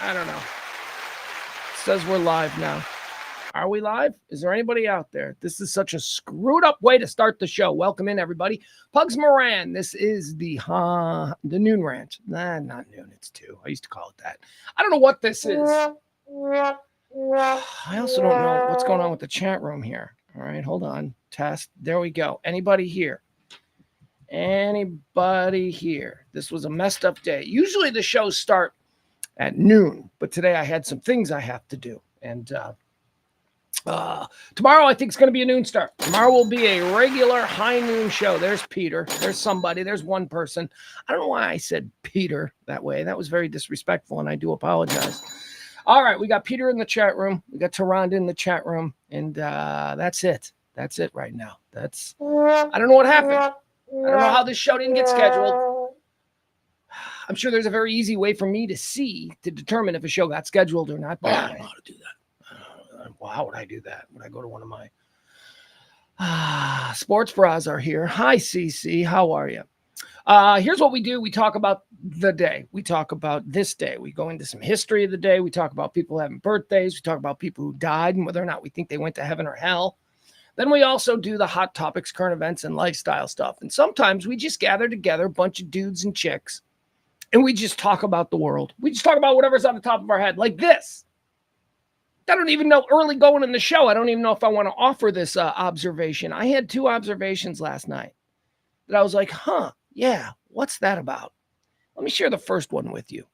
I don't know. It says we're live now. Are we live? Is there anybody out there? This is such a screwed up way to start the show. Welcome in, everybody. Pugs Moran. This is the noon rant. Nah, not noon. It's 2. I used to call it that. I don't know what this is. I also don't know what's going on with the chat room here. All right, hold on. Test. There we go. Anybody here? Anybody here? This was a messed up day. Usually the shows start at noon, but today I had some things I have to do. And tomorrow I think it's going to be a noon start. Tomorrow will be a regular high noon show. There's Peter. There's somebody. There's one person. I don't know why I said Peter that way. That was very disrespectful, and I do apologize. All right, we got Peter in the chat room. We got Taronda in the chat room, and that's it. That's it right now. I don't know what happened. I don't know how this show didn't get scheduled. I'm sure there's a very easy way for me to determine if a show got scheduled or not, but I don't know how to do that. Well, how would I do that? Would I go to one of my sports bras are here? Hi, CC. How are you? Here's what we do. We talk about the day. We talk about this day. We go into some history of the day. We talk about people having birthdays. We talk about people who died and whether or not we think they went to heaven or hell. Then we also do the hot topics, current events, and lifestyle stuff. And sometimes we just gather together a bunch of dudes and chicks, and we just talk about the world. We just talk about whatever's on the top of our head, like this. I don't even know, early going in the show, I don't even know if I want to offer this observation. I had 2 observations last night that I was like, yeah, what's that about? Let me share the first one with you.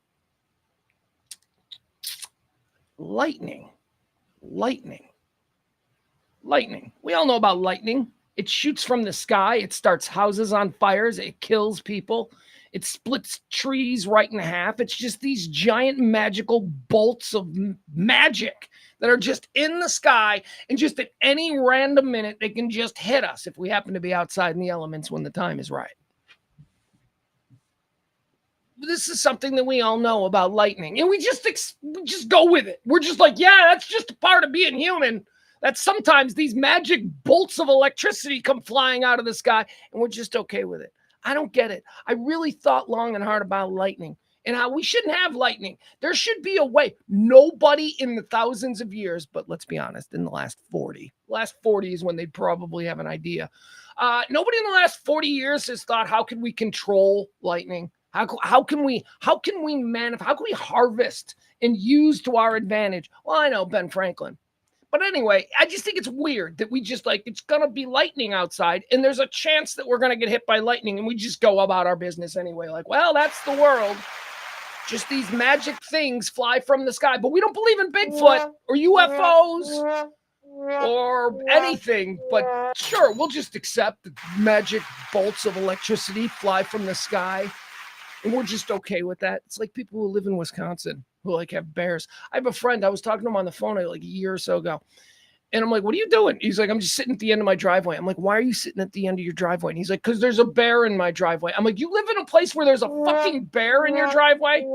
Lightning. We all know about lightning. It shoots from the sky. It starts houses on fires. It kills people. It splits trees right in half. It's just these giant magical bolts of magic that are just in the sky, and just at any random minute, they can just hit us if we happen to be outside in the elements when the time is right. This is something that we all know about lightning, and we just go with it. We're just like, yeah, that's just a part of being human. That sometimes these magic bolts of electricity come flying out of the sky, and we're just okay with it. I don't get it. I really thought long and hard about lightning and how we shouldn't have lightning. There should be a way. Nobody in the thousands of years, but let's be honest, in the last 40 is when they'd probably have an idea. Nobody in the last 40 years has thought, how can we control lightning? How can we harvest and use to our advantage? Well, I know Ben Franklin. But anyway, I just think it's weird that we just it's going to be lightning outside, and there's a chance that we're going to get hit by lightning, and we just go about our business anyway. Like, well, that's the world. Just these magic things fly from the sky. But we don't believe in Bigfoot or UFOs or anything. But sure, we'll just accept that magic bolts of electricity fly from the sky, and we're just okay with that. It's like people who live in Wisconsin who have bears. I have a friend, I was talking to him on the phone like a year or so ago. And I'm like, what are you doing? He's like, I'm just sitting at the end of my driveway. I'm like, why are you sitting at the end of your driveway? And he's like, because there's a bear in my driveway. I'm like, you live in a place where there's a fucking bear in your driveway?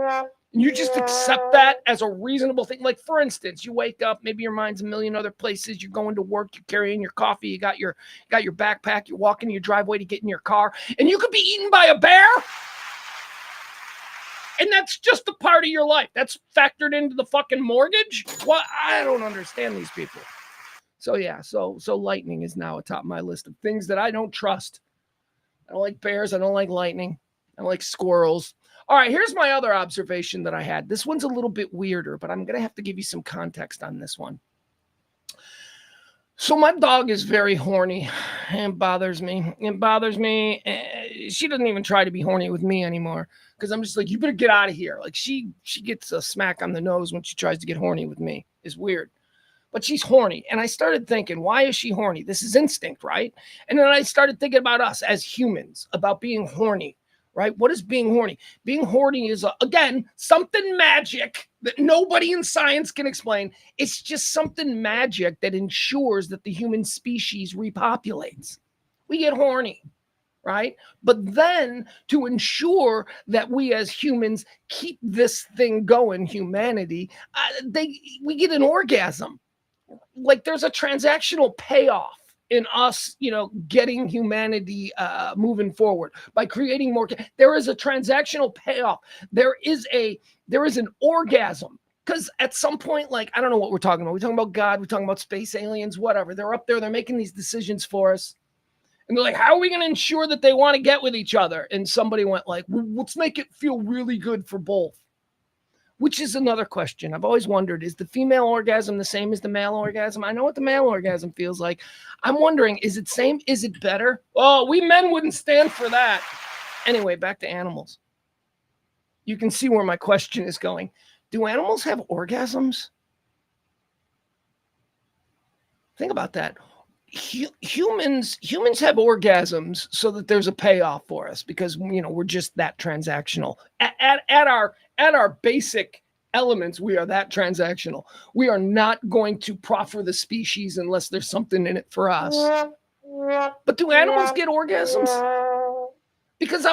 And you just accept that as a reasonable thing? Like, for instance, you wake up, maybe your mind's a million other places. You're going to work, you're carrying your coffee, you got your backpack, you're walking to your driveway to get in your car, and you could be eaten by a bear? And that's just a part of your life. That's factored into the fucking mortgage? Well, I don't understand these people. So yeah, so lightning is now atop my list of things that I don't trust. I don't like bears. I don't like lightning. I don't like squirrels. All right, here's my other observation that I had. This one's a little bit weirder, but I'm going to have to give you some context on this one. So my dog is very horny. It bothers me. She doesn't even try to be horny with me anymore because I'm just like, you better get out of here. Like she gets a smack on the nose when she tries to get horny with me. It's weird. But she's horny. And I started thinking, why is she horny? This is instinct, right? And then I started thinking about us as humans, about being horny. Right? What is being horny? Being horny is, again, something magic that nobody in science can explain. It's just something magic that ensures that the human species repopulates. We get horny, right? But then to ensure that we as humans keep this thing going, humanity, we get an orgasm. Like there's a transactional payoff in us, getting humanity moving forward by creating more. There is a transactional payoff. There is an orgasm. Because at some point, like, I don't know what we're talking about. We're talking about God. We're talking about space aliens, whatever. They're up there. They're making these decisions for us. And they're like, how are we going to ensure that they want to get with each other? And somebody went like, well, let's make it feel really good for both. Which is another question. I've always wondered, is the female orgasm the same as the male orgasm? I know what the male orgasm feels like. I'm wondering, is it same? Is it better? Oh, we men wouldn't stand for that. Anyway, back to animals. You can see where my question is going. Do animals have orgasms? Think about that. Humans have orgasms so that there's a payoff for us because we're just that transactional. At our basic elements, we are that transactional. We are not going to proffer the species unless there's something in it for us. But do animals get orgasms? Because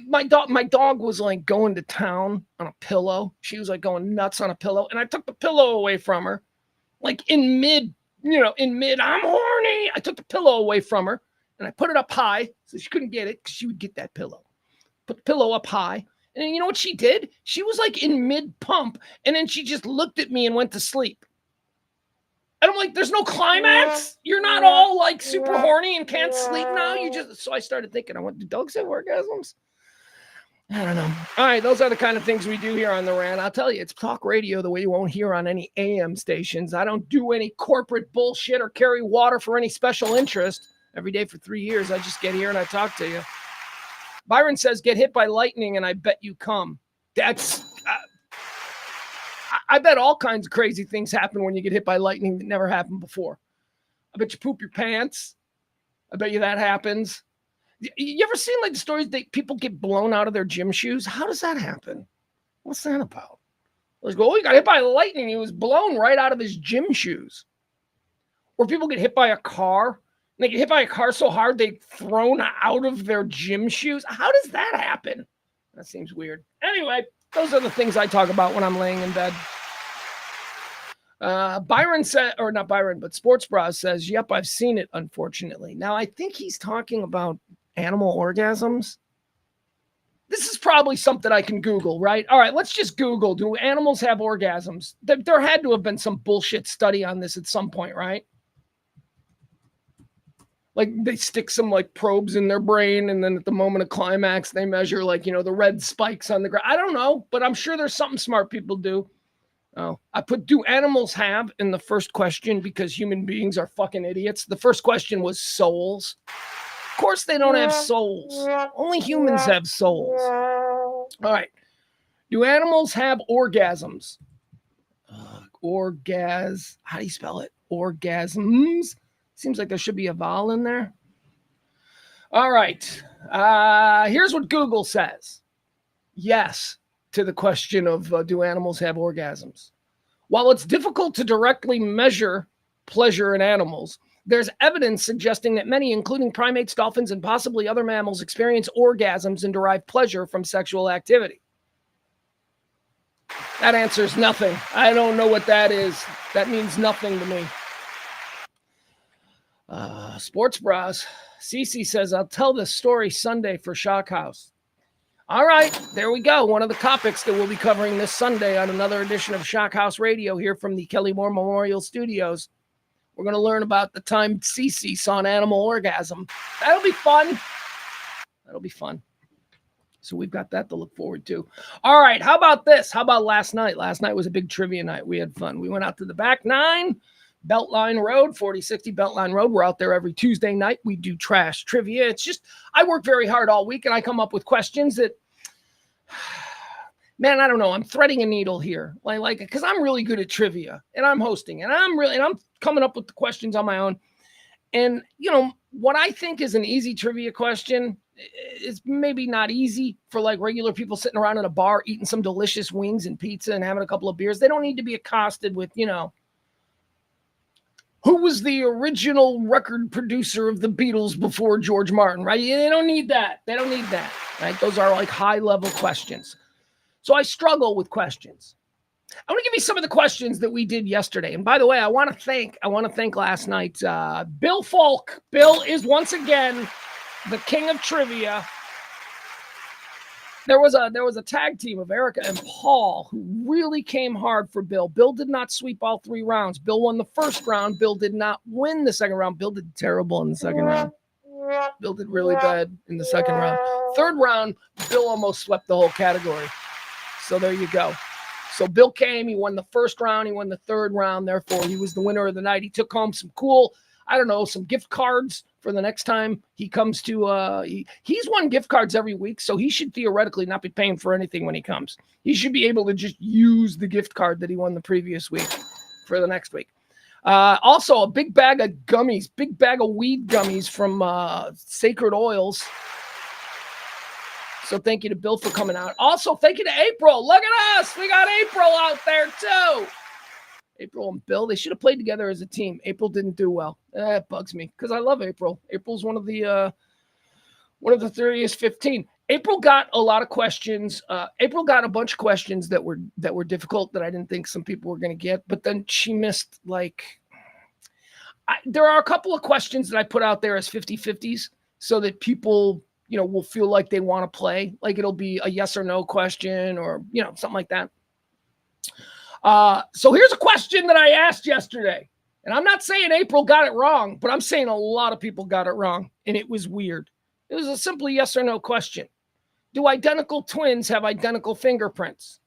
my dog was like going to town on a pillow. She was like going nuts on a pillow. And I took the pillow away from her. Like in mid, I'm horny. I took the pillow away from her and I put it up high so she couldn't get it because she would get that pillow. Put the pillow up high. And then you know what she did? She was like in mid pump. And then she just looked at me and went to sleep. And I'm like, there's no climax. You're not all like super horny and can't sleep now. So I started thinking, do dogs have orgasms? I don't know. All right. Those are the kind of things we do here on the Rant. I'll tell you, it's talk radio the way you won't hear on any AM stations. I don't do any corporate bullshit or carry water for any special interest. Every day for 3 years, I just get here and I talk to you. Byron says, get hit by lightning and I bet you come. I bet all kinds of crazy things happen when you get hit by lightning that never happened before. I bet you poop your pants. I bet you that happens. You ever seen like the stories that people get blown out of their gym shoes? How does that happen? What's that about? Let's go, he got hit by lightning. He was blown right out of his gym shoes. Or people get hit by a car. And they get hit by a car so hard they're thrown out of their gym shoes. How does that happen? That seems weird. Anyway, those are the things I talk about when I'm laying in bed. Byron said, or not Byron, but Sports Bras says, yep, I've seen it, unfortunately. Now, I think he's talking about animal orgasms. This is probably something I can Google, right? All right, let's just Google, do animals have orgasms? There had to have been some bullshit study on this at some point, right? Like they stick some like probes in their brain and then at the moment of climax, they measure like, the red spikes on the ground. I don't know, but I'm sure there's something smart people do. Oh, I put, do animals have in the first question because human beings are fucking idiots. The first question was souls. Of course they don't have souls. Only humans have souls. All right. Do animals have orgasms? How do you spell it? Orgasms. Seems like there should be a vowel in there. All right. Here's what Google says. Yes to the question of do animals have orgasms? While it's difficult to directly measure pleasure in animals, there's evidence suggesting that many, including primates, dolphins, and possibly other mammals, experience orgasms and derive pleasure from sexual activity. That answers nothing. I don't know what that is. That means nothing to me. Sports Bras. Cece says, I'll tell this story Sunday for Shock House. All right, there we go. One of the topics that we'll be covering this Sunday on another edition of Shock House Radio here from the Kelly Moore Memorial Studios. We're going to learn about the time Cece saw an animal orgasm. That'll be fun. That'll be fun. So we've got that to look forward to. All right, how about this? How about last night? Last night was a big trivia night. We had fun. We went out to the back nine, Beltline Road, 4060 Beltline Road. We're out there every Tuesday night. We do trash trivia. It's just, I work very hard all week and I come up with questions that, man, I don't know. I'm threading a needle here. Like, because I'm really good at trivia and I'm hosting and I'm coming up with the questions on my own. And, what I think is an easy trivia question is maybe not easy for like regular people sitting around in a bar eating some delicious wings and pizza and having a couple of beers. They don't need to be accosted with, who was the original record producer of the Beatles before George Martin, right? They don't need that. They don't need that, right? Those are like high-level questions. So I struggle with questions. I want to give you some of the questions that we did yesterday. And by the way, I want to thank last night Bill Falk. Bill is once again the king of trivia. There was a tag team of Erica and Paul who really came hard for Bill. Bill did not sweep all 3 rounds. Bill won the first round. Bill did not win the second round. Bill did terrible in the second round. Bill did really bad in the second round. Third round, Bill almost swept the whole category. So there you go. So Bill came, he won the first round, he won the third round, therefore he was the winner of the night. He took home some cool, some gift cards for the next time he comes to, he's won gift cards every week, so he should theoretically not be paying for anything when he comes. He should be able to just use the gift card that he won the previous week for the next week. Also, a big bag of gummies, big bag of weed gummies from Sacred Oils. So thank you to Bill for coming out. Also, thank you to April. Look at us. We got April out there, too. April and Bill, they should have played together as a team. April didn't do well. That bugs me because I love April. April's one of the 30th 15. April got a lot of questions. April got a bunch of questions that were difficult that I didn't think some people were going to get. But then she missed, there are a couple of questions that I put out there as 50-50s so that people will feel like they want to play. Like it'll be a yes or no question or, something like that. So here's a question that I asked yesterday. And I'm not saying April got it wrong, but I'm saying a lot of people got it wrong. And it was weird. It was a simple yes or no question. Do identical twins have identical fingerprints?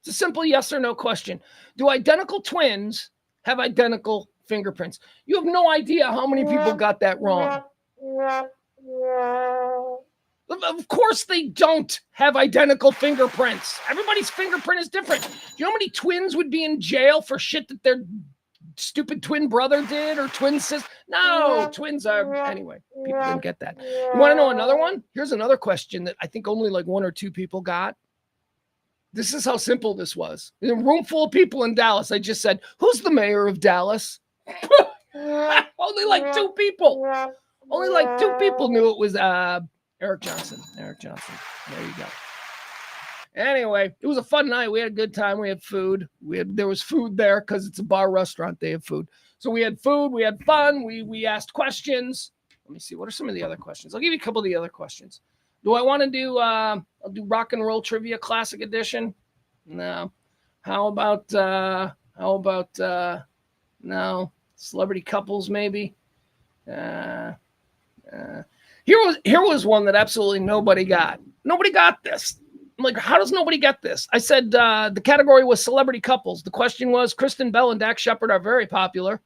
It's a simple yes or no question. Do identical twins have identical fingerprints? You have no idea how many people got that wrong. Of course they don't have identical fingerprints. Everybody's fingerprint is different. Do you know how many twins would be in jail for shit that their stupid twin brother did or twin sister? No, twins are... Anyway, people didn't get that. You want to know another one? Here's another question that I think only 1 or 2 people got. This is how simple this was. In a room full of people in Dallas, I just said, who's the mayor of Dallas? Only 2 people. Only 2 people knew it was Eric Johnson. Eric Johnson. There you go. Anyway, it was a fun night. We had a good time. We had food. There was food there because it's a bar restaurant. They have food. So we had food. We had fun. We asked questions. Let me see. What are some of the other questions? I'll give you a couple of the other questions. Do I want to do I'll do rock and roll trivia classic edition? No. How about no celebrity couples maybe? Here was one that absolutely nobody got. Nobody got this. I'm like, how does nobody get this? I said the category was celebrity couples. The question was Kristen Bell and Dak Shepard are very popular.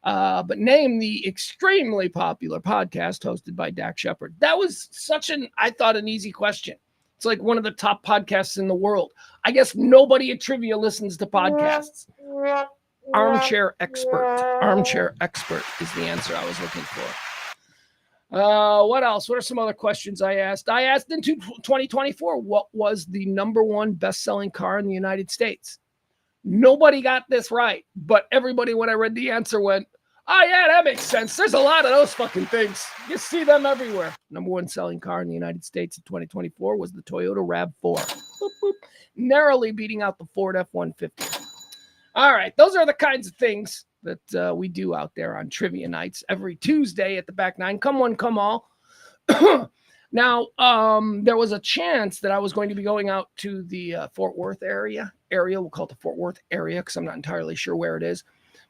But name the extremely popular podcast hosted by Dak Shepard. That was I thought an easy question. It's like one of the top podcasts in the world. I guess nobody at trivia listens to podcasts. Armchair expert. Armchair expert is the answer I was looking for. What else? What are some other questions I asked? I asked in 2024, what was the #1 best-selling car in the United States? Nobody got this right, but everybody, when I read the answer, went, oh, yeah, that makes sense. There's a lot of those fucking things. You see them everywhere. #1 selling car in the United States in 2024 was the Toyota RAV4. Boop, boop. Narrowly beating out the Ford F-150. All right, those are the kinds of things that we do out there on trivia nights every Tuesday at the Back Nine. Come one, come all. Now, there was a chance that I was going to be going out to the Fort Worth area. We'll call it the Fort Worth area because I'm not entirely sure where it is.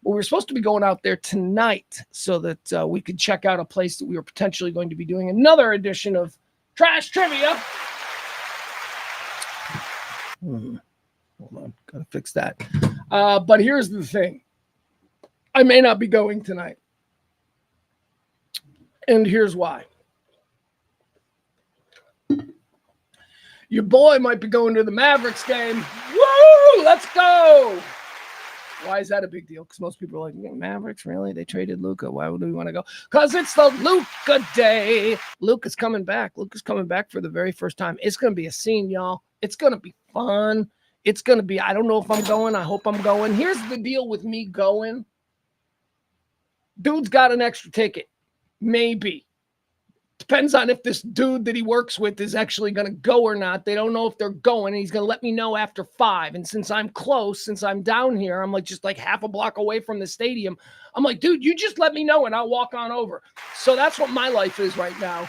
But we were supposed to be going out there tonight so that we could check out a place that we were potentially going to be doing another edition of Trash Trivia. Hold on, gotta fix that. But here's the thing. I may not be going tonight. And here's why. Your boy might be going to the Mavericks game. Woo! Let's go! Why is that a big deal? Because most people are like, Mavericks, really? They traded Luka. Why would we want to go? Because it's the Luka day. Luka's coming back. Luka's coming back for the very first time. It's going to be a scene, y'all. It's going to be fun. It's going to be, I don't know if I'm going. I hope I'm going. Here's the deal with me going. Dude's got an extra ticket. Maybe. Depends on if this dude that he works with is actually going to go or not. They don't know if they're going, and he's going to let me know after 5. And since I'm close, since I'm down here, I'm like just like half a block away from the stadium. I'm like, dude, you just let me know and I'll walk on over. So that's what my life is right now.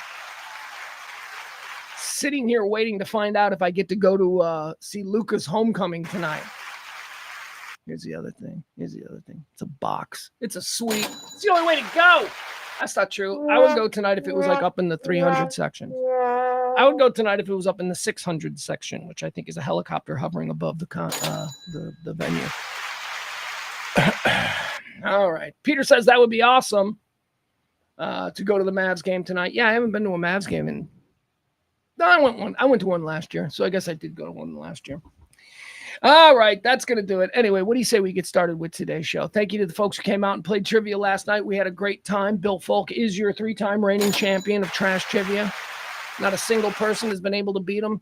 Sitting here waiting to find out if I get to go to see Luca's homecoming tonight. Here's the other thing. It's a box. It's a suite. It's the only way to go. That's not true. I would go tonight if it was like up in the 300 section. I would go tonight if it was up in the 600 section, which I think is a helicopter hovering above the venue. All right. Peter says that would be awesome to go to the Mavs game tonight. Yeah, I haven't been to a Mavs game in. No, I went to one last year, so I guess I did go to one last year. All right, that's going to do it. Anyway, what do you say we get started with today's show? Thank you to the folks who came out and played trivia last night. We had a great time. Bill Folk is your 3-time reigning champion of trash trivia. Not a single person has been able to beat him.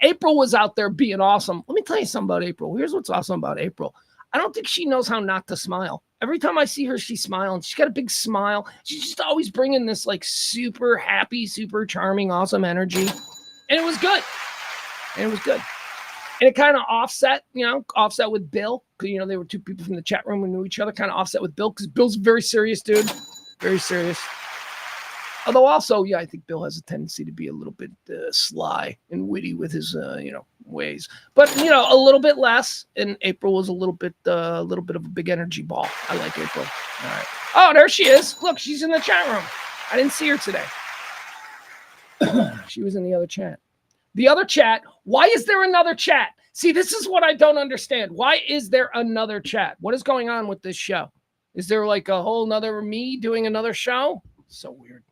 April was out there being awesome. Let me tell you something about April. Here's what's awesome about April. I don't think she knows how not to smile. Every time I see her, she's smiling. She's got a big smile. She's just always bringing this like super happy, super charming, awesome energy. And it was good. And it kind of offset with Bill. Because, they were 2 people from the chat room who knew each other. Kind of offset with Bill because Bill's a very serious dude. Very serious. Although also, I think Bill has a tendency to be a little bit sly and witty with his, ways. But, a little bit less. And April was a little bit of a big energy ball. I like April. All right. Oh, there she is. Look, she's in the chat room. I didn't see her today. She was in the other chat. The other chat. Why is there another chat? See, this is what I don't understand. Why is there another chat? What is going on with this show? Is there like a whole nother me doing another show? So weird.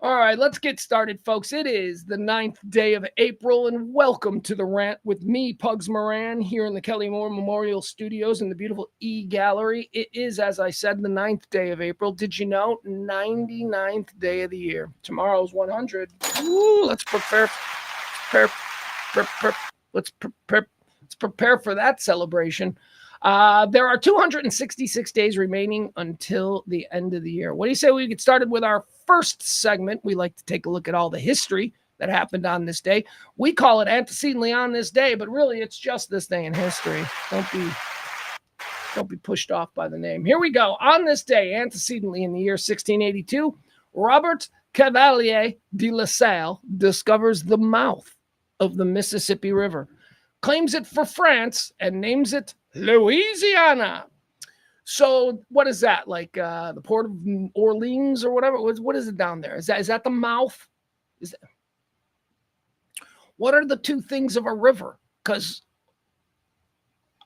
All right, let's get started, folks. It is the 9th day of April, and welcome to the Rant with me, Pugs Moran, here in the Kelly Moore Memorial Studios in the beautiful E-Gallery. It is, as I said, the 9th day of April. Did you know? 99th day of the year. Tomorrow's 100. Ooh, let's prepare for that celebration. There are 266 days remaining until the end of the year. What do you say we get started with our first segment? We like to take a look at all the history that happened on this day. We call it antecedently on this day, but really it's just this day in history. Don't be pushed off by the name. Here we go. On this day, antecedently in the year 1682, Robert Cavelier de La Salle discovers the mouth of the Mississippi River, claims it for France, and names it Louisiana. So what is that? Like the port of Orleans or whatever? What is it down there? Is that the mouth? What are the 2 things of a river? Because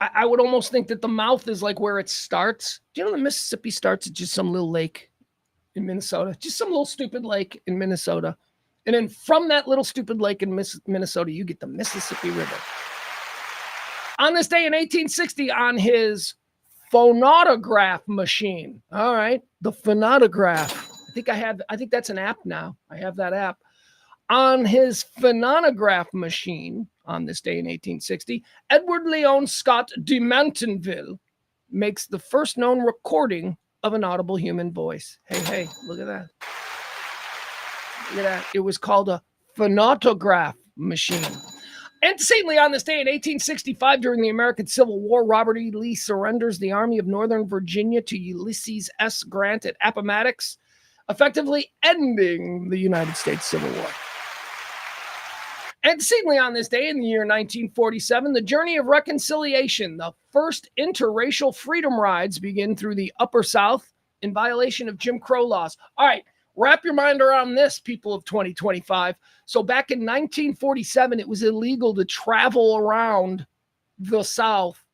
I would almost think that the mouth is like where it starts. Do you know the Mississippi starts at just some little lake in Minnesota? Just some little stupid lake in Minnesota. And then from that little stupid lake in Minnesota, you get the Mississippi River. On this day in 1860, on his phonograph machine. All right, the phonograph. I think that's an app now. I have that app. On his phonograph machine, on this day in 1860, Edward Leon Scott de Mantonville makes the first known recording of an audible human voice. Hey, look at that. Look at that. It was called a phonograph machine. Antecedently on this day in 1865, during the American Civil War, Robert E. Lee surrenders the Army of Northern Virginia to Ulysses S. Grant at Appomattox, effectively ending the United States Civil War. Antecedently on this day in the year 1947, the Journey of Reconciliation, the first interracial freedom rides, begin through the Upper South in violation of Jim Crow laws. All right. Wrap your mind around this, people of 2025. So back in 1947, it was illegal to travel around the South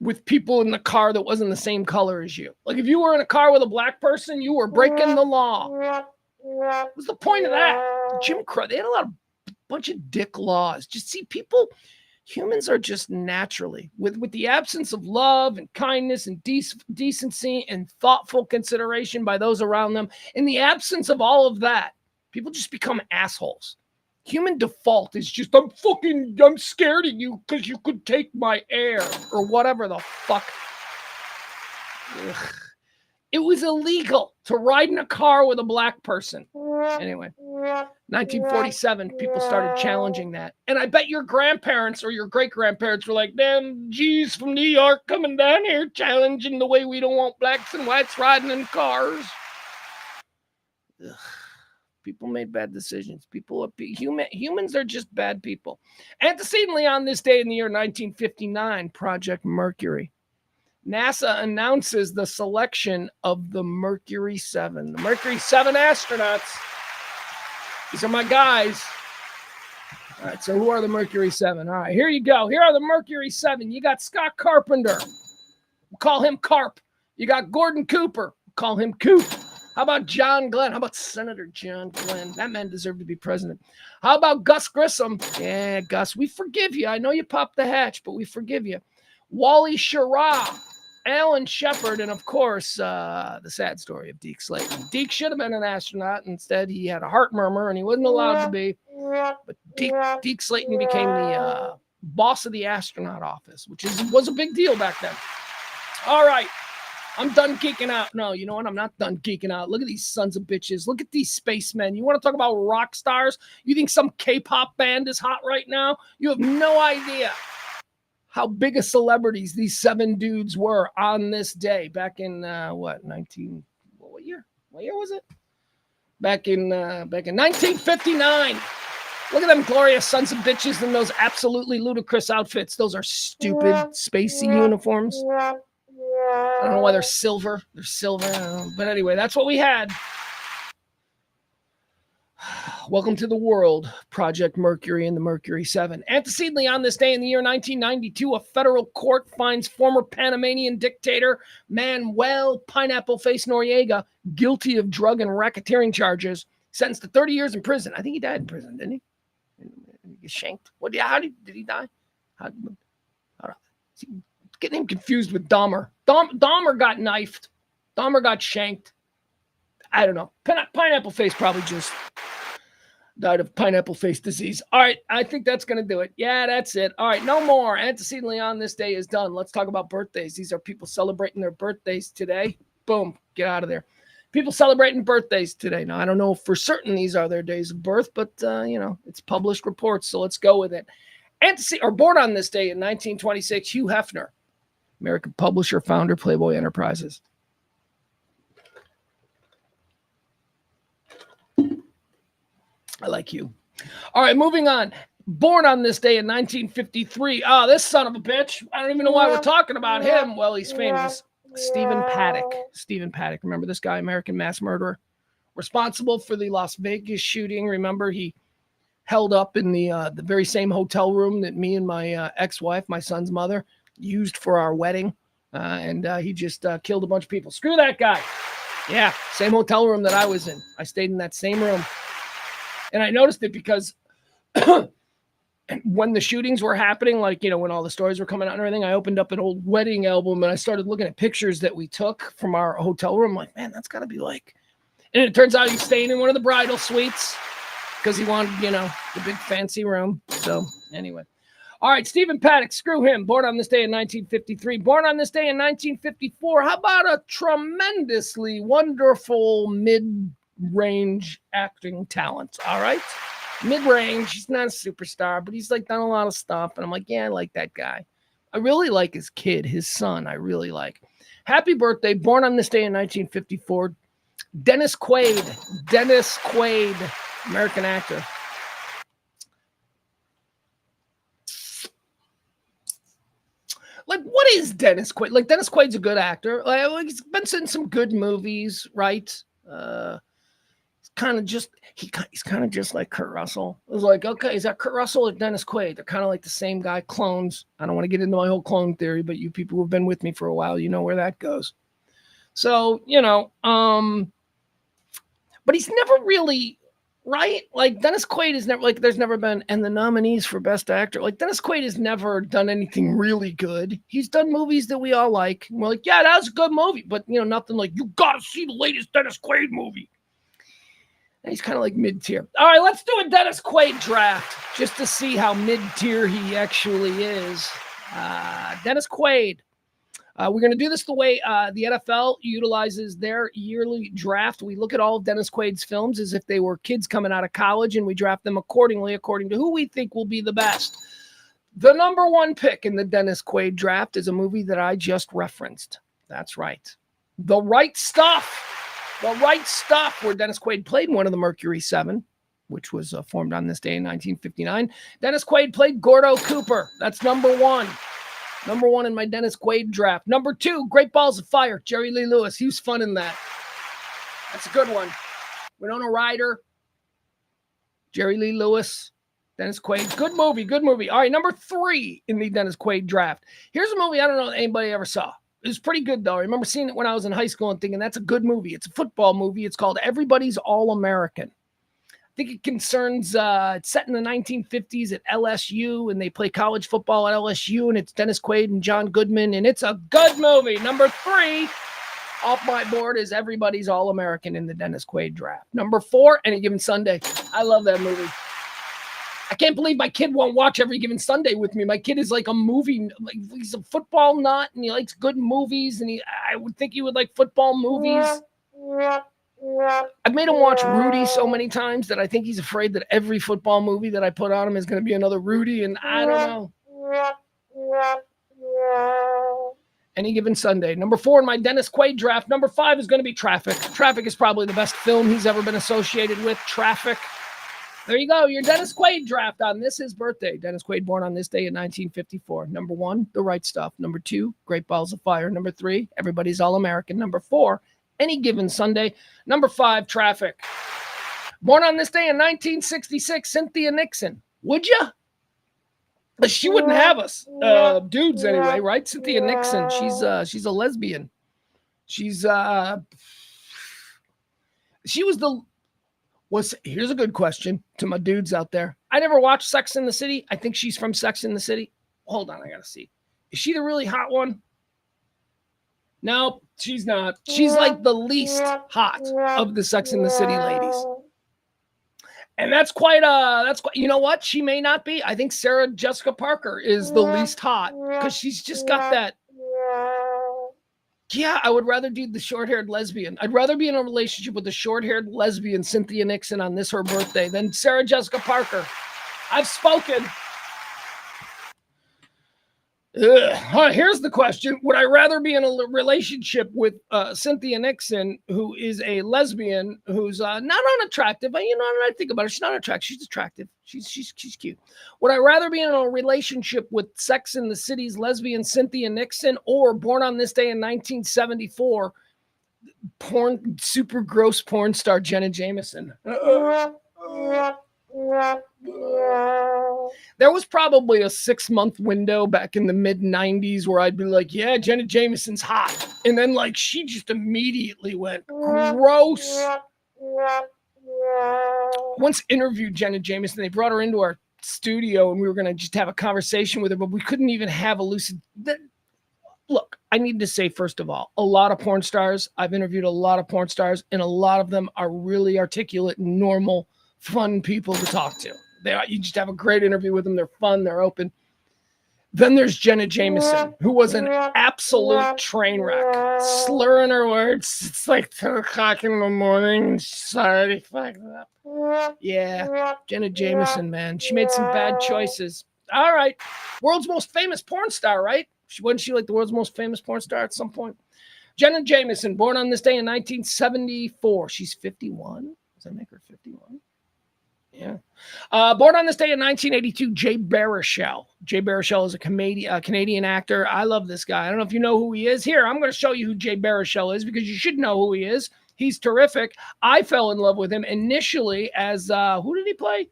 with people in the car that wasn't the same color as you. Like if you were in a car with a black person, you were breaking the law. What was the point of that? Jim Crow, they had a bunch of dick laws. Just see, humans are just naturally, with the absence of love and kindness and decency and thoughtful consideration by those around them, in the absence of all of that, people just become assholes. Human default is just, I'm scared of you because you could take my air or whatever the fuck. Ugh. It was illegal to ride in a car with a black person. Anyway, 1947, people started challenging that. And I bet your grandparents or your great-grandparents were like, damn G's from New York coming down here challenging the way we don't want blacks and whites riding in cars. Ugh. People made bad decisions. Humans are just bad people. Antecedently on this day in the year 1959, Project Mercury. NASA announces the selection of the Mercury 7. The Mercury 7 astronauts. These are my guys. All right, so who are the Mercury 7? All right, here you go. Here are the Mercury 7. You got Scott Carpenter. We'll call him Carp. You got Gordon Cooper. We'll call him Coop. How about John Glenn? How about Senator John Glenn? That man deserved to be president. How about Gus Grissom? Yeah, Gus, we forgive you. I know you popped the hatch, but we forgive you. Wally Schirra, Alan Shepard, and of course, the sad story of Deke Slayton. Deke should have been an astronaut. Instead, he had a heart murmur, and he wasn't allowed to be. But Deke Slayton became the boss of the astronaut office, which was a big deal back then. All right. I'm done geeking out. No, you know what? I'm not done geeking out. Look at these sons of bitches. Look at these spacemen. You want to talk about rock stars? You think some K-pop band is hot right now? You have no idea how big of celebrities these 7 dudes were on this day back in what year? What year was it? Back in 1959. Look at them glorious sons of bitches in those absolutely ludicrous outfits. Those are stupid spacey uniforms. I don't know why they're silver. They're silver. But anyway, that's what we had. Welcome to the world, Project Mercury and the Mercury 7. Antecedently on this day in the year 1992, a federal court finds former Panamanian dictator Manuel Pineapple Face Noriega guilty of drug and racketeering charges, sentenced to 30 years in prison. I think he died in prison, didn't he? He shanked. How did he die? Getting him confused with Dahmer. Dahmer got knifed. Dahmer got shanked. I don't know. Pineapple Face probably just died of pineapple face disease. All right, I think that's going to do it. Yeah, that's it. All right, no more. Antecedently on this day is done. Let's talk about birthdays. These are people celebrating their birthdays today. Boom, get out of there. People celebrating birthdays today. Now, I don't know if for certain these are their days of birth, but, it's published reports, so let's go with it. Born on this day in 1926, Hugh Hefner. American publisher, founder, Playboy Enterprises. I like you. All right, moving on. Born on this day in 1953. Oh, this son of a bitch. I don't even know why we're talking about him. Well, he's famous. Stephen Paddock. Stephen Paddock. Remember this guy, American mass murderer? Responsible for the Las Vegas shooting. Remember, he held up in the very same hotel room that me and my ex-wife, my son's mother, used for our wedding. And he just killed a bunch of people. Screw that guy. Yeah, same hotel room that I was in. I stayed in that same room. And I noticed it because when the shootings were happening, when all the stories were coming out and everything, I opened up an old wedding album and I started looking at pictures that we took from our hotel room. I'm like, man, that's got to be like. And it turns out he's staying in one of the bridal suites because he wanted, the big fancy room. So anyway. All right, Stephen Paddock, screw him. Born on this day in 1953. Born on this day in 1954. How about a tremendously wonderful mid-range acting talent? All right? Mid-range. He's not a superstar, but he's done a lot of stuff. And I'm like, yeah, I like that guy. I really like his kid, his son. I really like. Happy birthday. Born on this day in 1954. Dennis Quaid. Dennis Quaid, American actor. What is Dennis Quaid? Dennis Quaid's a good actor. He's been in some good movies, right? He's kind of just like Kurt Russell. It was like, okay, is that Kurt Russell or Dennis Quaid? They're kind of like the same guy, clones. I don't want to get into my whole clone theory, but you people who've been with me for a while, you know where that goes. So, but he's never really, right? Dennis Quaid is never, there's never been, and the nominees for Best Actor, Dennis Quaid has never done anything really good. He's done movies that we all like. And we're like, yeah, that was a good movie, but, nothing like, you got to see the latest Dennis Quaid movie. And he's kind of mid-tier. All right, let's do a Dennis Quaid draft just to see how mid-tier he actually is. Dennis Quaid. We're going to do this the way the NFL utilizes their yearly draft. We look at all of Dennis Quaid's films as if they were kids coming out of college, and we draft them accordingly, according to who we think will be the best. The number one pick in the Dennis Quaid draft is a movie that I just referenced. That's right. The Right Stuff. The Right Stuff, where Dennis Quaid played one of the Mercury Seven, which was formed on this day in 1959. Dennis Quaid played Gordo Cooper. That's number one. Number one in my Dennis Quaid draft. Number two, Great Balls of Fire, Jerry Lee Lewis. He was fun in that. That's a good one. Winona Ryder, Jerry Lee Lewis, Dennis Quaid. Good movie, good movie. All right, number three in the Dennis Quaid draft. Here's a movie I don't know if anybody ever saw. It was pretty good, though. I remember seeing it when I was in high school and thinking, that's a good movie. It's a football movie. It's called Everybody's All-American. I think it concerns, it's set in the 1950s at LSU, and they play college football at LSU, and it's Dennis Quaid and John Goodman, and it's a good movie. Number three off my board is Everybody's All-American in the Dennis Quaid draft. Number four, Any Given Sunday. I love that movie. I can't believe my kid won't watch Every Given Sunday with me. My kid is like a movie, like he's a football nut, and he likes good movies, and I would think he would like football movies. I've made him watch Rudy so many times that I think he's afraid that every football movie that I put on him is going to be another Rudy, and I don't know. Any Given Sunday. Number four in my Dennis Quaid draft. Number five is going to be Traffic. Traffic is probably the best film he's ever been associated with. Traffic. There you go. Your Dennis Quaid draft on this his birthday. Dennis Quaid born on this day in 1954. Number one, The Right Stuff. Number two, Great Balls of Fire. Number three, Everybody's All-American. Number four, Any Given Sunday. Number five, Traffic. Born on this day in 1966, Cynthia Nixon. Would you? She wouldn't have us dudes anyway, right? Cynthia Nixon. She's a lesbian. Here's a good question to my dudes out there. I never watched Sex and the City. I think she's from Sex and the City. Hold on, I gotta see. Is she the really hot one? No, she's not. She's like the least hot of the Sex and the City ladies. And that's quite, you know what? She may not be. I think Sarah Jessica Parker is the least hot because she's just got that. Yeah, I would rather do the short-haired lesbian. I'd rather be in a relationship with the short-haired lesbian Cynthia Nixon on her birthday than Sarah Jessica Parker. I've spoken. Here's the question. Would I rather be in a relationship with Cynthia Nixon, who is a lesbian, who's not unattractive? But you know, I think about her. She's not attractive. She's attractive. She's cute. Would I rather be in a relationship with Sex and the City's lesbian Cynthia Nixon, or born on this day in 1974, super gross porn star Jenna Jameson? There was probably a 6-month window back in the mid-90s where I'd be like, yeah, Jenna Jameson's hot. And then, like, she just immediately went gross. Once interviewed Jenna Jameson. They brought her into our studio, and we were going to just have a conversation with her, but we couldn't even have a lucid... Look, I need to say, first of all, a lot of porn stars, I've interviewed a lot of porn stars, and a lot of them are really articulate, normal, fun people to talk to. You just have a great interview with them. They're fun. They're open. Then there's Jenna Jameson, who was an absolute train wreck. Slurring her words. It's like 10 o'clock in the morning. She's already fucked up. Yeah, Jenna Jameson, man. She made some bad choices. All right. World's most famous porn star, right? Wasn't she like the world's most famous porn star at some point? Jenna Jameson, born on this day in 1974. She's 51. Does that make her 51? Yeah. Born on this day in 1982, Jay Baruchel. Jay Baruchel is a Canadian actor. I love this guy. I don't know if you know who he is. Here, I'm going to show you who Jay Baruchel is because you should know who he is. He's terrific. I fell in love with him initially as, who did he play?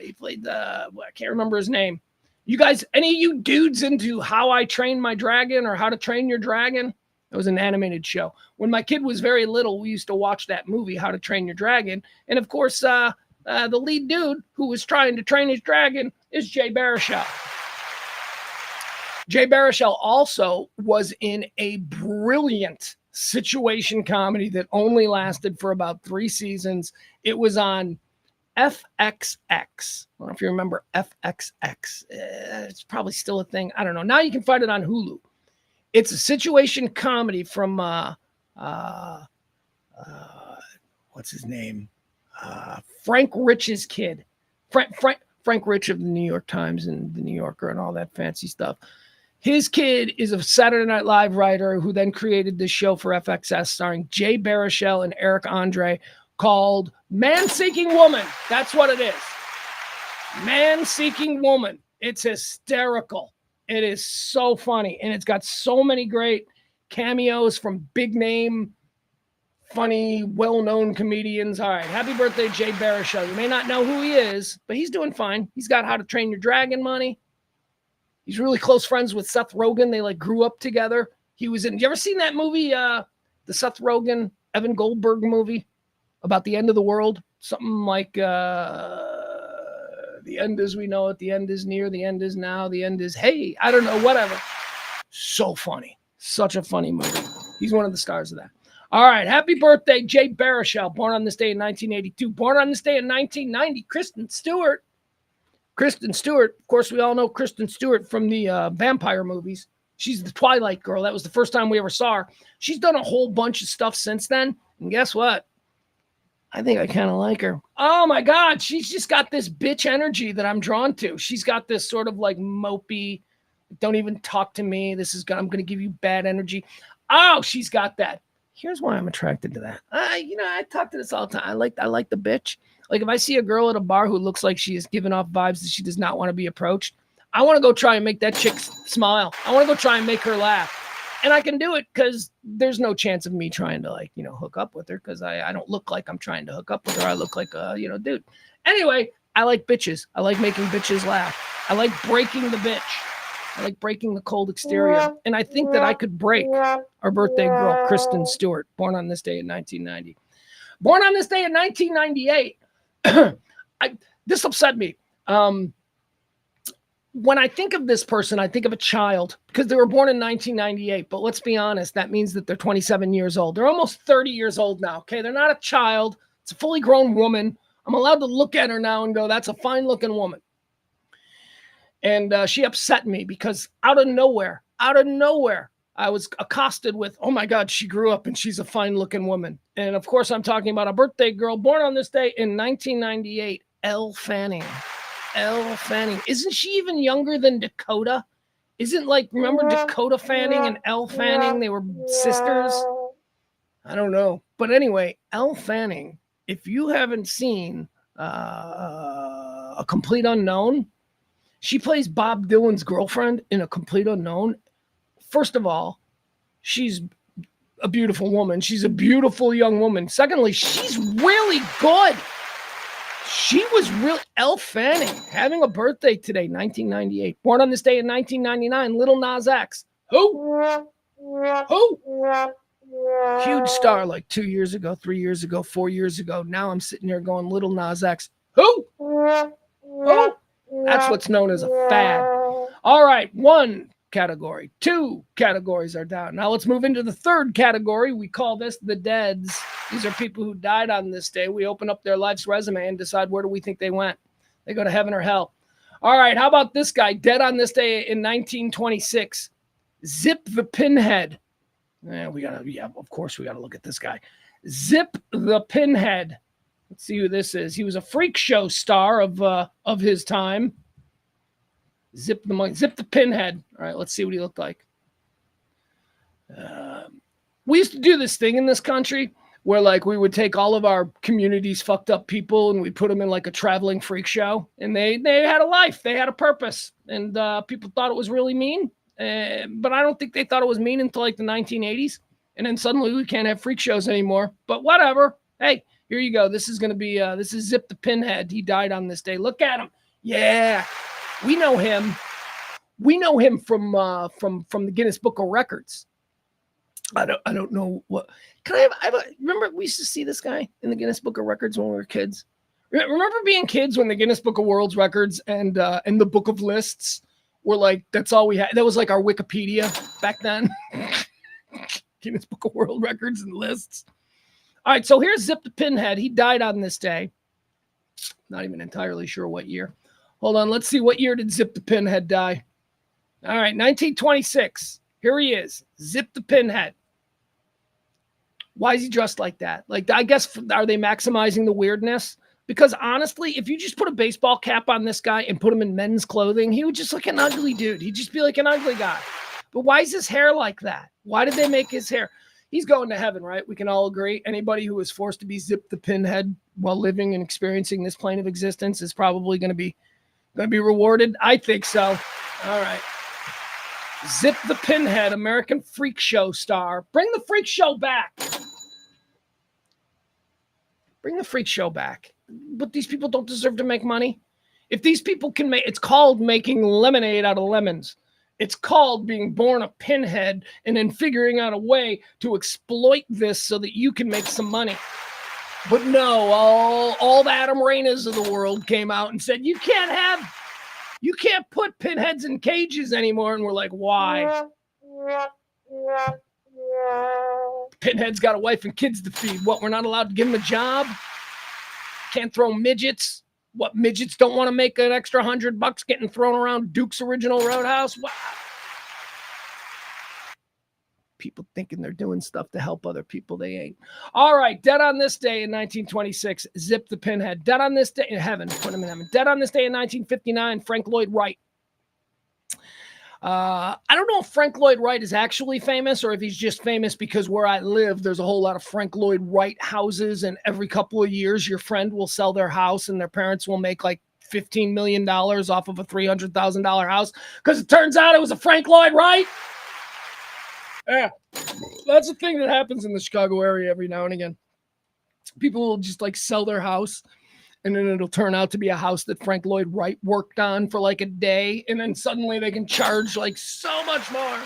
He played I can't remember his name. You guys, any of you dudes into How I Trained My Dragon or How to Train Your Dragon? It was an animated show. When my kid was very little, we used to watch that movie, How to Train Your Dragon. And of course, the lead dude who was trying to train his dragon is Jay Baruchel. Jay Baruchel also was in a brilliant situation comedy that only lasted for about 3 seasons. It was on FXX. I don't know if you remember FXX. It's probably still a thing. I don't know. Now you can find it on Hulu. It's a situation comedy from what's his name? Frank Rich's kid. Frank Rich of the New York Times and the New Yorker and all that fancy stuff. His kid is a Saturday Night Live writer who then created this show for FXS starring Jay Baruchel and Eric Andre called Man Seeking Woman. That's what it is. Man Seeking Woman. It's hysterical. It is so funny. And it's got so many great cameos from big name, funny, well-known comedians. All right. Happy birthday, Jay Baruchel. You may not know who he is, but he's doing fine. He's got How to Train Your Dragon money. He's really close friends with Seth Rogen. They like grew up together. He was in, you ever seen that movie? The Seth Rogen, Evan Goldberg movie about the end of the world? Something like the end as we know it, the end is near, the end is now, the end is, hey, I don't know, whatever. So funny. Such a funny movie. He's one of the stars of that. All right. Happy birthday, Jay Baruchel, born on this day in 1982. Born on this day in 1990, Kristen Stewart. Kristen Stewart, of course, we all know Kristen Stewart from the vampire movies. She's the Twilight girl. That was the first time we ever saw her. She's done a whole bunch of stuff since then. And guess what? I think I kind of like her. Oh, my God. She's just got this bitch energy that I'm drawn to. She's got this sort of like mopey, don't even talk to me. I'm going to give you bad energy. Oh, she's got that. Here's why I'm attracted to that. I talk to this all the time. I like the bitch. Like if I see a girl at a bar who looks like she is giving off vibes that she does not want to be approached, I want to go try and make that chick smile. I want to go try and make her laugh. And I can do it because there's no chance of me trying to hook up with her because I don't look like I'm trying to hook up with her. I look like a, dude. Anyway, I like bitches. I like making bitches laugh. I like breaking the bitch. I like breaking the cold exterior. And I think that I could break our birthday girl, Kristen Stewart, born on this day in 1990. Born on this day in 1998. This upset me. When I think of this person, I think of a child because they were born in 1998. But let's be honest, that means that they're 27 years old. They're almost 30 years old now. Okay, they're not a child. It's a fully grown woman. I'm allowed to look at her now and go, that's a fine looking woman. And she upset me because out of nowhere, I was accosted with, oh my God, she grew up and she's a fine looking woman. And of course, I'm talking about a birthday girl born on this day in 1998, Elle Fanning. Elle Fanning. Isn't she even younger than Dakota? Remember Dakota Fanning and Elle Fanning? They were sisters. I don't know. But anyway, Elle Fanning, if you haven't seen A Complete Unknown, she plays Bob Dylan's girlfriend in A Complete Unknown. First of all, she's a beautiful woman. She's a beautiful young woman. Secondly, she's really good. She was really Elle Fanning, having a birthday today, 1998. Born on this day in 1999, Little Nas X. Who? Huge star like 2 years ago, 3 years ago, 4 years ago. Now I'm sitting here going, Little Nas X. Who? That's what's known as a fad. All right, 1 category. 2 categories are down. Now let's move into the 3rd category. We call this the deads. These are people who died on this day. We open up their life's resume and decide where do we think they went. They go to heaven or hell. All right, how about this guy? Dead on this day in 1926. Zip the Pinhead. Of course we got to look at this guy. Zip the Pinhead. Let's see who this is. He was a freak show star of his time. Zip the Pinhead. All right, let's see what he looked like. We used to do this thing in this country where we would take all of our community's fucked up people and we put them in a traveling freak show, and they had a life, they had a purpose, and people thought it was really mean, but I don't think they thought it was mean until the 1980s, and then suddenly we can't have freak shows anymore. But whatever. Hey, here you go. This is going to be this is Zip the Pinhead. He died on this day. Look at him. Yeah, we know him. We know him from the Guinness Book of Records. I don't know what. Can I have remember we used to see this guy in the Guinness Book of Records when we were kids? Remember being kids when the Guinness Book of World Records and the Book of Lists were that's all we had. That was our Wikipedia back then. Guinness Book of World Records and lists. All right, so here's Zip the Pinhead. He died on this day. Not even entirely sure what year. Hold on, let's see, what year did Zip the Pinhead die? All right, 1926. Here he is. Zip the Pinhead. Why is he dressed like that? Like, I guess, are they maximizing the weirdness? Because honestly, if you just put a baseball cap on this guy and put him in men's clothing, he would just look an ugly dude. He'd just be like an ugly guy. But why is his hair like that? Why did they make his hair? He's going to heaven, right? We can all agree. Anybody who was forced to be Zip the Pinhead while living and experiencing this plane of existence is probably going to be rewarded. I think so. All right. Zip the Pinhead, American Freak Show star. Bring the Freak Show back. Bring the Freak Show back. But these people don't deserve to make money. If these people can make, it's called making lemonade out of lemons. It's called being born a pinhead and then figuring out a way to exploit this so that you can make some money. But no, all the Adam Rainas of the world came out and said, you can't put pinheads in cages anymore. And we're like, why? Pinhead's got a wife and kids to feed. What, we're not allowed to give him a job? Can't throw midgets? What, midgets don't want to make an extra $100 getting thrown around Duke's Original Roadhouse? Wow. People thinking they're doing stuff to help other people. They ain't. All right. Dead on this day in 1926, Zip the Pinhead. Dead on this day in heaven. Put him in heaven. Dead on this day in 1959, Frank Lloyd Wright. I don't know if Frank Lloyd Wright is actually famous or if he's just famous because where I live, there's a whole lot of Frank Lloyd Wright houses. And every couple of years, your friend will sell their house and their parents will make like $15 million off of a $300,000 house because it turns out it was a Frank Lloyd Wright. Yeah, that's a thing that happens in the Chicago area every now and again. People will just like sell their house and then it'll turn out to be a house that Frank Lloyd Wright worked on for like a day. And then suddenly they can charge like so much more.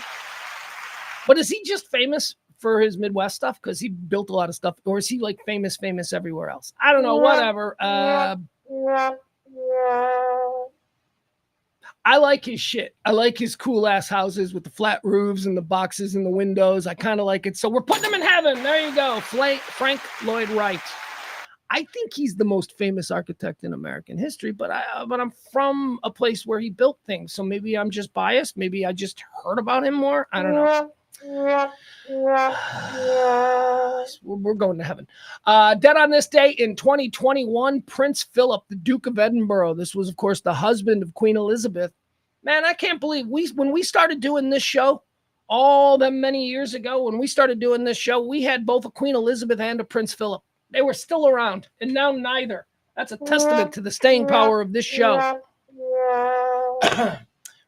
But is he just famous for his Midwest stuff? Because he built a lot of stuff. Or is he like famous everywhere else? I don't know, whatever. I like his shit. I like his cool ass houses with the flat roofs and the boxes in the windows. I kind of like it. So we're putting him in heaven. There you go. Frank Lloyd Wright. I think he's the most famous architect in American history, but I'm from a place where he built things. So maybe I'm just biased. Maybe I just heard about him more. I don't know. We're going to heaven. Dead on this day in 2021, Prince Philip, the Duke of Edinburgh. This was, of course, the husband of Queen Elizabeth. Man, I can't believe when we started doing this show, all them many years ago, when we started doing this show, we had both a Queen Elizabeth and a Prince Philip. They were still around, and now neither. That's a testament to the staying power of this show.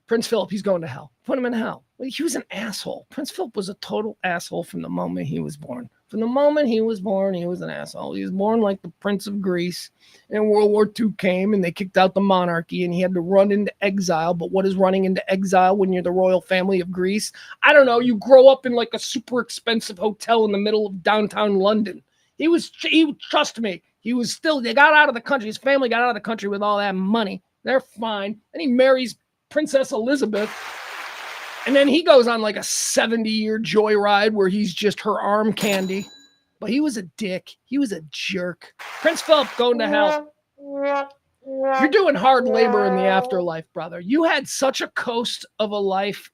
Prince Philip, he's going to hell. Put him in hell. He was an asshole. Prince Philip was a total asshole from the moment he was born. From the moment he was born, he was an asshole. He was born like the Prince of Greece. And World War II came, and they kicked out the monarchy, and he had to run into exile. But what is running into exile when you're the royal family of Greece? I don't know. You grow up in like a super expensive hotel in the middle of downtown London. Trust me, they got out of the country. His family got out of the country with all that money. They're fine. And he marries Princess Elizabeth. And then he goes on like a 70-year joyride where he's just her arm candy. But he was a dick. He was a jerk. Prince Philip going to hell. You're doing hard labor in the afterlife, brother. You had such a coast of a life.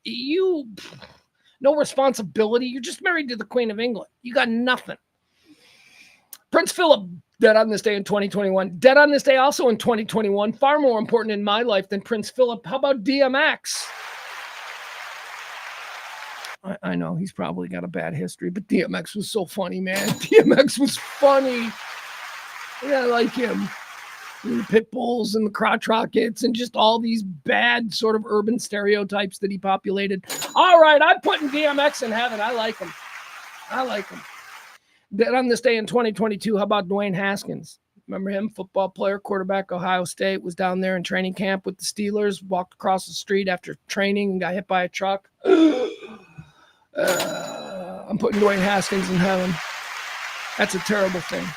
No responsibility. You're just married to the Queen of England. You got nothing. Prince Philip, dead on this day in 2021. Dead on this day also in 2021. Far more important in my life than Prince Philip. How about DMX? I know he's probably got a bad history, but DMX was so funny, man. DMX was funny. Yeah, I like him. And the pit bulls and the crotch rockets and just all these bad sort of urban stereotypes that he populated. All right, I'm putting DMX in heaven. I like him. Dead on this day in 2022, how about Dwayne Haskins? Remember him? Football player, quarterback, Ohio State, was down there in training camp with the Steelers, walked across the street after training and got hit by a truck. I'm putting Dwayne Haskins in heaven. That's a terrible thing.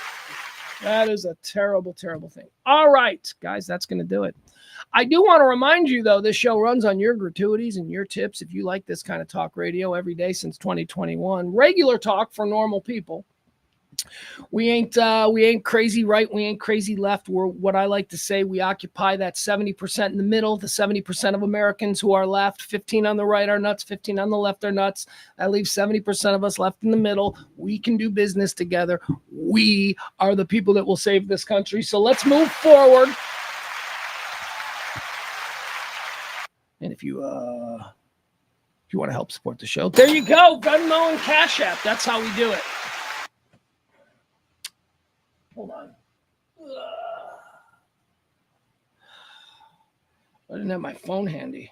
That is a terrible, terrible thing. All right, guys, that's going to do it. I do want to remind you, though, this show runs on your gratuities and your tips. If you like this kind of talk radio every day since 2021, regular talk for normal people. We ain't crazy right. We ain't crazy left. We're what I like to say. We occupy that 70% in the middle. The 70% of Americans who are left, 15 on the right are nuts, 15 on the left are nuts. That leaves 70% of us left in the middle. We can do business together. We are the people that will save this country. So let's move forward. And if you want to help support the show, there you go. Venmo and Cash App. That's how we do it. Hold on. I didn't have my phone handy.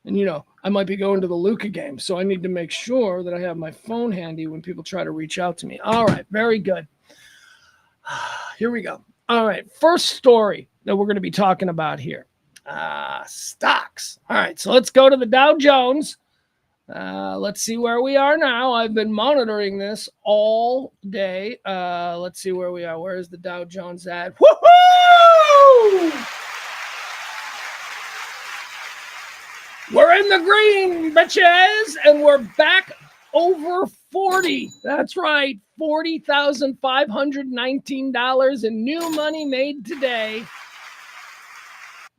And, I might be going to the Luca game, so I need to make sure that I have my phone handy when people try to reach out to me. All right, very good. Here we go. All right, first story that we're going to be talking about here. Stocks. All right, so let's go to the Dow Jones. Let's see where we are now. I've been monitoring this all day. Let's see where we are. Where's the Dow Jones at? Woohoo! We're in the green, bitches, and we're back over 40. That's right, $40,519 in new money made today.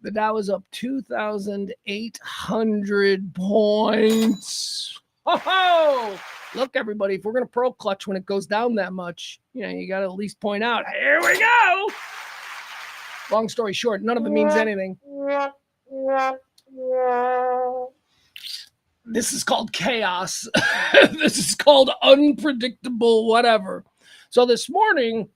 The Dow is up 2,800 points. Oh, look, everybody, if we're going to pearl clutch when it goes down that much, you got to at least point out, here we go. Long story short, none of it means anything. This is called chaos. This is called unpredictable whatever. So this morning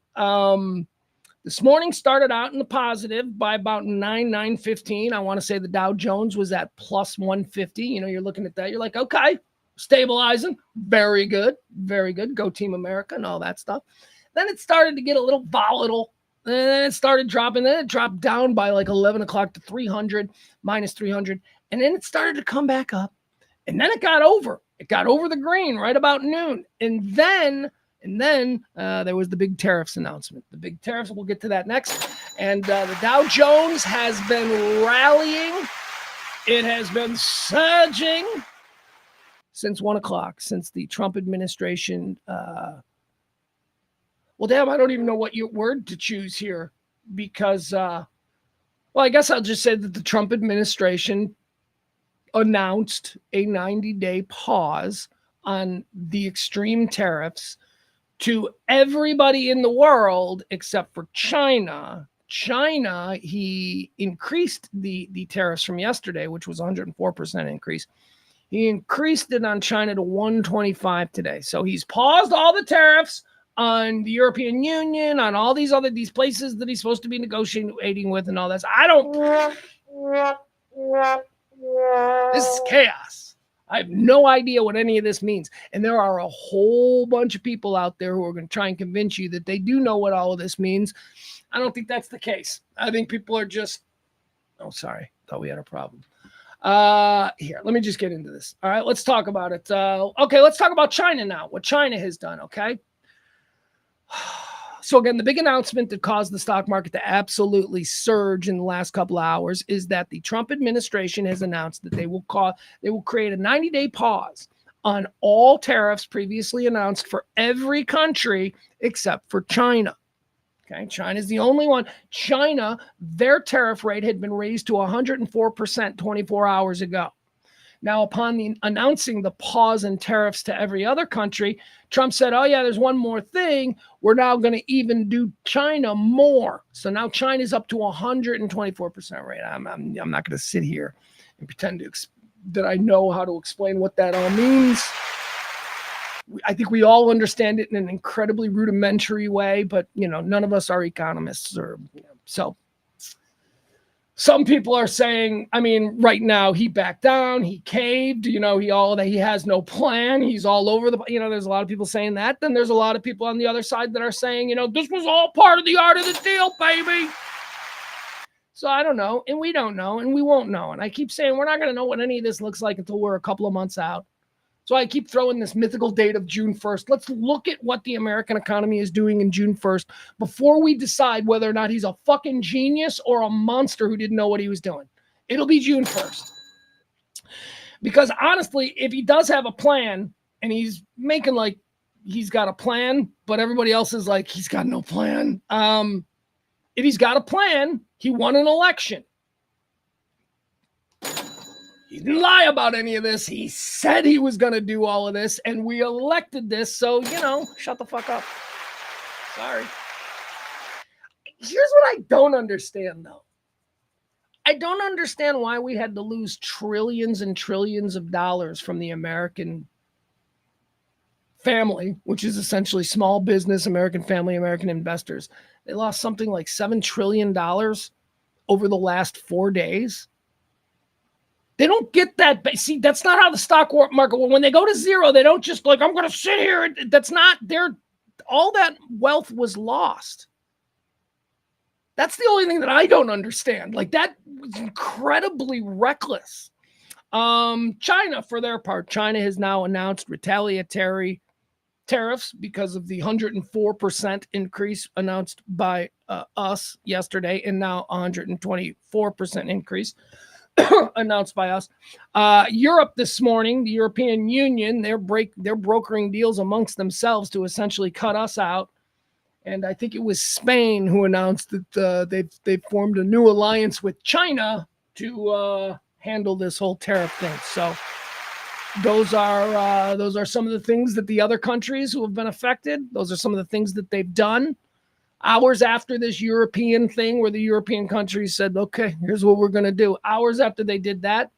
started out in the positive by about 9:15. I want to say the Dow Jones was at plus 150. You're looking at that. You're like, okay, stabilizing. Very good. Very good. Go Team America and all that stuff. Then it started to get a little volatile. And then it started dropping. Then it dropped down by like 11 o'clock to 300, minus 300. And then it started to come back up. And then it got over. It got over the green right about noon. And then there was the big tariffs announcement. The big tariffs, we'll get to that next. And the Dow Jones has been rallying. It has been surging since 1 o'clock, since the Trump administration. Well, damn, I don't even know what word to choose here because, I guess I'll just say that the Trump administration announced a 90-day pause on the extreme tariffs to everybody in the world except for China. China, he increased the tariffs from yesterday, which was 104% increase. He increased it on China to 125 today. So he's paused all the tariffs on the European Union, on all these places that he's supposed to be negotiating with and all that. This is chaos. I have no idea what any of this means. And there are a whole bunch of people out there who are going to try and convince you that they do know what all of this means. I don't think that's the case. I think people are just, oh, sorry. Thought we had a problem. Here, let me just get into this. All right, let's talk about it. Okay, let's talk about China now, what China has done, okay? So again, the big announcement that caused the stock market to absolutely surge in the last couple of hours is that the Trump administration has announced that they will create a 90-day pause on all tariffs previously announced for every country except for China. Okay, China is the only one. China, their tariff rate had been raised to 104% 24 hours ago. Now, upon announcing the pause in tariffs to every other country, Trump said, oh, yeah, there's one more thing. We're now going to even do China more. So now China's up to 124% rate. I'm not going to sit here and pretend that I know how to explain what that all means. I think we all understand it in an incredibly rudimentary way, but, none of us are economists. So some people are saying, right now he backed down, he caved, he has no plan. He's all over there's a lot of people saying that. Then there's a lot of people on the other side that are saying, this was all part of the art of the deal, baby. So I don't know. And we don't know. And we won't know. And I keep saying, we're not going to know what any of this looks like until we're a couple of months out. So I keep throwing this mythical date of June 1st. Let's look at what the American economy is doing in June 1st before we decide whether or not he's a fucking genius or a monster who didn't know what he was doing. It'll be June 1st. Because honestly, if he does have a plan and he's making like he's got a plan, but everybody else is like, he's got no plan. If he's got a plan, he won an election. He didn't lie about any of this. He said he was going to do all of this, and we elected this. So, shut the fuck up. Sorry. Here's what I don't understand, though. I don't understand why we had to lose trillions and trillions of dollars from the American family, which is essentially small business, American family, American investors. They lost something like $7 trillion over the last 4 days. They don't get that. See, that's not how the stock market, when they go to zero, they don't just like, I'm going to sit here. That's not all that wealth was lost. That's the only thing that I don't understand. Like, that was incredibly reckless. China, for their part, China has now announced retaliatory tariffs because of the 104% increase announced by us yesterday, and now 124% increase announced by us. Europe this morning, the European Union, they're brokering deals amongst themselves to essentially cut us out. And I think it was Spain who announced that they've formed a new alliance with China to handle this whole tariff thing. So those are some of the things that the other countries who have been affected, those are some of the things that they've done. Hours after this European thing where the European countries said, okay, here's what we're going to do. Hours after they did that,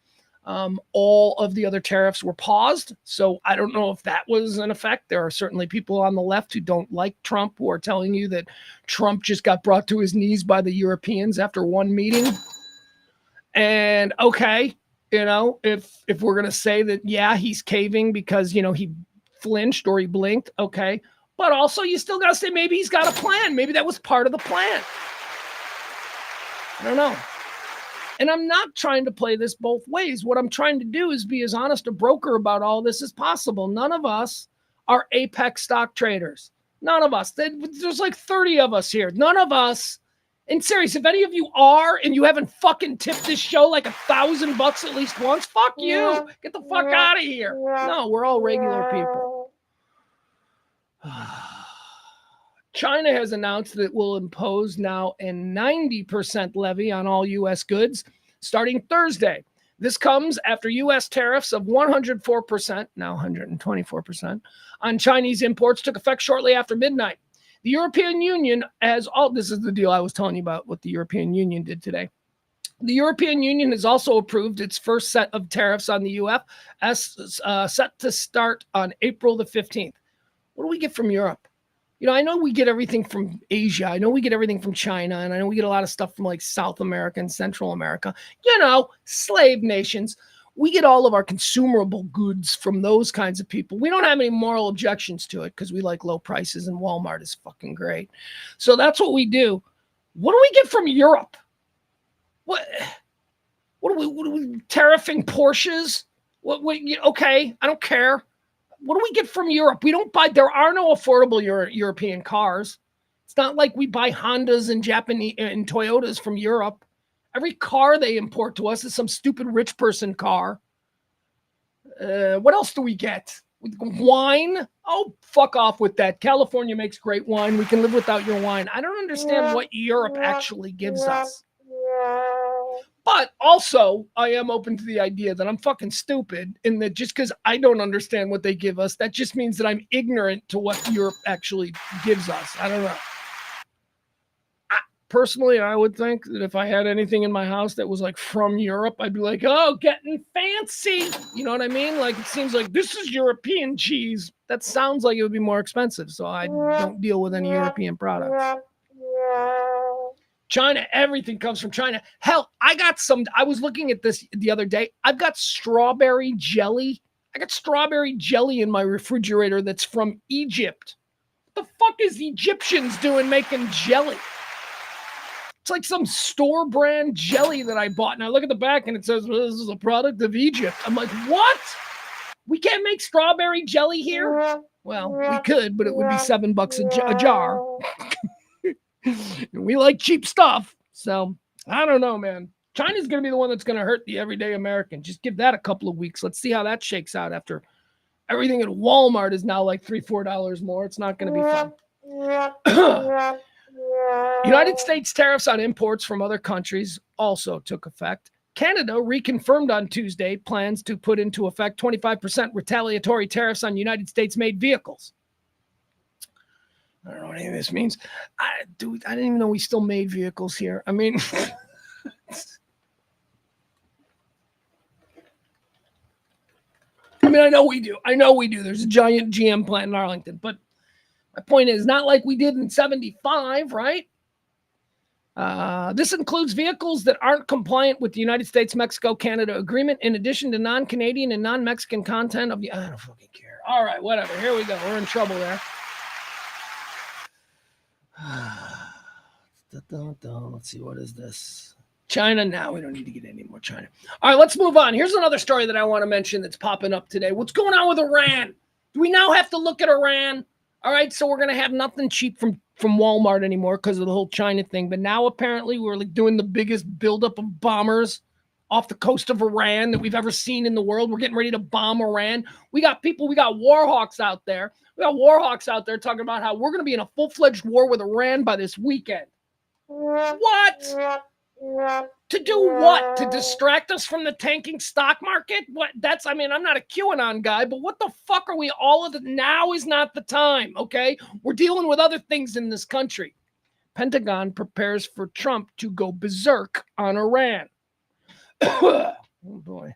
all of the other tariffs were paused. So I don't know if that was an effect. There are certainly people on the left who don't like Trump, who are telling you that Trump just got brought to his knees by the Europeans after one meeting. And okay, if we're going to say that, yeah, he's caving because, he flinched or he blinked. Okay. But also you still got to say, maybe he's got a plan. Maybe that was part of the plan. I don't know. And I'm not trying to play this both ways. What I'm trying to do is be as honest a broker about all this as possible. None of us are apex stock traders. None of us. There's like 30 of us here. None of us. And serious, if any of you are and you haven't fucking tipped this show like $1,000 at least once, fuck you. Get the fuck out of here. No, we're all regular people. China has announced that it will impose now a 90% levy on all U.S. goods starting Thursday. This comes after U.S. tariffs of 104%, now 124%, on Chinese imports took effect shortly after midnight. The European Union this is the deal I was telling you about, what the European Union did today. The European Union has also approved its first set of tariffs on the U.S. Set to start on April the 15th. What do we get from Europe? I know we get everything from Asia. I know we get everything from China. And I know we get a lot of stuff from like South America and Central America. Slave nations. We get all of our consumable goods from those kinds of people. We don't have any moral objections to it because we like low prices and Walmart is fucking great. So that's what we do. What do we get from Europe? What are we tariffing Porsches? Okay, I don't care. What do we get from Europe? We don't buy, there are no affordable European cars. It's not like we buy Hondas and Japanese and Toyotas from Europe. Every car they import to us is some stupid rich person car. What else do we get? Wine? Oh, fuck off with that. California makes great wine. We can live without your wine. I don't understand what Europe actually gives us. But also, I am open to the idea that I'm fucking stupid and that just because I don't understand what they give us, that just means that I'm ignorant to what Europe actually gives us. I don't know. Personally, I would think that if I had anything in my house that was like from Europe, I'd be like, oh, getting fancy. You know what I mean? Like, it seems like this is European cheese. That sounds like it would be more expensive. So I don't deal with any European products. China, everything comes from China. Hell, I was looking at this the other day. I've got strawberry jelly. I got strawberry jelly in my refrigerator that's from Egypt. What the fuck is Egyptians doing making jelly? It's like some store brand jelly that I bought. And I look at the back and it says, well, this is a product of Egypt. I'm like, what? We can't make strawberry jelly here? Well, we could, but it would be $7 a jar. We like cheap stuff. So I don't know, man. China's going to be the one that's going to hurt the everyday American. Just give that a couple of weeks. Let's see how that shakes out after Everything at Walmart is now like $3-4 more. It's not going to be fun. United States tariffs on imports from other countries also took effect. Canada reconfirmed on Tuesday plans to put into effect 25% retaliatory tariffs on United States-made vehicles. I don't know what any of this means. I didn't even know we still made vehicles here. I mean, I know we do. There's a giant GM plant in Arlington. But my point is, not like we did in 75, right? This includes vehicles that aren't compliant with the United States-Mexico-Canada agreement, in addition to non-Canadian and non-Mexican content of the... I don't fucking care. All right, whatever. Here we go. We're in trouble there. Let's see, what is this? China. Now we don't need to get any more China. All right, let's move on. Here's another story that I want to mention that's popping up today. What's going on with Iran? Do we now have to look at Iran? All right, so we're going to have nothing cheap from Walmart anymore because of the whole China thing. But now apparently we're like doing the biggest buildup of bombers off the coast of Iran that we've ever seen in the world. We're getting ready to bomb Iran. We got war hawks out there. We got war hawks out there talking about how we're going to be in a full-fledged war with Iran by this weekend. What? To do what? To distract us from the tanking stock market? What? I'm not a QAnon guy, but what the fuck are we all of the... Now is not the time, okay? We're dealing with other things in this country. Pentagon prepares for Trump to go berserk on Iran. Oh, boy.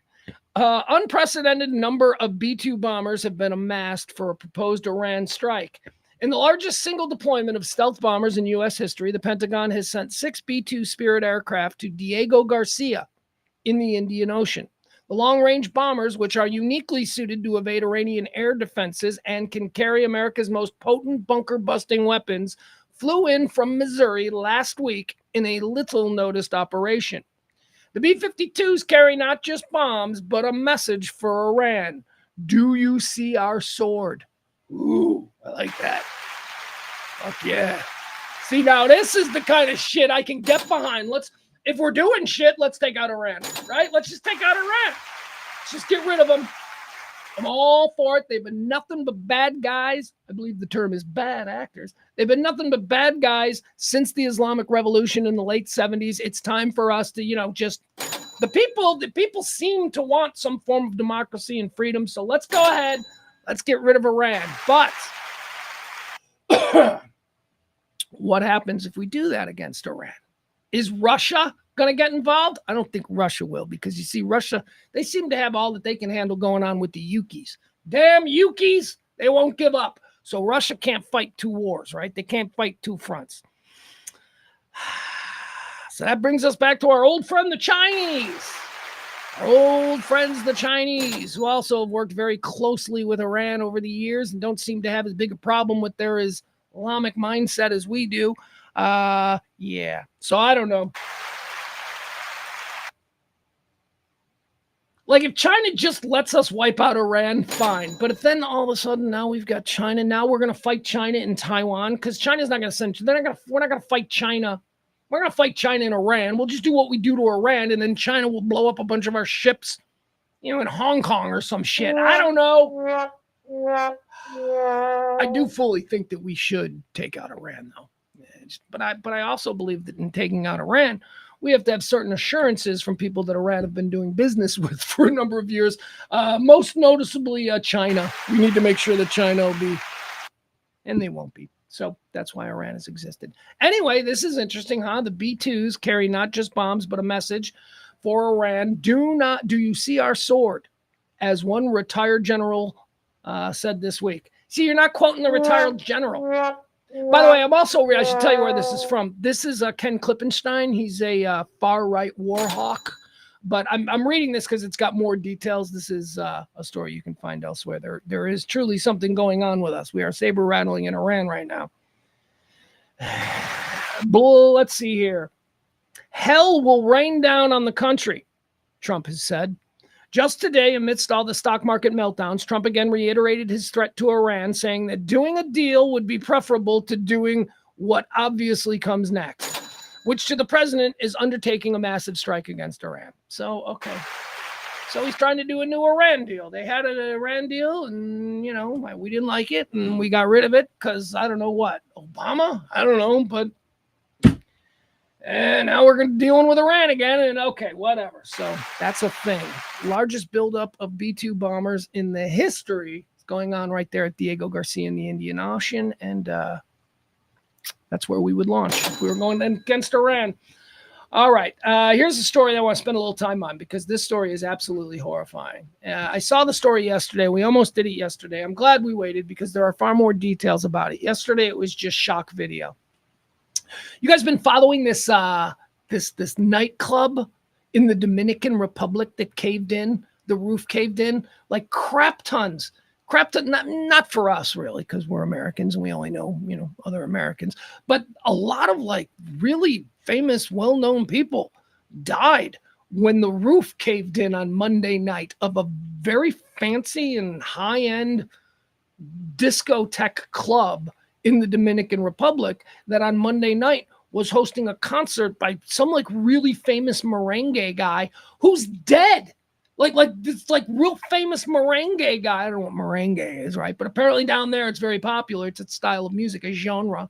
Unprecedented number of B-2 bombers have been amassed for a proposed Iran strike. In the largest single deployment of stealth bombers in U.S. history, the Pentagon has sent 6 B-2 Spirit aircraft to Diego Garcia in the Indian Ocean. The long-range bombers, which are uniquely suited to evade Iranian air defenses and can carry America's most potent bunker-busting weapons, flew in from Missouri last week in a little-noticed operation. The B-52s carry not just bombs, but a message for Iran. Do you see our sword? Ooh, I like that. Fuck yeah. See, now this is the kind of shit I can get behind. If we're doing shit, let's take out Iran, right? Let's just take out Iran. Let's just get rid of them. I'm all for it. They've been nothing but bad guys. I believe the term is bad actors. They've been nothing but bad guys since the Islamic Revolution in the late 70s. It's time for us to, just... The people seem to want some form of democracy and freedom, so let's go ahead. Let's get rid of Iran. But what happens if we do that against Iran? Is Russia going to get involved? I don't think Russia will, because you see, Russia, they seem to have all that they can handle going on with the Ukis. Damn Ukis, they won't give up. So Russia can't fight 2 wars, right? They can't fight 2 fronts. So that brings us back to our old friend, the Chinese. Our old friends, the Chinese, who also have worked very closely with Iran over the years and don't seem to have as big a problem with their Islamic mindset as we do. Yeah. So I don't know. Like, if China just lets us wipe out Iran, fine. But if then all of a sudden now we've got China, now we're going to fight China in Taiwan, because China's not going to send... We're not going to fight China. We're going to fight China in Iran. We'll just do what we do to Iran, and then China will blow up a bunch of our ships, in Hong Kong or some shit. I don't know. I do fully think that we should take out Iran, though. But I also believe that in taking out Iran, we have to have certain assurances from people that Iran have been doing business with for a number of years, most noticeably China. We need to make sure that China will be, and they won't be. So that's why Iran has existed. Anyway, this is interesting, huh? The B-2s carry not just bombs, but a message for Iran. Do you see our sword? As one retired general said this week. See, you're not quoting the retired general. By the way, I should tell you where this is from. This is Ken Klippenstein. He's a far-right war hawk. But I'm reading this because it's got more details. This is a story you can find elsewhere. There is truly something going on with us. We are saber rattling in Iran right now. Let's see here. Hell will rain down on the country, Trump has said. Just today, amidst all the stock market meltdowns, Trump again reiterated his threat to Iran, saying that doing a deal would be preferable to doing what obviously comes next, which to the president is undertaking a massive strike against Iran. So, okay. So he's trying to do a new Iran deal. They had an Iran deal, and we didn't like it, and we got rid of it because I don't know what, Obama. I don't know, but and now we're dealing with Iran again, and okay, whatever. So that's a thing. Largest buildup of B-2 bombers in the history is going on right there at Diego Garcia in the Indian Ocean, and that's where we would launch if we were going against Iran. All right, here's a story that I want to spend a little time on because this story is absolutely horrifying. I saw the story yesterday. We almost did it yesterday. I'm glad we waited because there are far more details about it. Yesterday, it was just shock video. You guys been following this this nightclub in the Dominican Republic that caved in? The roof caved in like crap tons. Not for us really, because we're Americans and we only know other Americans. But a lot of like really famous, well-known people died when the roof caved in on Monday night of a very fancy and high-end discotheque club in the Dominican Republic that on Monday night was hosting a concert by some like really famous merengue guy who's dead. Like this like real famous merengue guy. I don't know what merengue is, right? But apparently down there it's very popular. It's a style of music, a genre.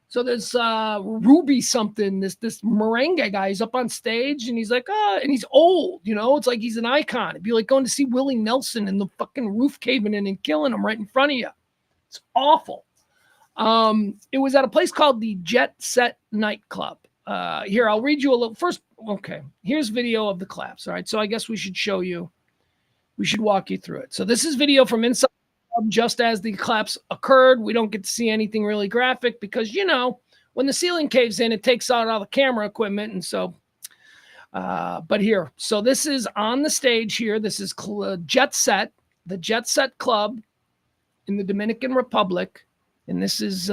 So there's Ruby something, this merengue guy. He's up on stage and he's like, and he's old, it's like he's an icon. It'd be like going to see Willie Nelson and the fucking roof caving in and killing him right in front of you. It's awful. It was at a place called the Jet Set nightclub. Here, I'll read you a little first. Okay, here's video of the collapse. All right, so I guess we should walk you through it. So this is video from inside the club just as the collapse occurred. We don't get to see anything really graphic because, when the ceiling caves in, it takes out all the camera equipment. And so, but here, so this is on the stage here. This is Jet Set, the Jet Set Club in the Dominican Republic. And this is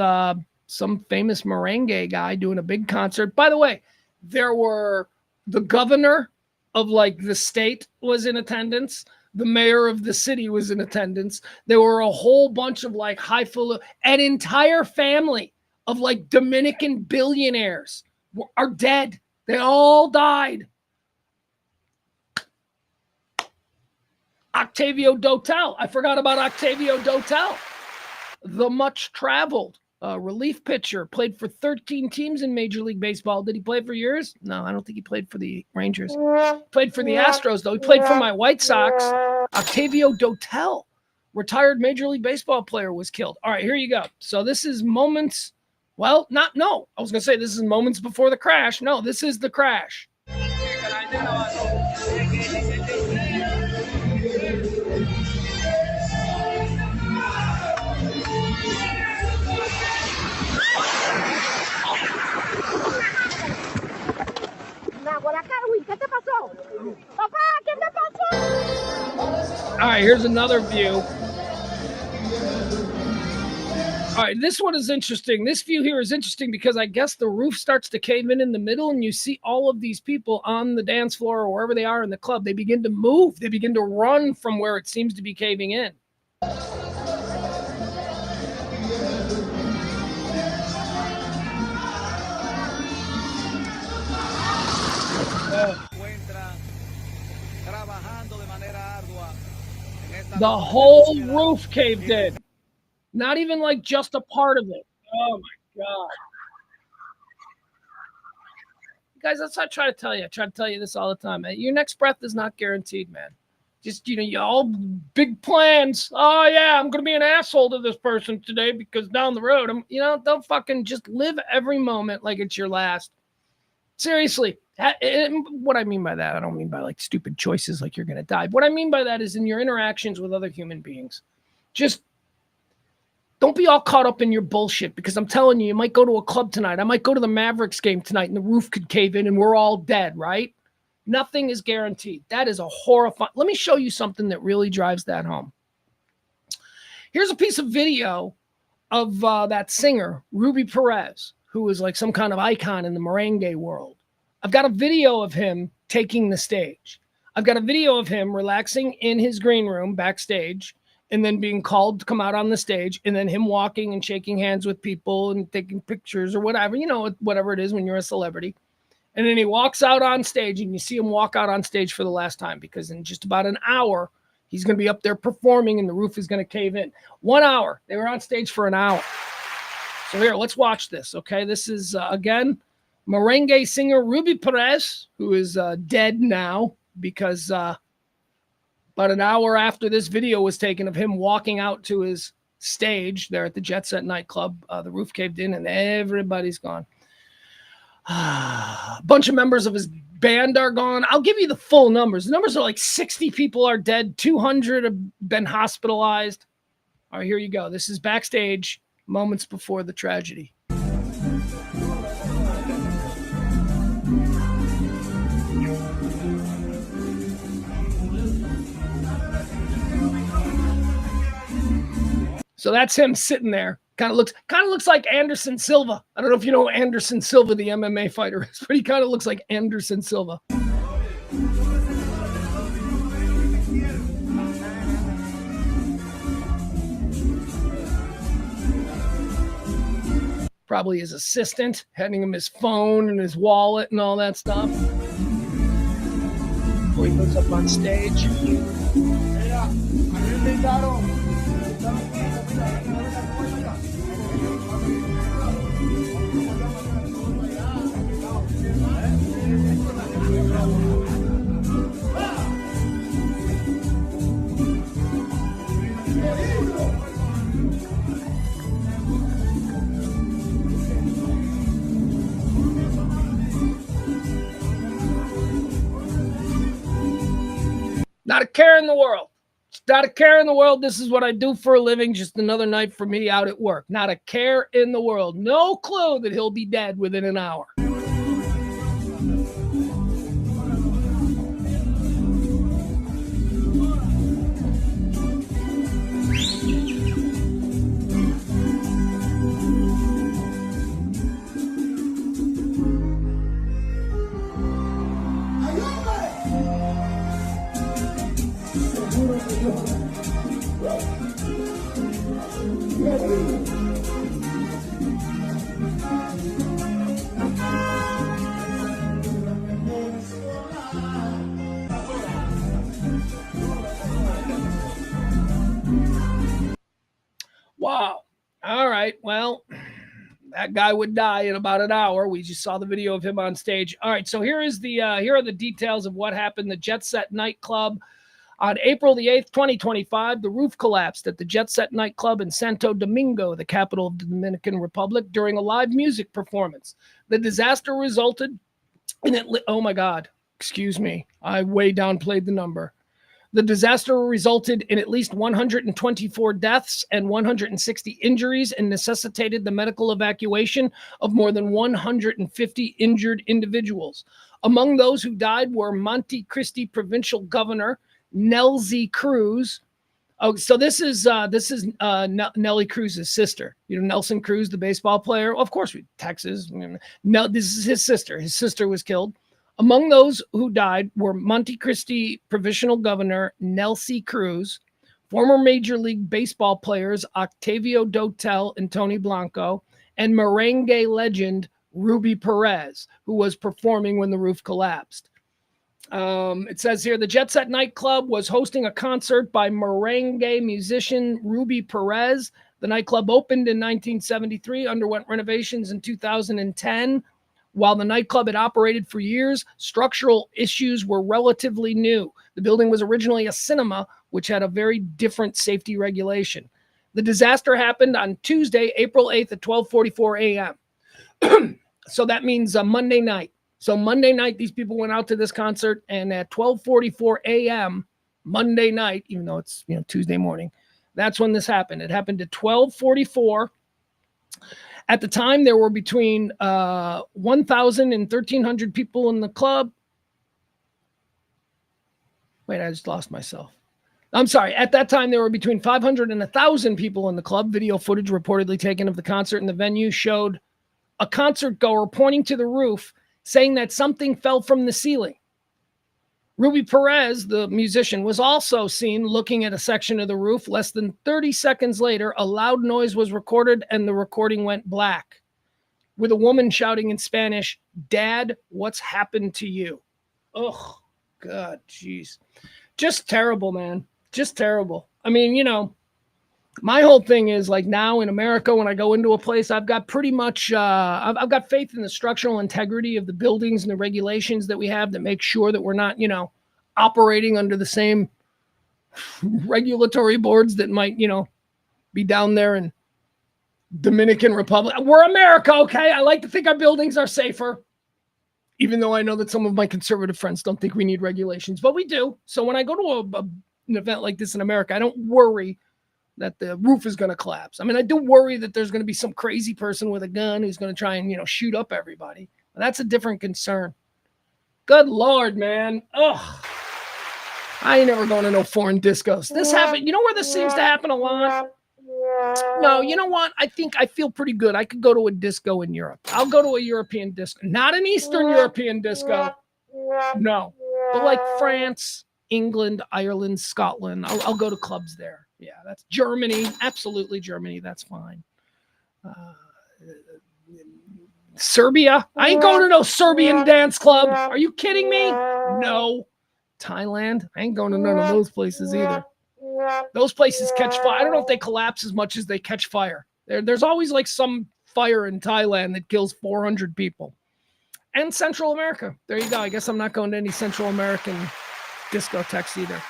some famous merengue guy doing a big concert. By the way, there were the governor of like the state was in attendance. The mayor of the city was in attendance. There were a whole bunch of like an entire family of like Dominican billionaires are dead. They all died. Octavio Dotel. I forgot about Octavio Dotel. The much traveled relief pitcher, played for 13 teams in Major League Baseball. Did he play for yours? No, I don't think he played for the Rangers. Played for the Astros, though. He played for my White Sox. Octavio Dotel, retired Major League Baseball player, was killed. All right, here you go. So this is moments. Well, I was going to say this is moments before the crash. No, this is the crash. All right, here's another view. All right, this one is interesting. This view here is interesting because I guess the roof starts to cave in the middle and you see all of these people on the dance floor or wherever they are in the club. They begin to move. They begin to run from where it seems to be caving in. The whole roof caved in. Not even like just a part of it. Oh my God. Guys, that's what I try to tell you. I try to tell you this all the time, man. Your next breath is not guaranteed, man. Just, you all big plans. Oh yeah, I'm going to be an asshole to this person today because down the road, don't fucking just live every moment like it's your last. Seriously. What I mean by that, I don't mean by like stupid choices like you're going to die. What I mean by that is in your interactions with other human beings. Just don't be all caught up in your bullshit because I'm telling you, you might go to a club tonight. I might go to the Mavericks game tonight and the roof could cave in and we're all dead, right? Nothing is guaranteed. That is a horrifying. Let me show you something that really drives that home. Here's a piece of video of that singer, Ruby Perez, who is like some kind of icon in the merengue world. I've got a video of him taking the stage. I've got a video of him relaxing in his green room backstage and then being called to come out on the stage and then him walking and shaking hands with people and taking pictures or whatever, whatever it is when you're a celebrity. And then he walks out on stage, and you see him walk out on stage for the last time, because in just about an hour, he's going to be up there performing and the roof is going to cave in. 1 hour. They were on stage for an hour. So here, let's watch this, okay? This is, again, merengue singer Ruby Perez, who is dead now, because about an hour after this video was taken of him walking out to his stage there at the Jet Set nightclub, the roof caved in and everybody's gone. A bunch of members of his band are gone. I'll give you the full numbers. The numbers are like 60 people are dead. 200 have been hospitalized. All right, here you go. This is backstage moments before the tragedy. So that's him sitting there. Kind of looks like Anderson Silva. I don't know if you know Anderson Silva, the MMA fighter is, but he kind of looks like Anderson Silva. Probably his assistant, handing him his phone and his wallet and all that stuff. Before he goes up on stage. Not a care in the world. Not a care in the world. This is what I do for a living. Just another night for me out at work. Not a care in the world. No clue that he'll be dead within an hour. Wow. All right. Well, that guy would die in about an hour. We just saw the video of him on stage. All right. So here are the details of what happened. The Jet Set nightclub on April the 8th, 2025, the roof collapsed at the Jet Set nightclub in Santo Domingo, the capital of the Dominican Republic, during a live music performance. The disaster resulted in oh my God, excuse me. I way downplayed the number. The disaster resulted in at least 124 deaths and 160 injuries and necessitated the medical evacuation of more than 150 injured individuals. Among those who died were Monte Cristi Provincial Governor Nelsie Cruz. Oh, so this is Nelly Cruz's sister. You know, Nelson Cruz, the baseball player. Well, of course, Texas. No, this is his sister. His sister was killed. Among those who died were Monte Cristi Provincial Governor Nelsie Cruz, former Major League Baseball players Octavio Dotel and Tony Blanco, and merengue legend Ruby Perez, who was performing when the roof collapsed. It says here, the Jet Set nightclub was hosting a concert by merengue musician Ruby Perez. The nightclub opened in 1973, underwent renovations in 2010. While the nightclub had operated for years, structural issues were relatively new. The building was originally a cinema, which had a very different safety regulation. The disaster happened on Tuesday, April 8th at 12:44 a.m. So that means Monday night. So Monday night, these people went out to this concert, and at 12:44 a.m. Monday night, even though it's Tuesday morning, that's when this happened. It happened at 12:44. At the time, there were between 1,000 and 1,300 people in the club. Wait, I just lost myself. I'm sorry. At that time, there were between 500 and 1,000 people in the club. Video footage reportedly taken of the concert in the venue showed a concert goer pointing to the roof, saying that something fell from the ceiling. Ruby Perez, the musician, was also seen looking at a section of the roof. Less than 30 seconds later, a loud noise was recorded and the recording went black. with a woman shouting in Spanish, "Dad, what's happened to you?" Oh, God, jeez. Just terrible, man. Just terrible. I mean, my whole thing is like now in America, when I go into a place, I've got pretty much, I've got faith in the structural integrity of the buildings and the regulations that we have that make sure that we're not, operating under the same regulatory boards that might, be down there in Dominican Republic. We're America, okay? I like to think our buildings are safer, even though I know that some of my conservative friends don't think we need regulations, but we do. So when I go to an event like this in America, I don't worry that the roof is going to collapse. I mean, I do worry that there's going to be some crazy person with a gun who's going to try and, shoot up everybody. That's a different concern. Good Lord, man. Ugh. I ain't never going to no foreign discos. This happened. You know where this seems to happen a lot? No, you know what? I think I feel pretty good. I could go to a disco in Europe. I'll go to a European disco. Not an Eastern European disco. No. But like France, England, Ireland, Scotland. I'll go to clubs there. Yeah, that's Germany. Absolutely Germany. That's fine. Serbia. I ain't going to no Serbian dance club. Are you kidding me? No. Thailand. I ain't going to none of those places either. Those places catch fire. I don't know if they collapse as much as they catch fire. There's always like some fire in Thailand that kills 400 people. And Central America. There you go. I guess I'm not going to any Central American discotheques either.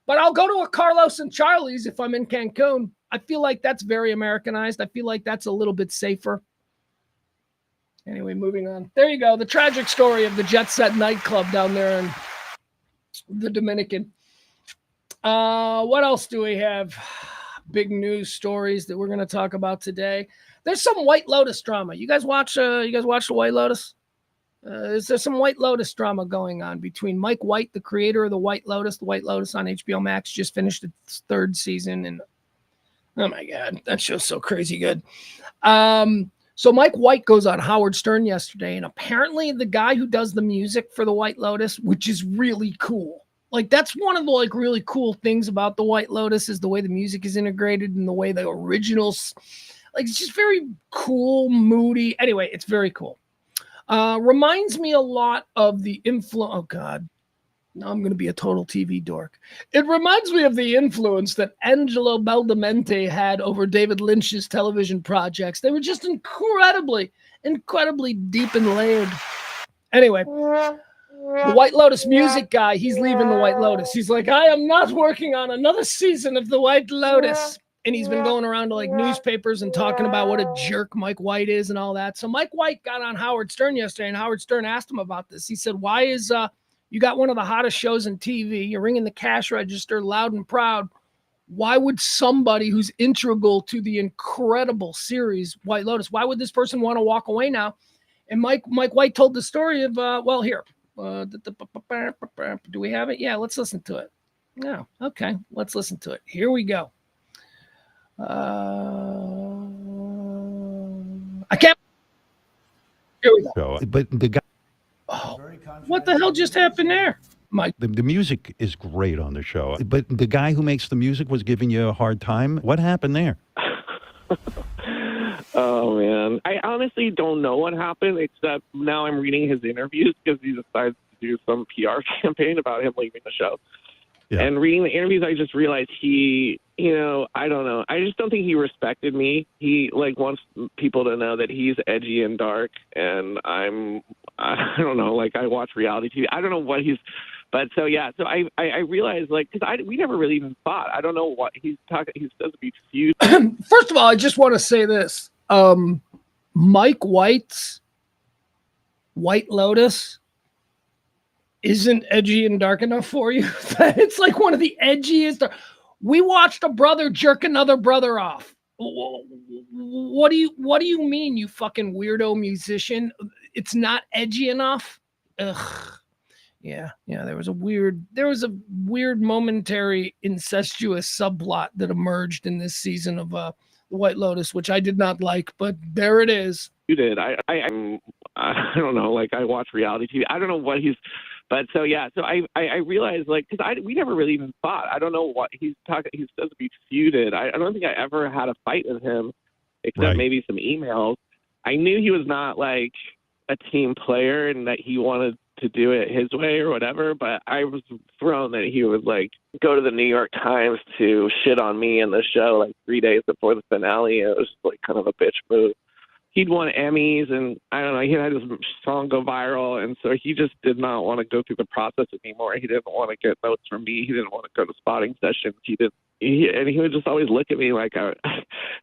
But I'll go to a Carlos and Charlie's if I'm in Cancun. I feel like that's very Americanized. I feel like that's a little bit safer. Anyway, moving on. There you go. The tragic story of the Jet Set nightclub down there in the Dominican. What else do we have? Big news stories that we're going to talk about today. There's some White Lotus drama. You guys watch the White Lotus? Is there some White Lotus drama going on between Mike White, the creator of the White Lotus on HBO Max, just finished its third season, and oh my God, that show's so crazy good. So Mike White goes on Howard Stern yesterday, and apparently the guy who does the music for the White Lotus, which is really cool. Like, that's one of the like really cool things about the White Lotus is the way the music is integrated and the way the originals, like, it's just very cool, moody. Anyway, it's very cool. Reminds me a lot of the influence. Oh God, now I'm going to be a total TV dork. It reminds me of the influence that Angelo Badalamenti had over David Lynch's television projects. They were just incredibly deep and layered. Anyway. The White Lotus music guy, he's leaving the White Lotus. He's like, I am not working on another season of the White Lotus. And he's been going around to like newspapers and talking about what a jerk Mike White is and all that. So Mike White got on Howard Stern yesterday, and Howard Stern asked him about this. He said, why is you got one of the hottest shows in TV, you're ringing the cash register loud and proud. Why would somebody who's integral to the incredible series White Lotus, why would this person want to walk away now? And Mike White told the story of, here. Do we have it? Yeah, let's listen to it. No, okay, let's listen to it. Here we go. I can't. Here we go. But the guy. Oh, what the hell just happened there, Mike? The music is great on the show, but the guy who makes the music was giving you a hard time. What happened there? Oh, man. I honestly don't know what happened, except now I'm reading his interviews because he decided to do some PR campaign about him leaving the show. Yeah. And reading the interviews, I just realized he, I don't know. I just don't think he respected me. He, wants people to know that he's edgy and dark, and I don't know, I watch reality TV. I don't know what he's... But so, yeah, so I realized, because we never really even thought. I don't know what he's talking. He's supposed to be confused. First of all, I just want to say this. Mike White's White Lotus isn't edgy and dark enough for you. It's like one of the edgiest. We watched a brother jerk another brother off. What do you mean, you fucking weirdo musician? It's not edgy enough? Ugh. Yeah. There was a weird momentary incestuous subplot that emerged in this season of The White Lotus, which I did not like, but there it is. You did. I don't know. I watch reality TV. I don't know what he's. But so, yeah. So I realized because we never really even thought. I don't know what he's talking. He's supposed to be feuded. I don't think I ever had a fight with him, except maybe some emails. I knew he was not like a team player and that he wanted to do it his way or whatever, but I was thrown that he would like go to the New York Times to shit on me in the show like 3 days before the finale. It was like kind of a bitch move. He'd won Emmys, and I don't know, he had his song go viral, and so he just did not want to go through the process anymore. He didn't want to get notes from me. He didn't want to go to spotting sessions. And he would just always look at me like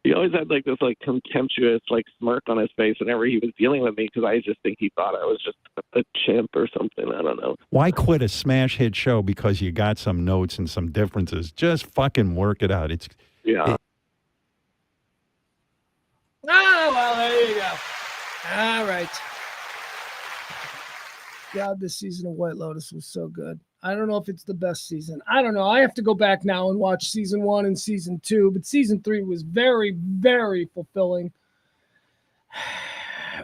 he always had like this like contemptuous like smirk on his face whenever he was dealing with me, because I just think he thought I was just a chimp or something. I don't know. Why quit a smash hit show because you got some notes and some differences? Just fucking work it out. Oh, well, there you go. All right. God, this season of White Lotus was so good. I don't know if it's the best season. I don't know. I have to go back now and watch season 1 and season 2, but season 3 was very, very fulfilling.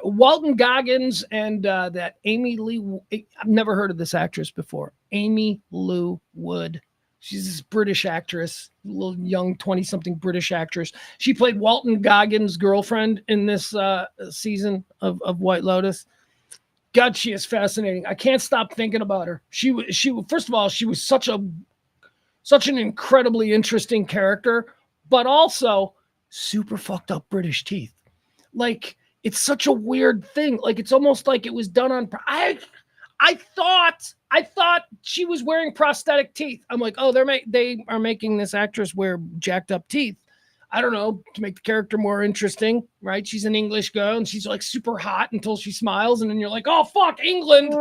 Walton Goggins and that Amy Lee, I've never heard of this actress before. Amy Lou Wood. She's this British actress, a little young 20-something British actress. She played Walton Goggins' girlfriend in this season of White Lotus. God, she is fascinating. I can't stop thinking about her. She first of all, she was such an incredibly interesting character, but also super fucked up British teeth. Like, it's such a weird thing. Like, it's almost like it was done on. I thought she was wearing prosthetic teeth. I'm like, oh, they are making this actress wear jacked up teeth. I don't know, to make the character more interesting, right? She's an English girl and she's like super hot until she smiles, and then you're like, oh fuck, England,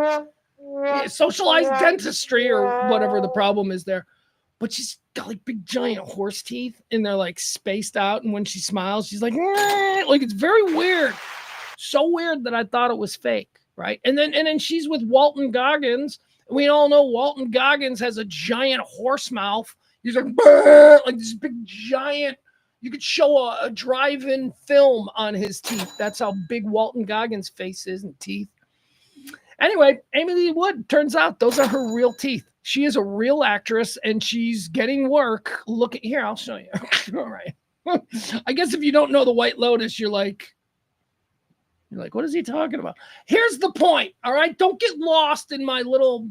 socialized dentistry or whatever the problem is there. But she's got like big giant horse teeth and they're like spaced out, and when she smiles, she's like it's very weird. So weird that I thought it was fake. Right. And then she's with Walton Goggins. We all know Walton Goggins has a giant horse mouth. He's like this big giant. You could show a drive-in film on his teeth. That's how big Walton Goggins' face is and teeth. Anyway, Amy Lee Wood, turns out those are her real teeth. She is a real actress and she's getting work. Look at here. I'll show you. All right. I guess if you don't know the White Lotus, you're like, what is he talking about? Here's the point, all right? Don't get lost in my little,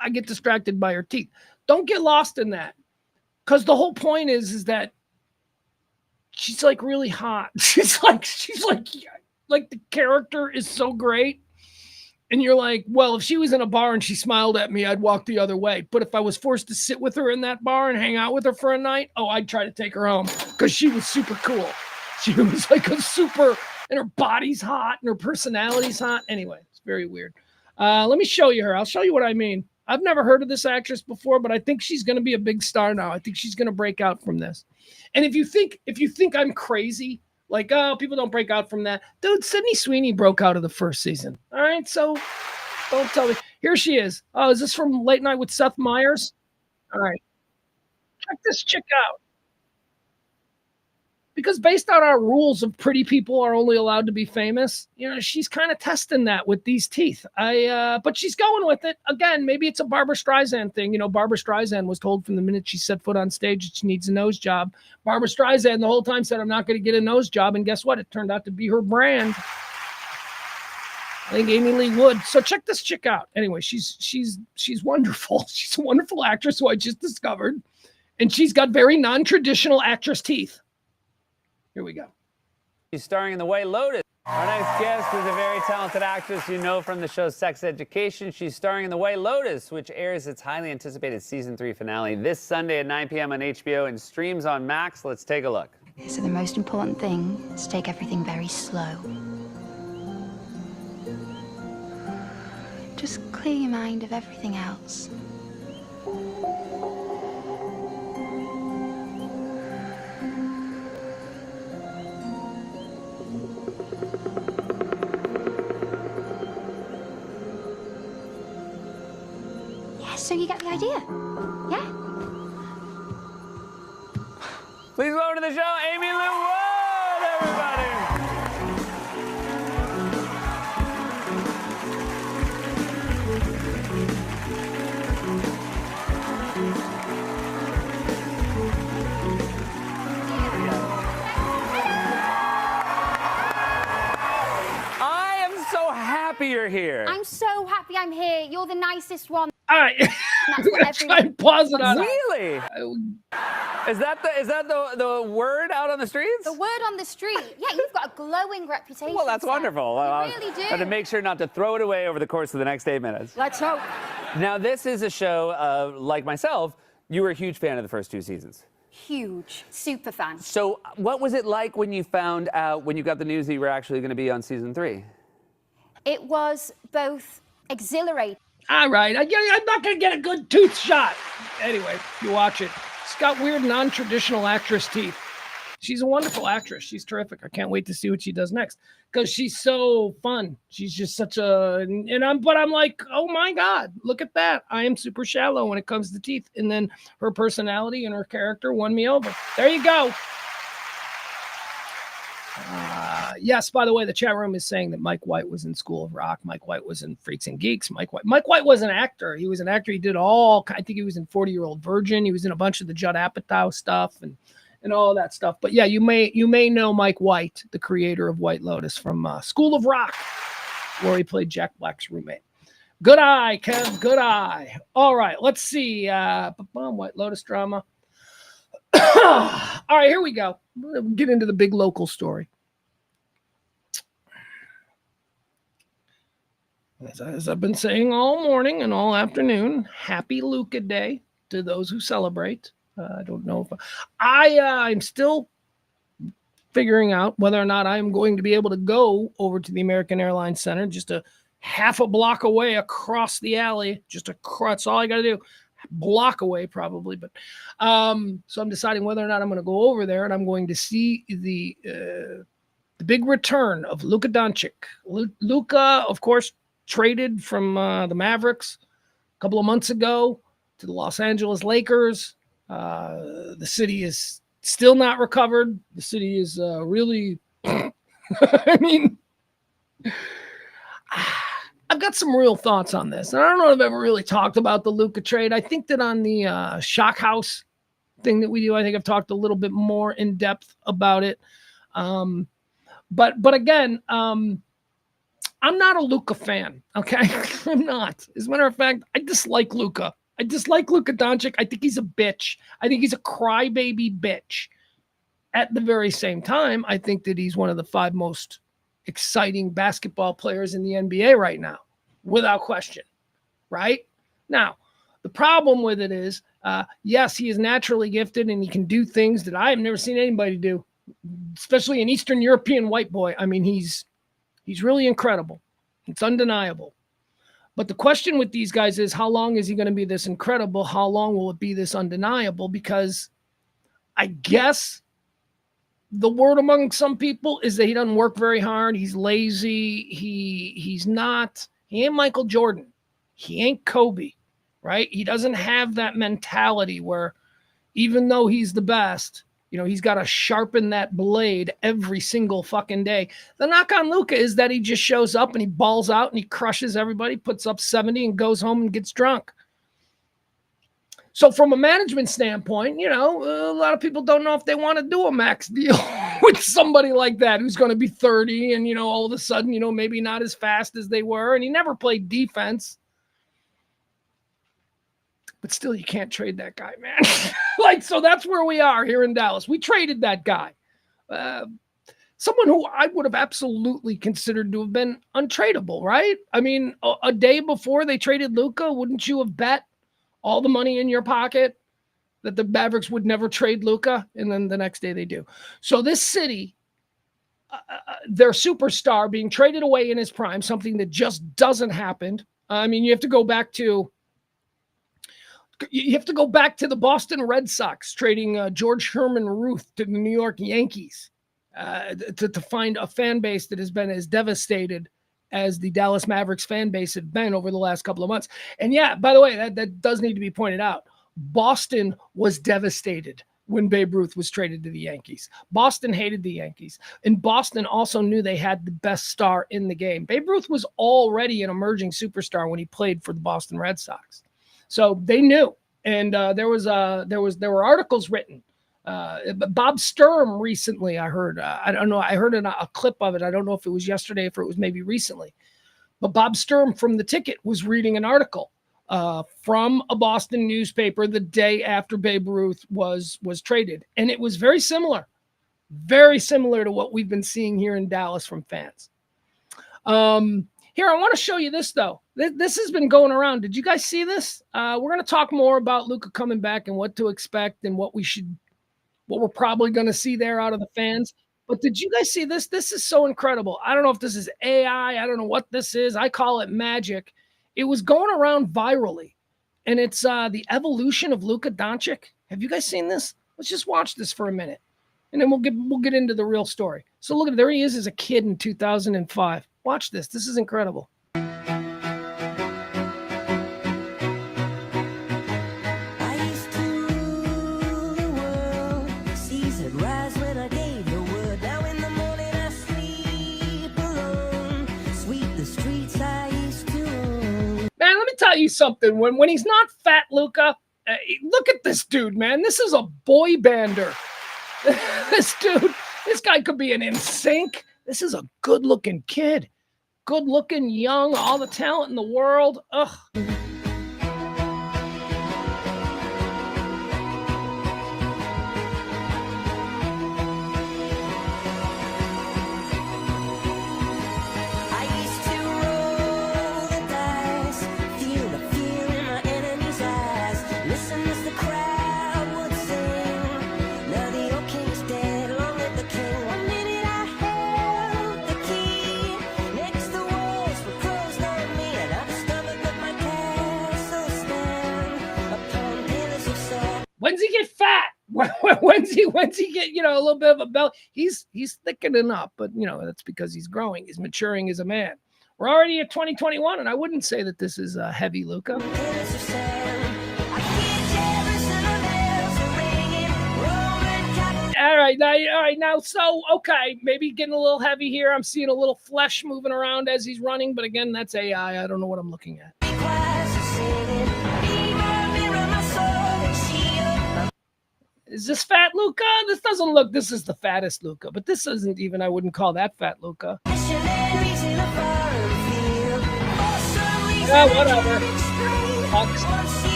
I get distracted by her teeth. Don't get lost in that. Because the whole point is that she's like really hot. She's like the character is so great. And you're like, well, if she was in a bar and she smiled at me, I'd walk the other way. But if I was forced to sit with her in that bar and hang out with her for a night, I'd try to take her home because she was super cool. She was like a super... And her body's hot and her personality's hot. Anyway, it's very weird. Let me show you her. I'll show you what I mean. I've never heard of this actress before, but I think she's going to be a big star now. I think she's going to break out from this. And if you think I'm crazy, like, oh, people don't break out from that. Dude, Sydney Sweeney broke out of the first season. All right, so don't tell me. Here she is. Oh, is this from Late Night with Seth Meyers? All right. Check this chick out. Because based on our rules of pretty people are only allowed to be famous, she's kind of testing that with these teeth. But she's going with it. Again, maybe it's a Barbra Streisand thing. Barbra Streisand was told from the minute she set foot on stage that she needs a nose job. Barbra Streisand the whole time said, I'm not going to get a nose job. And guess what? It turned out to be her brand. I think Amy Lee Wood. So check this chick out. Anyway, she's wonderful. She's a wonderful actress who I just discovered. And she's got very non-traditional actress teeth. Here we go. She's starring in The White Lotus. Our next guest is a very talented actress you know from the show Sex Education. She's starring in The White Lotus, which airs its highly anticipated season 3 finale this Sunday at 9 p.m. on HBO and streams on Max. Let's take a look. So the most important thing is to take everything very slow. Just clear your mind of everything else. So you get the idea, yeah? Please welcome to the show, Amy Lou Wood, everybody! you're here. I'm so happy I'm here. You're the nicest one. All right. That's what Try and pause it on. Really? Is that the word out on the streets? The word on the street. Yeah, you've got a glowing reputation. Well, that's Sam. wonderful. You really do. But to make sure not to throw it away over the course of the next 8 minutes. Let's hope. Now, this is a show, like myself, you were a huge fan of the first 2 seasons. Huge. Super fan. So what was it like when you found out, when you got the news that you were actually going to be on season 3? It was both exhilarating. All right. I'm not going to get a good tooth shot. Anyway, you watch it. She's got weird non-traditional actress teeth. She's a wonderful actress. She's terrific. I can't wait to see what she does next because she's so fun. She's just such a, but I'm like, oh my God, look at that. I am super shallow when it comes to teeth. And then her personality and her character won me over. There you go. Yes, by the way, the chat room is saying that Mike White was in School of Rock. Mike White was in Freaks and Geeks. Mike White was an actor. He was an actor. He did I think he was in 40-Year-Old Virgin. He was in a bunch of the Judd Apatow stuff and all that stuff. But yeah, you may know Mike White, the creator of White Lotus, from School of Rock, where he played Jack Black's roommate. Good eye, Kev. Good eye. All right, let's see. White Lotus drama. All right, here we go. We'll get into the big local story. As I've been saying all morning and all afternoon, happy Luca Day to those who celebrate. I don't know if I'm still figuring out whether or not I'm going to be able to go over to the American Airlines Center, just a half a block away across the alley, just across. That's all I got to do. Block away probably, but so I'm deciding whether or not I'm going to go over there, and I'm going to see the big return of Luka Doncic. Luka, of course, traded from the Mavericks a couple of months ago to the Los Angeles Lakers. The city is still not recovered. The city is really, I mean, I've got some real thoughts on this. And I don't know if I've ever really talked about the Luka trade. I think that on the Shock House thing that we do, I think I've talked a little bit more in depth about it. But again, I'm not a Luka fan, okay? I'm not. As a matter of fact, I dislike Luka. I dislike Luka Doncic. I think he's a bitch. I think he's a crybaby bitch. At the very same time, I think that he's one of the 5 most exciting basketball players in the NBA right now, without question, right? Now, the problem with it is, yes, he is naturally gifted and he can do things that I have never seen anybody do, especially an Eastern European white boy. I mean, he's really incredible. It's undeniable. But the question with these guys is, how long is he going to be this incredible? How long will it be this undeniable? Because I guess the word among some people is that he doesn't work very hard. He's lazy. He ain't Michael Jordan. He ain't Kobe, right? He doesn't have that mentality where even though he's the best, he's got to sharpen that blade every single fucking day. The knock on Luka is that he just shows up and he balls out and he crushes everybody, puts up 70 and goes home and gets drunk. So from a management standpoint, a lot of people don't know if they want to do a max deal with somebody like that who's going to be 30 and, all of a sudden, maybe not as fast as they were. And he never played defense. But still, you can't trade that guy, man. So that's where we are here in Dallas. We traded that guy. Someone who I would have absolutely considered to have been untradeable, right? I mean, a day before they traded Luka, wouldn't you have bet all the money in your pocket that the Mavericks would never trade Luka? And then the next day they do. So this city, their superstar being traded away in his prime, something that just doesn't happen. I mean, you have to go back to the Boston Red Sox trading George Herman Ruth to the New York Yankees to find a fan base that has been as devastated as the Dallas Mavericks fan base had been over the last couple of months. And yeah, by the way, that does need to be pointed out. Boston was devastated when Babe Ruth was traded to the Yankees. Boston hated the Yankees. And Boston also knew they had the best star in the game. Babe Ruth was already an emerging superstar when he played for the Boston Red Sox. So they knew. And there were articles written. Bob Sturm recently, I heard, I don't know, I heard a clip of it. I don't know if it was yesterday, if it was maybe recently. But Bob Sturm from The Ticket was reading an article from a Boston newspaper the day after Babe Ruth was traded. And it was very similar to what we've been seeing here in Dallas from fans. Here, I want to show you this, though. This has been going around. Did you guys see this? We're going to talk more about Luka coming back and what to expect and what we're probably going to see there out of the fans. But did you guys see this? This is so incredible. I don't know if this is AI. I don't know what this is. I call it magic. It was going around virally, and it's the evolution of Luka Doncic. Have you guys seen this? Let's just watch this for a minute, and then we'll get into the real story. So look at, there he is as a kid in 2005. Watch this. This is incredible. Man, let me tell you something. When he's not fat Luka, look at this dude, man. This is a boy bander. This guy could be an NSYNC. This is a good-looking kid. Good-looking, young, all the talent in the world. Ugh. When's he get fat? When's he get, a little bit of a belly? He's thickening up, but that's because he's growing. He's maturing as a man. We're already at 2021, and I wouldn't say that this is heavy Luka. All right, now, so, okay, maybe getting a little heavy here. I'm seeing a little flesh moving around as he's running, but again, that's AI. I don't know what I'm looking at. Is this fat Luka? This doesn't look, this is the fattest Luka, but this isn't even, I wouldn't call that fat Luka. Yeah, whatever. Look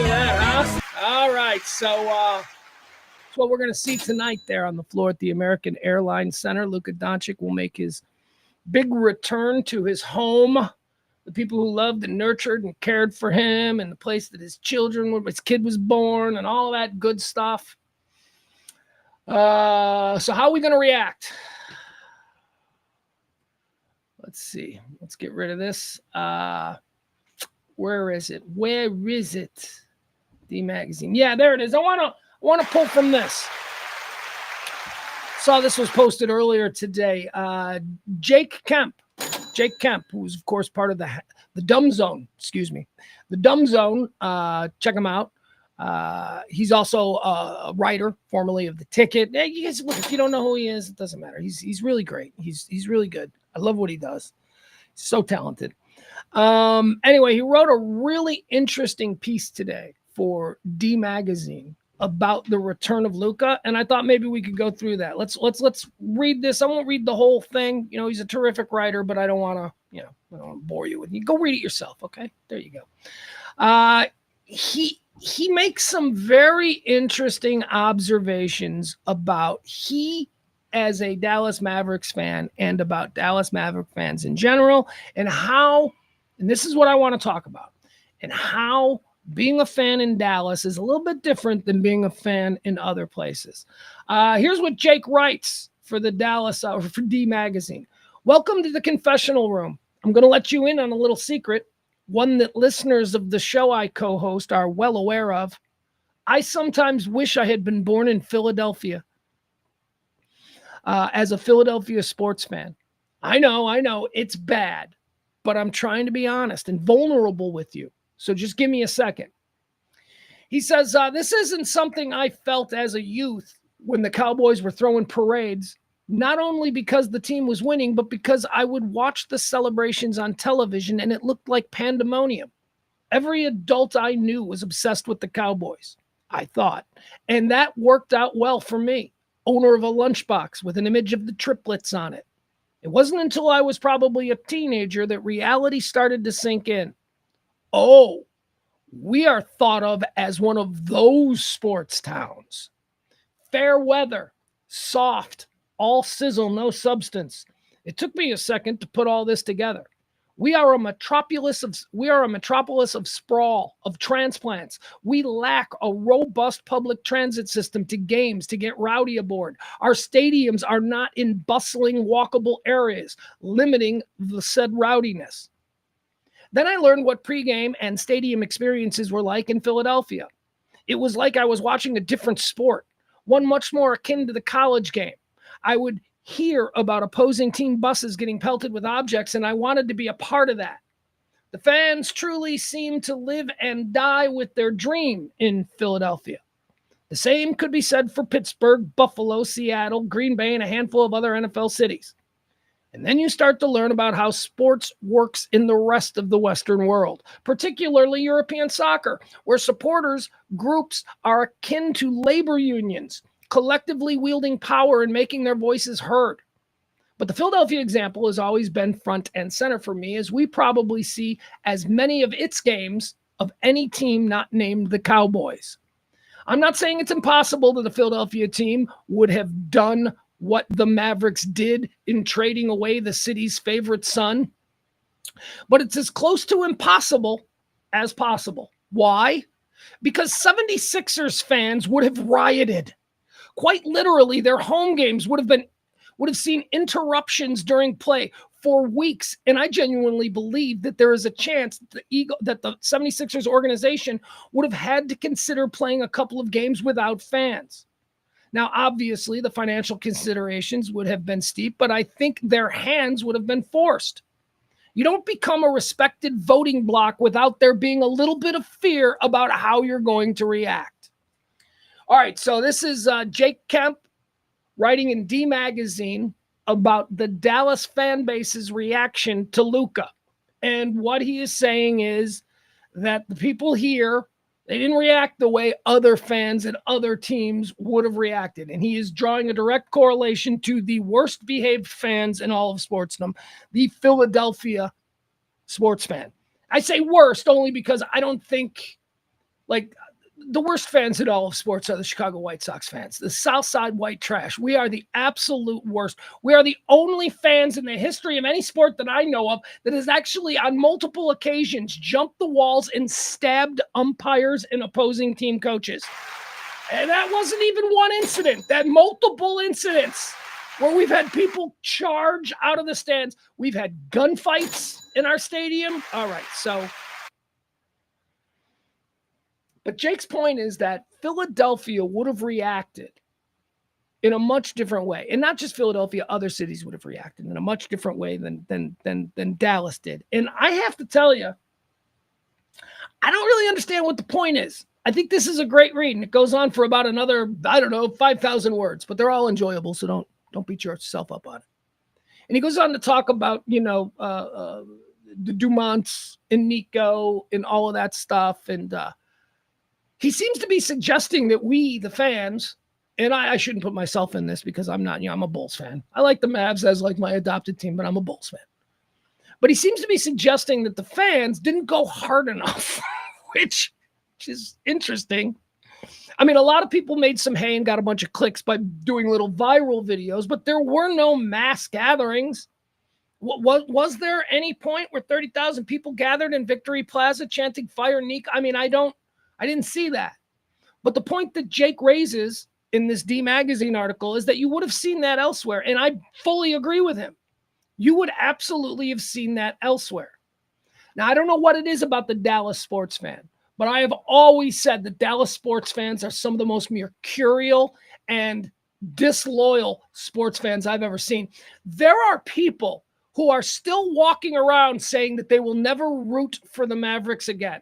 at that, huh? All right, so that's what we're going to see tonight there on the floor at the American Airlines Center. Luka Doncic will make his big return to his home. The people who loved and nurtured and cared for him, and the place that his kid was born, and all that good stuff. So how are we going to react? Let's see. Let's get rid of this. Where is it? The magazine. Yeah, there it is. I want to pull from this. Saw this was posted earlier today. Jake Kemp, who's of course part of the Dumb Zone. The Dumb Zone. Check him out. He's also a writer, formerly of The Ticket. Yeah, you guys, look, if you don't know who he is, it doesn't matter. He's really great. He's really good. I love what he does. He's so talented. Anyway, he wrote a really interesting piece today for D Magazine about the return of Luka, and I thought maybe we could go through that. Let's read this. I won't read the whole thing. He's a terrific writer, but I don't want to, I don't want to bore you with it. Go read it yourself. Okay, there you go. He makes some very interesting observations about he as a Dallas Mavericks fan and about Dallas Maverick fans in general, and how, and this is what I want to talk about, and how being a fan in Dallas is a little bit different than being a fan in other places. Here's what Jake writes for the Dallas, for D Magazine. Welcome to the confessional room. I'm going to let you in on a little secret, one that listeners of the show I co-host are well aware of. I sometimes wish I had been born in Philadelphia. As a Philadelphia sports fan. I know, it's bad, but I'm trying to be honest and vulnerable with you. So just give me a second. He says, this isn't something I felt as a youth when the Cowboys were throwing parades, not only because the team was winning, but because I would watch the celebrations on television and it looked like pandemonium. Every adult I knew was obsessed with the Cowboys, I thought, and that worked out well for me. Owner of a lunchbox with an image of the triplets on it. It wasn't until I was probably a teenager that reality started to sink in. Oh, we are thought of as one of those sports towns. Fair weather, soft, all sizzle, no substance. It took me a second to put all this together. We are a metropolis of sprawl, of transplants. We lack a robust public transit system to games to get rowdy aboard. Our stadiums are not in bustling, walkable areas, limiting the said rowdiness. Then I learned what pregame and stadium experiences were like in Philadelphia. It was like I was watching a different sport, one much more akin to the college game. I would hear about opposing team buses getting pelted with objects, and I wanted to be a part of that. The fans truly seemed to live and die with their dream in Philadelphia. The same could be said for Pittsburgh, Buffalo, Seattle, Green Bay, and a handful of other NFL cities. And then you start to learn about how sports works in the rest of the Western world, particularly European soccer, where supporters groups are akin to labor unions, collectively wielding power and making their voices heard. But the Philadelphia example has always been front and center for me, as we probably see as many of its games of any team not named the Cowboys. I'm not saying it's impossible that the Philadelphia team would have done what the Mavericks did in trading away the city's favorite son, but it's as close to impossible as possible. Why? Because 76ers fans would have rioted. Quite literally, their home games would have seen interruptions during play for weeks. And I genuinely believe that there is a chance that the 76ers organization would have had to consider playing a couple of games without fans. Now, obviously, the financial considerations would have been steep, but I think their hands would have been forced. You don't become a respected voting bloc without there being a little bit of fear about how you're going to react. All right, so this is Jake Kemp writing in D Magazine about the Dallas fan base's reaction to Luka. And what he is saying is that the people here, they didn't react the way other fans and other teams would have reacted. And he is drawing a direct correlation to the worst behaved fans in all of sportsdom, the Philadelphia sports fan. I say worst only because I don't think, like, the worst fans in all of sports are the Chicago White Sox fans, the South Side white trash. We are the absolute worst. We are the only fans in the history of any sport that I know of that has actually on multiple occasions jumped the walls and stabbed umpires and opposing team coaches. And that wasn't even one incident. That multiple incidents where we've had people charge out of the stands. We've had gunfights in our stadium. All right, so... But Jake's point is that Philadelphia would have reacted in a much different way. And not just Philadelphia, other cities would have reacted in a much different way than Dallas did. And I have to tell you, I don't really understand what the point is. I think this is a great read, and it goes on for about another, 5,000 words, but they're all enjoyable, so don't beat yourself up on it. And he goes on to talk about, the Dumonts and Nico and all of that stuff, and he seems to be suggesting that we, the fans, and I shouldn't put myself in this because I'm not, I'm a Bulls fan. I like the Mavs as like my adopted team, but I'm a Bulls fan. But he seems to be suggesting that the fans didn't go hard enough, which is interesting. I mean, a lot of people made some hay and got a bunch of clicks by doing little viral videos, but there were no mass gatherings. Was there any point where 30,000 people gathered in Victory Plaza chanting Fire Neek? I mean, I didn't see that. But the point that Jake raises in this D Magazine article is that you would have seen that elsewhere. And I fully agree with him. You would absolutely have seen that elsewhere. Now, I don't know what it is about the Dallas sports fan, but I have always said that Dallas sports fans are some of the most mercurial and disloyal sports fans I've ever seen. There are people who are still walking around saying that they will never root for the Mavericks again.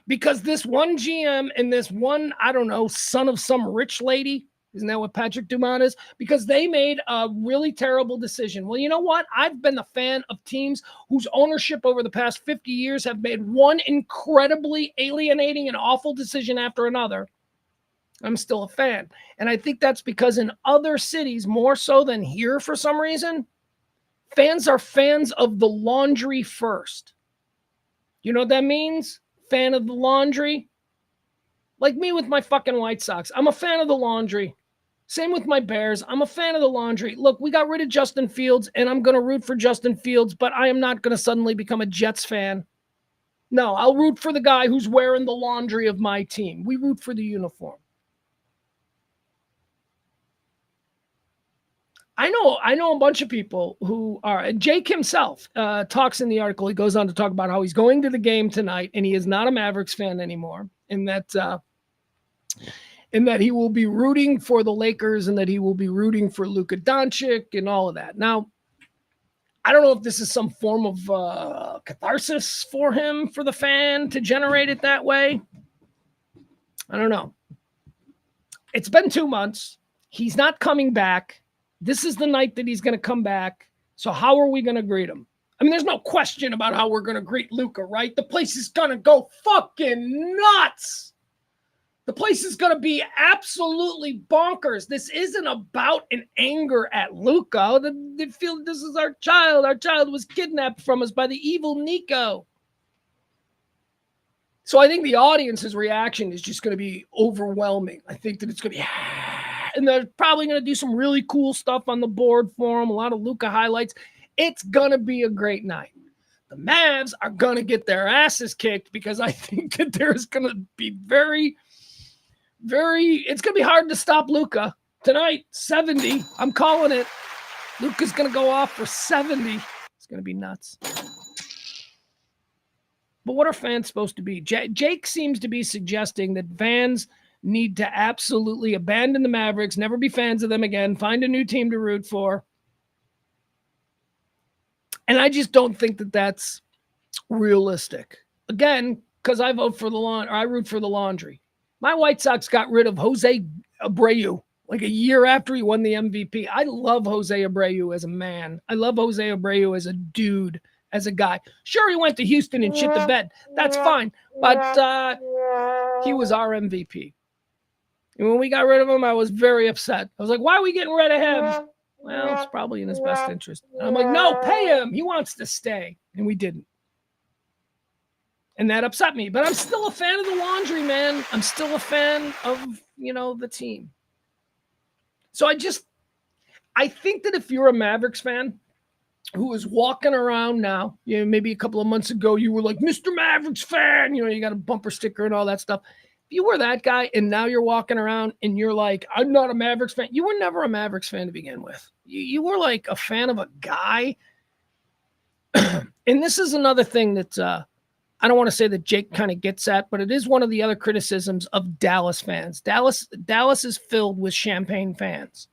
Because this one GM and this one, son of some rich lady, isn't that what Patrick Dumont is? Because they made a really terrible decision. Well, you know what? I've been a fan of teams whose ownership over the past 50 years have made one incredibly alienating and awful decision after another. I'm still a fan. And I think that's because in other cities, more so than here for some reason, Fans are fans of the laundry first. You know what that means? Fan of the laundry? Like me with my fucking White Sox. I'm a fan of the laundry. Same with my Bears. I'm a fan of the laundry. Look, we got rid of Justin Fields, and I'm going to root for Justin Fields, but I am not going to suddenly become a Jets fan. No, I'll root for the guy who's wearing the laundry of my team. We root for the uniform. I know a bunch of people who are, Jake himself talks in the article. He goes on to talk about how he's going to the game tonight, and he is not a Mavericks fan anymore, and that he will be rooting for the Lakers and that he will be rooting for Luka Doncic and all of that. Now, I don't know if this is some form of catharsis for him, for the fan, to generate it that way. I don't know. It's been 2 months. He's not coming back. This is the night that he's going to come back. So how are we going to greet him? I mean, there's no question about how we're going to greet Luka, right? The place is going to go fucking nuts. The place is going to be absolutely bonkers. This isn't about an anger at Luka. They feel this is our child. Our child was kidnapped from us by the evil Nico. So I think the audience's reaction is just going to be overwhelming. I think that it's going to be... And they're probably going to do some really cool stuff on the board for him, a lot of Luka highlights. It's going to be a great night. The Mavs are going to get their asses kicked because I think that there's going to be it's going to be hard to stop Luka tonight. 70. I'm calling it. Luka's going to go off for 70. It's going to be nuts. But what are fans supposed to be? Jake seems to be suggesting that fans need to absolutely abandon the Mavericks, never be fans of them again, find a new team to root for. And I just don't think that that's realistic. Again, because I root for the laundry. My White Sox got rid of Jose Abreu like a year after he won the MVP. I love Jose Abreu as a man. I love Jose Abreu as a dude, as a guy. Sure, he went to Houston and shit the bed. That's fine. But he was our MVP. And when we got rid of him, I was very upset. I was like, why are we getting rid of him? Well, it's probably in his best interest. And I'm like, no, pay him. He wants to stay. And we didn't. And that upset me. But I'm still a fan of the laundry, man. I'm still a fan of, the team. So I think that if you're a Mavericks fan who is walking around now, maybe a couple of months ago, you were like, Mr. Mavericks fan, you got a bumper sticker and all that stuff. If you were that guy and now you're walking around and you're like, I'm not a Mavericks fan. You were never a Mavericks fan to begin with. You were like a fan of a guy. And this is another thing that I don't want to say that Jake kind of gets at, but it is one of the other criticisms of Dallas fans. Dallas is filled with Champagne fans.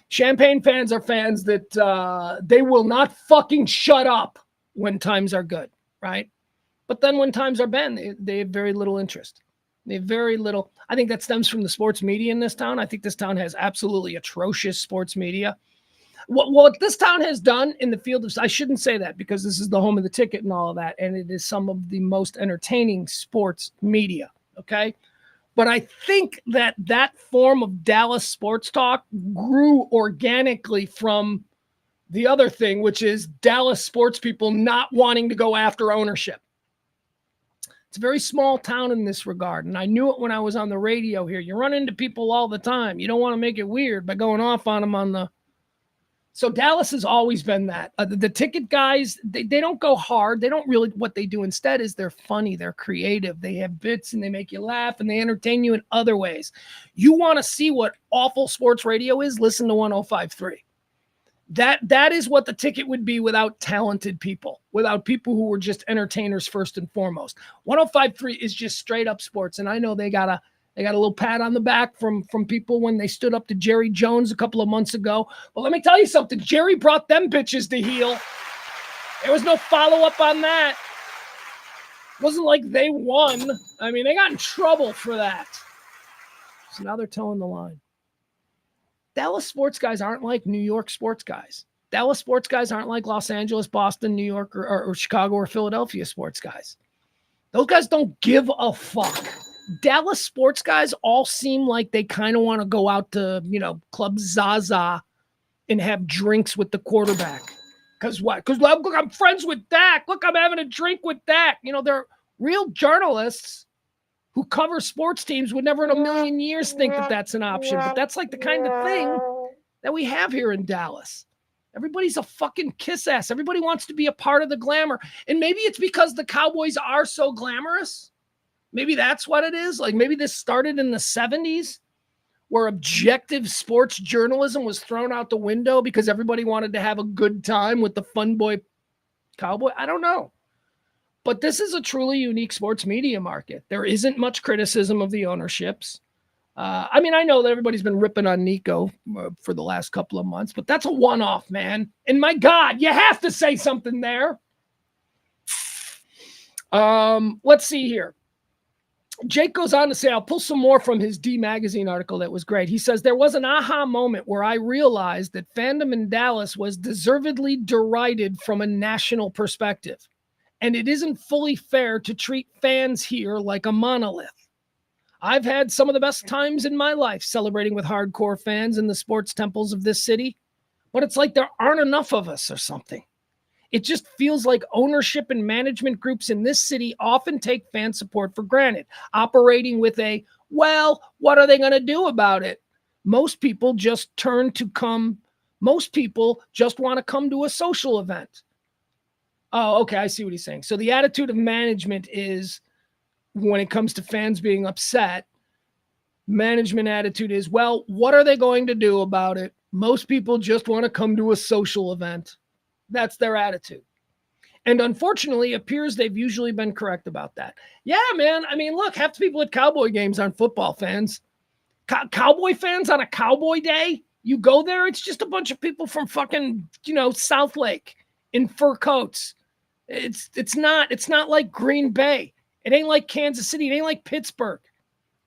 Champagne fans are fans that they will not fucking shut up when times are good, right? But then when times are bad, they have very little interest. They have very little. I think that stems from the sports media in this town. I think this town has absolutely atrocious sports media. What this town has done in the field of, I shouldn't say that because this is the home of the ticket and all of that, and it is some of the most entertaining sports media, okay? But I think that form of Dallas sports talk grew organically from the other thing, which is Dallas sports people not wanting to go after ownership. It's a very small town in this regard, and I knew it when I was on the radio here. You run into people all the time. You don't want to make it weird by going off on them on the... So Dallas has always been that. The ticket guys, they don't go hard. They don't really, what they do instead is they're funny, they're creative, they have bits and they make you laugh and they entertain you in other ways. You want to see what awful sports radio is? Listen to 105.3. That is what the ticket would be without talented people, without people who were just entertainers first and foremost. 105.3 is just straight up sports. And I know they got a little pat on the back from people when they stood up to Jerry Jones a couple of months ago. But let me tell you something. Jerry brought them bitches to heel. There was no follow-up on that. It wasn't like they won. I mean, they got in trouble for that. So now they're towing the line. Dallas sports guys aren't like New York sports guys. Dallas sports guys aren't like Los Angeles, Boston, New York, or Chicago or Philadelphia sports guys. Those guys don't give a fuck. Dallas sports guys all seem like they kind of want to go out to, Club Zaza and have drinks with the quarterback. Because what? Because look, I'm friends with Dak. Look, I'm having a drink with Dak. You know, they're real journalists who cover sports teams would never in a million years think that that's an option. But that's like the kind of thing that we have here in Dallas. Everybody's a fucking kiss ass. Everybody wants to be a part of the glamour. And maybe it's because the Cowboys are so glamorous. Maybe that's what it is. Like maybe this started in the 70s where objective sports journalism was thrown out the window because everybody wanted to have a good time with the fun boy cowboy. I don't know. But this is a truly unique sports media market. There isn't much criticism of the ownerships. I mean, I know that everybody's been ripping on Nico for the last couple of months, but that's a one-off, man. And my God, you have to say something there. Let's see here. Jake goes on to say, I'll pull some more from his D Magazine article that was great. He says, there was an aha moment where I realized that fandom in Dallas was deservedly derided from a national perspective. And it isn't fully fair to treat fans here like a monolith. I've had some of the best times in my life celebrating with hardcore fans in the sports temples of this city, but it's like there aren't enough of us or something. It just feels like ownership and management groups in this city often take fan support for granted, operating with a, well, what are they going to do about it? Most people just want to come to a social event. Oh, okay, I see what he's saying. So the attitude of management is, when it comes to fans being upset, management attitude is, well, what are they going to do about it? Most people just want to come to a social event. That's their attitude. And unfortunately, it appears they've usually been correct about that. Yeah, man. I mean, look, half the people at Cowboy games aren't football fans. Cowboy fans on a Cowboy day, you go there, it's just a bunch of people from fucking, South Lake in fur coats. It's not like Green Bay. It ain't like Kansas City. It ain't like Pittsburgh.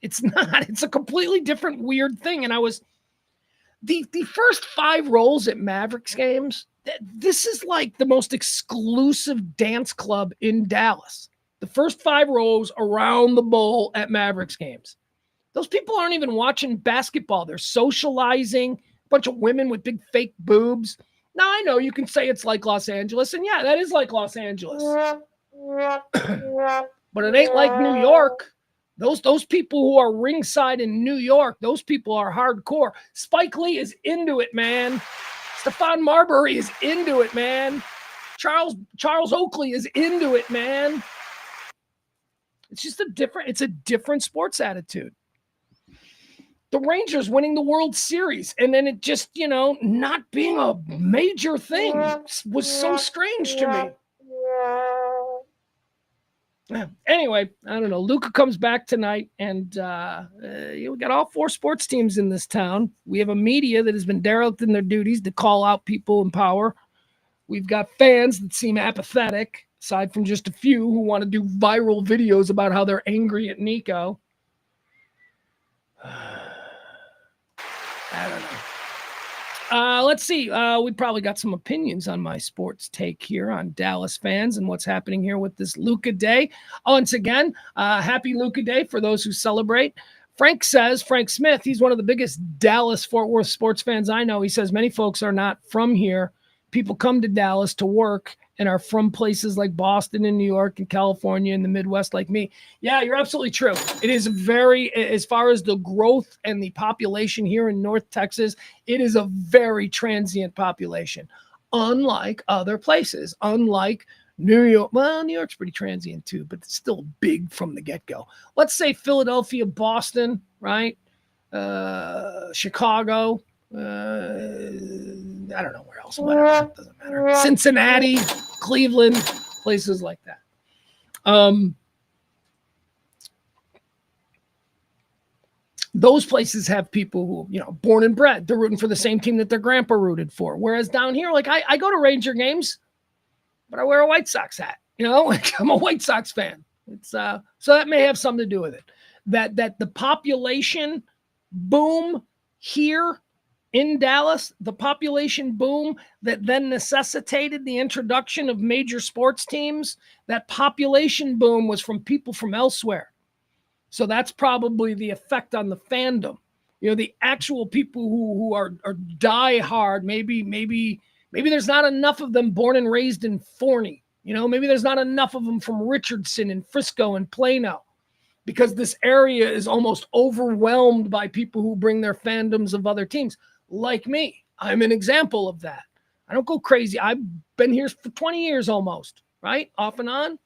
It's not. It's a completely different weird thing. And I was the first 5 rows at Mavericks games. This is like the most exclusive dance club in Dallas. The first 5 rows around the bowl at Mavericks games. Those people aren't even watching basketball. They're socializing. A bunch of women with big fake boobs. Now, I know you can say it's like Los Angeles. And yeah, that is like Los Angeles. But it ain't like New York. Those people who are ringside in New York, those people are hardcore. Spike Lee is into it, man. Stephon Marbury is into it, man. Charles Oakley is into it, man. It's just a different sports attitude. The Rangers winning the World Series and then it just, not being a major thing was so strange to me. Anyway, I don't know. Luka comes back tonight, and we got all 4 sports teams in this town. We have a media that has been derelict in their duties to call out people in power. We've got fans that seem apathetic, aside from just a few who want to do viral videos about how they're angry at Nico. I don't know. Let's see. We probably got some opinions on my sports take here on Dallas fans and what's happening here with this Luka Day. Once again, happy Luka Day for those who celebrate. Frank Smith, he's one of the biggest Dallas-Fort Worth sports fans I know. He says many folks are not from here. People come to Dallas to work and are from places like Boston and New York and California and the Midwest like me. Yeah, you're absolutely true. It is as far as the growth and the population here in North Texas, it is a very transient population, unlike other places, unlike New York. Well, New York's pretty transient too, but it's still big from the get-go. Let's say Philadelphia, Boston, right? Chicago. I don't know where else. Whatever. It doesn't matter. Cincinnati, Cleveland, places like that. Those places have people who, born and bred. They're rooting for the same team that their grandpa rooted for. Whereas down here, like I go to Ranger games, but I wear a White Sox hat. Like I'm a White Sox fan. It's so that may have something to do with it. That the population boom here in Dallas, the population boom that then necessitated the introduction of major sports teams, that population boom was from people from elsewhere. So that's probably the effect on the fandom. The actual people who are die hard, maybe Maybe there's not enough of them born and raised in Forney. Maybe there's not enough of them from Richardson and Frisco and Plano, because this area is almost overwhelmed by people who bring their fandoms of other teams. Like me, I'm an example of that. I don't go crazy. I've been here for 20 years almost, right? Off and on.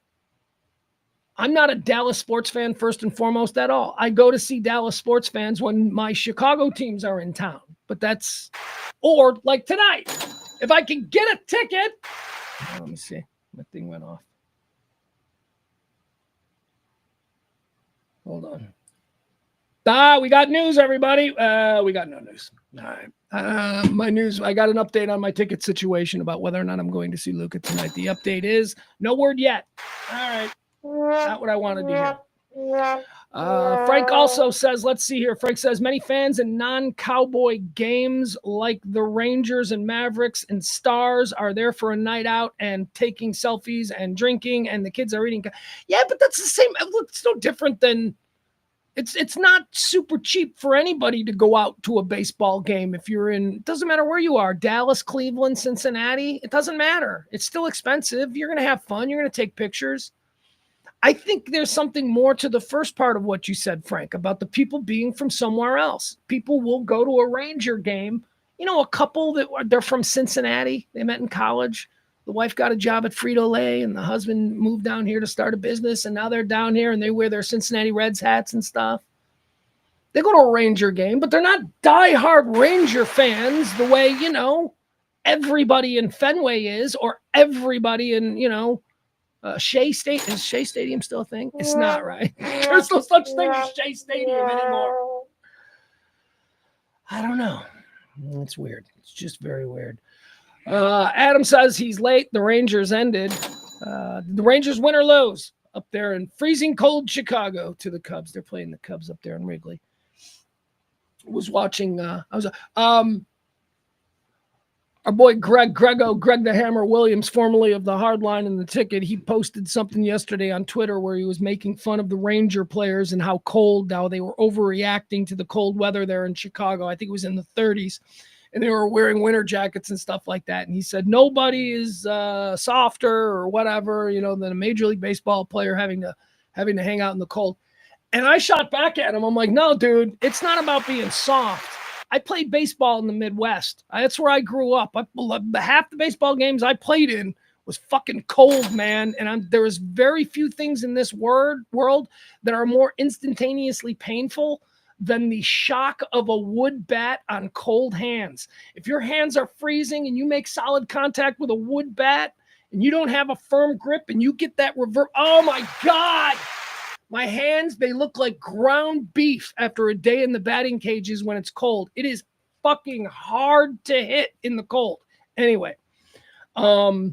I'm not a Dallas sports fan first and foremost at all. I go to see Dallas sports fans when my Chicago teams are in town. But or like tonight, if I can get a ticket. Let me see. My thing went off. Hold on. We got news, everybody. We got no news. All right. My news, I got an update on my ticket situation about whether or not I'm going to see Luka tonight. The update is no word yet. All right. Not what I wanted to hear. Frank also says, let's see here. Frank says, many fans in non-Cowboy games like the Rangers and Mavericks and Stars are there for a night out and taking selfies and drinking, and the kids are eating. Yeah, but that's the same. It's no different than it's not super cheap for anybody to go out to a baseball game. If you're it doesn't matter where you are, Dallas, Cleveland, Cincinnati, it doesn't matter. It's still expensive. You're going to have fun. You're going to take pictures. I think there's something more to the first part of what you said, Frank, about the people being from somewhere else. People will go to a Ranger game. A couple they're from Cincinnati. They met in college. The wife got a job at Frito-Lay, and the husband moved down here to start a business, and now they're down here, and they wear their Cincinnati Reds hats and stuff. They go to a Ranger game, but they're not diehard Ranger fans the way, everybody in Fenway is, or everybody in, Shea State. Is Shea Stadium still a thing? It's not, right? There's no such thing as Shea Stadium anymore. I don't know. It's weird. It's just very weird. Adam says he's late. The Rangers ended. The Rangers win or lose up there in freezing cold Chicago to the Cubs. They're playing the Cubs up there in Wrigley. Was watching. Our boy Greg the Hammer Williams, formerly of the Hardline and the Ticket, he posted something yesterday on Twitter where he was making fun of the Ranger players and how they were overreacting to the cold weather there in Chicago. I think it was in the 30s, and they were wearing winter jackets and stuff like that. And he said, nobody is softer or whatever, than a Major League Baseball player having to hang out in the cold. And I shot back at him. I'm like, no, dude, it's not about being soft. I played baseball in the Midwest. That's where I grew up. Half the baseball games I played in was fucking cold, man. And there is very few things in this world that are more instantaneously painful than the shock of a wood bat on cold hands. If your hands are freezing and you make solid contact with a wood bat and you don't have a firm grip and you get that revert, oh my God. My hands, they look like ground beef after a day in the batting cages when it's cold. It is fucking hard to hit in the cold. Anyway, but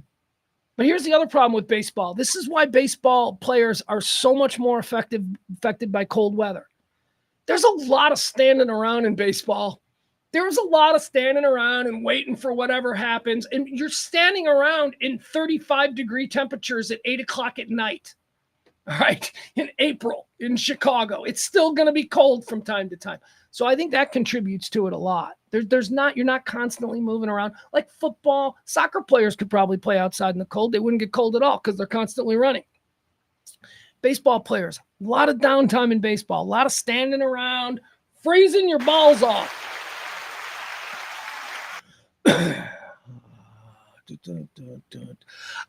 here's the other problem with baseball. This is why baseball players are so much more affected by cold weather. There's a lot of standing around in baseball. There's a lot of standing around and waiting for whatever happens. And you're standing around in 35-degree temperatures at 8 o'clock at night. All right, in April in Chicago, it's still going to be cold from time to time. So I think that contributes to it a lot. You're not constantly moving around like football. Soccer players could probably play outside in the cold. They wouldn't get cold at all because they're constantly running. Baseball players, a lot of downtime in baseball, a lot of standing around, freezing your balls off.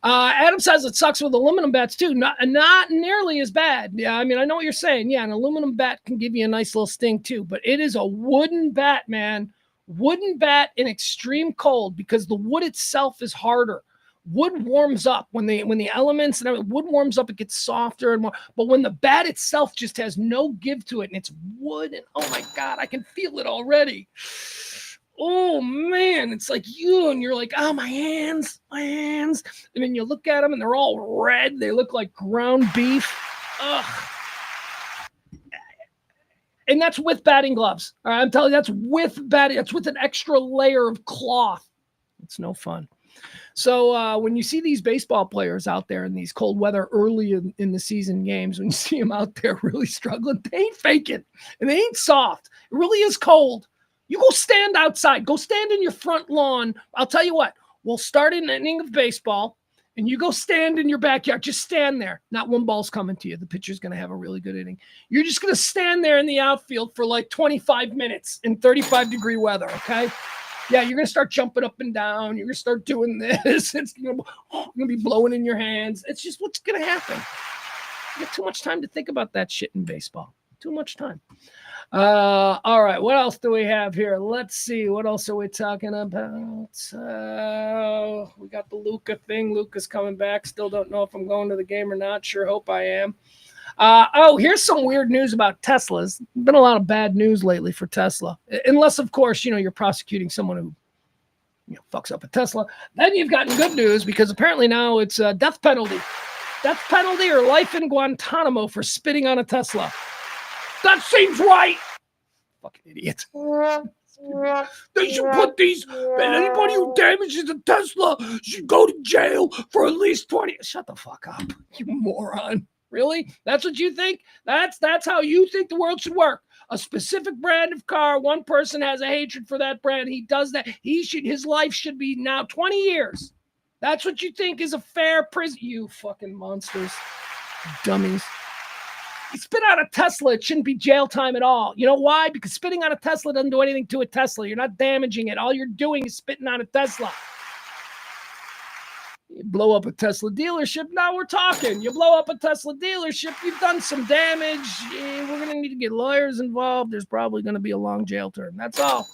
Adam says it sucks with aluminum bats too. Not nearly as bad. Yeah, I mean, I know what you're saying. Yeah, an aluminum bat can give you a nice little sting too, but it is a wooden bat, man. Wooden bat in extreme cold because the wood itself is harder. Wood warms up when the elements and everything, wood warms up, it gets softer and more. But when the bat itself just has no give to it and it's wood, and oh my God, I can feel it already. Oh man, it's like you're like, oh, my hands. And then you look at them and they're all red. They look like ground beef. Ugh. And that's with batting gloves. All right, I'm telling you, that's with an extra layer of cloth. It's no fun. So when you see these baseball players out there in these cold weather early in the season games, when you see them out there really struggling, they ain't faking and they ain't soft. It really is cold. You go stand outside. Go stand in your front lawn. I'll tell you what, We'll start an inning of baseball, and you go stand in your backyard. Just stand there. Not one ball's coming to you. The pitcher's going to have a really good inning. You're just going to stand there in the outfield for like 25 minutes in 35-degree weather, okay? Yeah, you're going to start jumping up and down. You're going to start doing this. It's going to be blowing in your hands. It's just what's going to happen. You get too much time to think about that shit in baseball. Too much time. All right, what else do we have here? Let's see. What else are we talking about? We got the Luka thing. Luka's coming back. Still don't know if I'm going to the game or not. Sure hope I am. Here's some weird news about Teslas. Been a lot of bad news lately for Tesla. Unless, of course, you're prosecuting someone who fucks up a Tesla. Then you've gotten good news because apparently now it's a death penalty. Death penalty or life in Guantanamo for spitting on a Tesla. That seems right. Fucking idiot. They should put these. Anybody who damages a Tesla should go to jail for at least 20. Shut the fuck up, you moron. Really? That's what you think? That's how you think the world should work. A specific brand of car. One person has a hatred for that brand. He does that. His life should be now 20 years. That's what you think is a fair prison. You fucking monsters, dummies. You spit out a Tesla, it shouldn't be jail time at all. You know why? Because spitting on a Tesla doesn't do anything to a Tesla. You're not damaging it. All you're doing is spitting on a Tesla. You blow up a Tesla dealership, now we're talking. You blow up a Tesla dealership, you've done some damage. We're going to need to get lawyers involved. There's probably going to be a long jail term. That's all.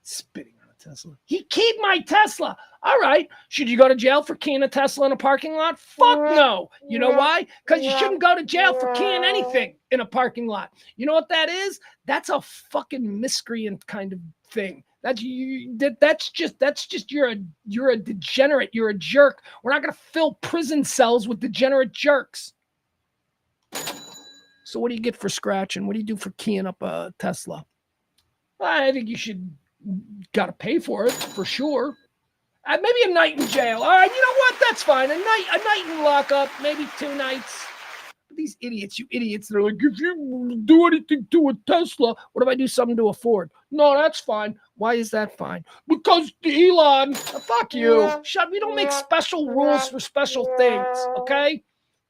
Spitting on a Tesla. He keyed my Tesla. All right. Should you go to jail for keying a Tesla in a parking lot? Fuck no. You know why? Because you shouldn't go to jail for keying anything in a parking lot. You know what that is? That's a fucking miscreant kind of thing. That's just you're a degenerate. You're a jerk. We're not going to fill prison cells with degenerate jerks. So what do you get for scratching? What do you do for keying up a Tesla? I think you got to pay for it for sure. Maybe a night in jail. All right, you know what? That's fine. A night in lockup, maybe 2 nights. But these idiots, they're like, if you do anything to a Tesla, what if I do something to a Ford? No, that's fine. Why is that fine? Because Elon, fuck you. Shut up. We don't make special rules for special things, okay?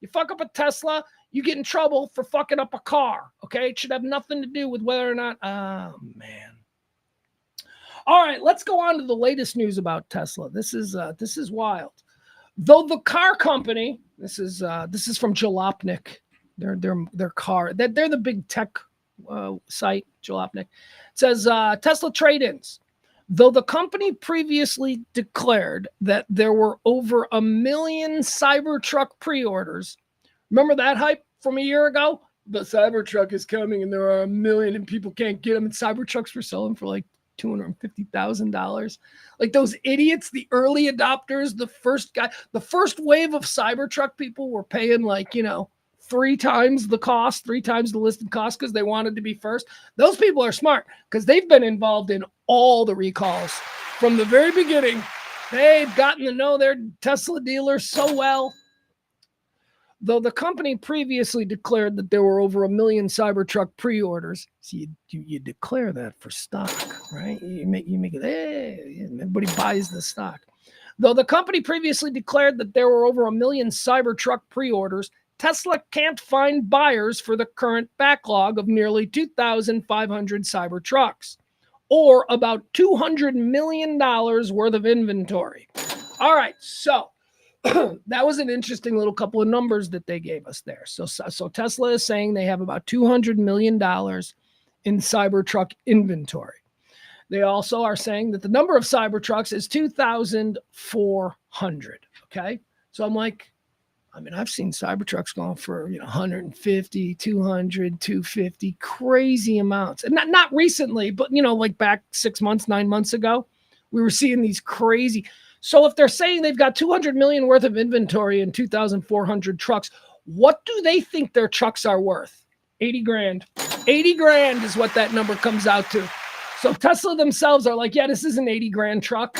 You fuck up a Tesla, you get in trouble for fucking up a car, okay? It should have nothing to do with whether or not, oh, man. All right, let's go on to the latest news about Tesla. This is wild. Though the car company, this is from Jalopnik, their car, they're the big tech site, Jalopnik. It says Tesla trade-ins. Though the company previously declared that there were over 1 million Cybertruck pre-orders. Remember that hype from a year ago? The Cybertruck is coming and there are 1 million and people can't get them, and Cybertrucks were selling for like $250,000. Like those idiots, the early adopters, the first wave of Cybertruck people were paying like, 3 times the cost, 3 times the listed cost because they wanted to be first. Those people are smart because they've been involved in all the recalls from the very beginning. They've gotten to know their Tesla dealers so well. Though the company previously declared that there were over 1 million Cybertruck pre-orders, so you declare that for stock, right? You make it. Hey, everybody buys the stock. Though the company previously declared that there were over 1 million Cybertruck pre-orders, Tesla can't find buyers for the current backlog of nearly 2,500 Cybertrucks, or about $200 million worth of inventory. All right, so. That was an interesting little couple of numbers that they gave us there. So Tesla is saying they have about $200 million in Cybertruck inventory. They also are saying that the number of Cybertrucks is 2,400. Okay. So I'm like, I've seen Cybertrucks going for 150, 200, 250, crazy amounts. And not recently, but like back 6 months, 9 months ago, we were seeing these crazy. So if they're saying they've got 200 million worth of inventory and 2,400 trucks, what do they think their trucks are worth? 80 grand. 80 grand is what that number comes out to. So Tesla themselves are like, yeah, this is an 80 grand truck.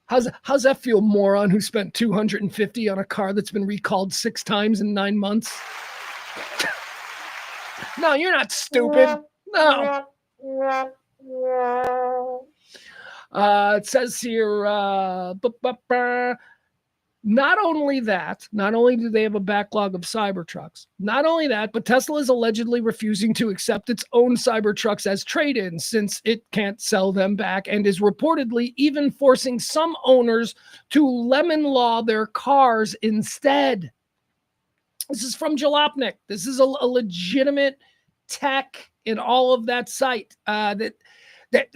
How's that feel, moron who spent 250 on a car that's been recalled 6 times in 9 months? No, you're not stupid. No. It says here, not only do they have a backlog of Cybertrucks, not only that, but Tesla is allegedly refusing to accept its own Cybertrucks as trade-ins since it can't sell them back, and is reportedly even forcing some owners to lemon law their cars instead. This is from Jalopnik. This is a legitimate tech in all of that site. That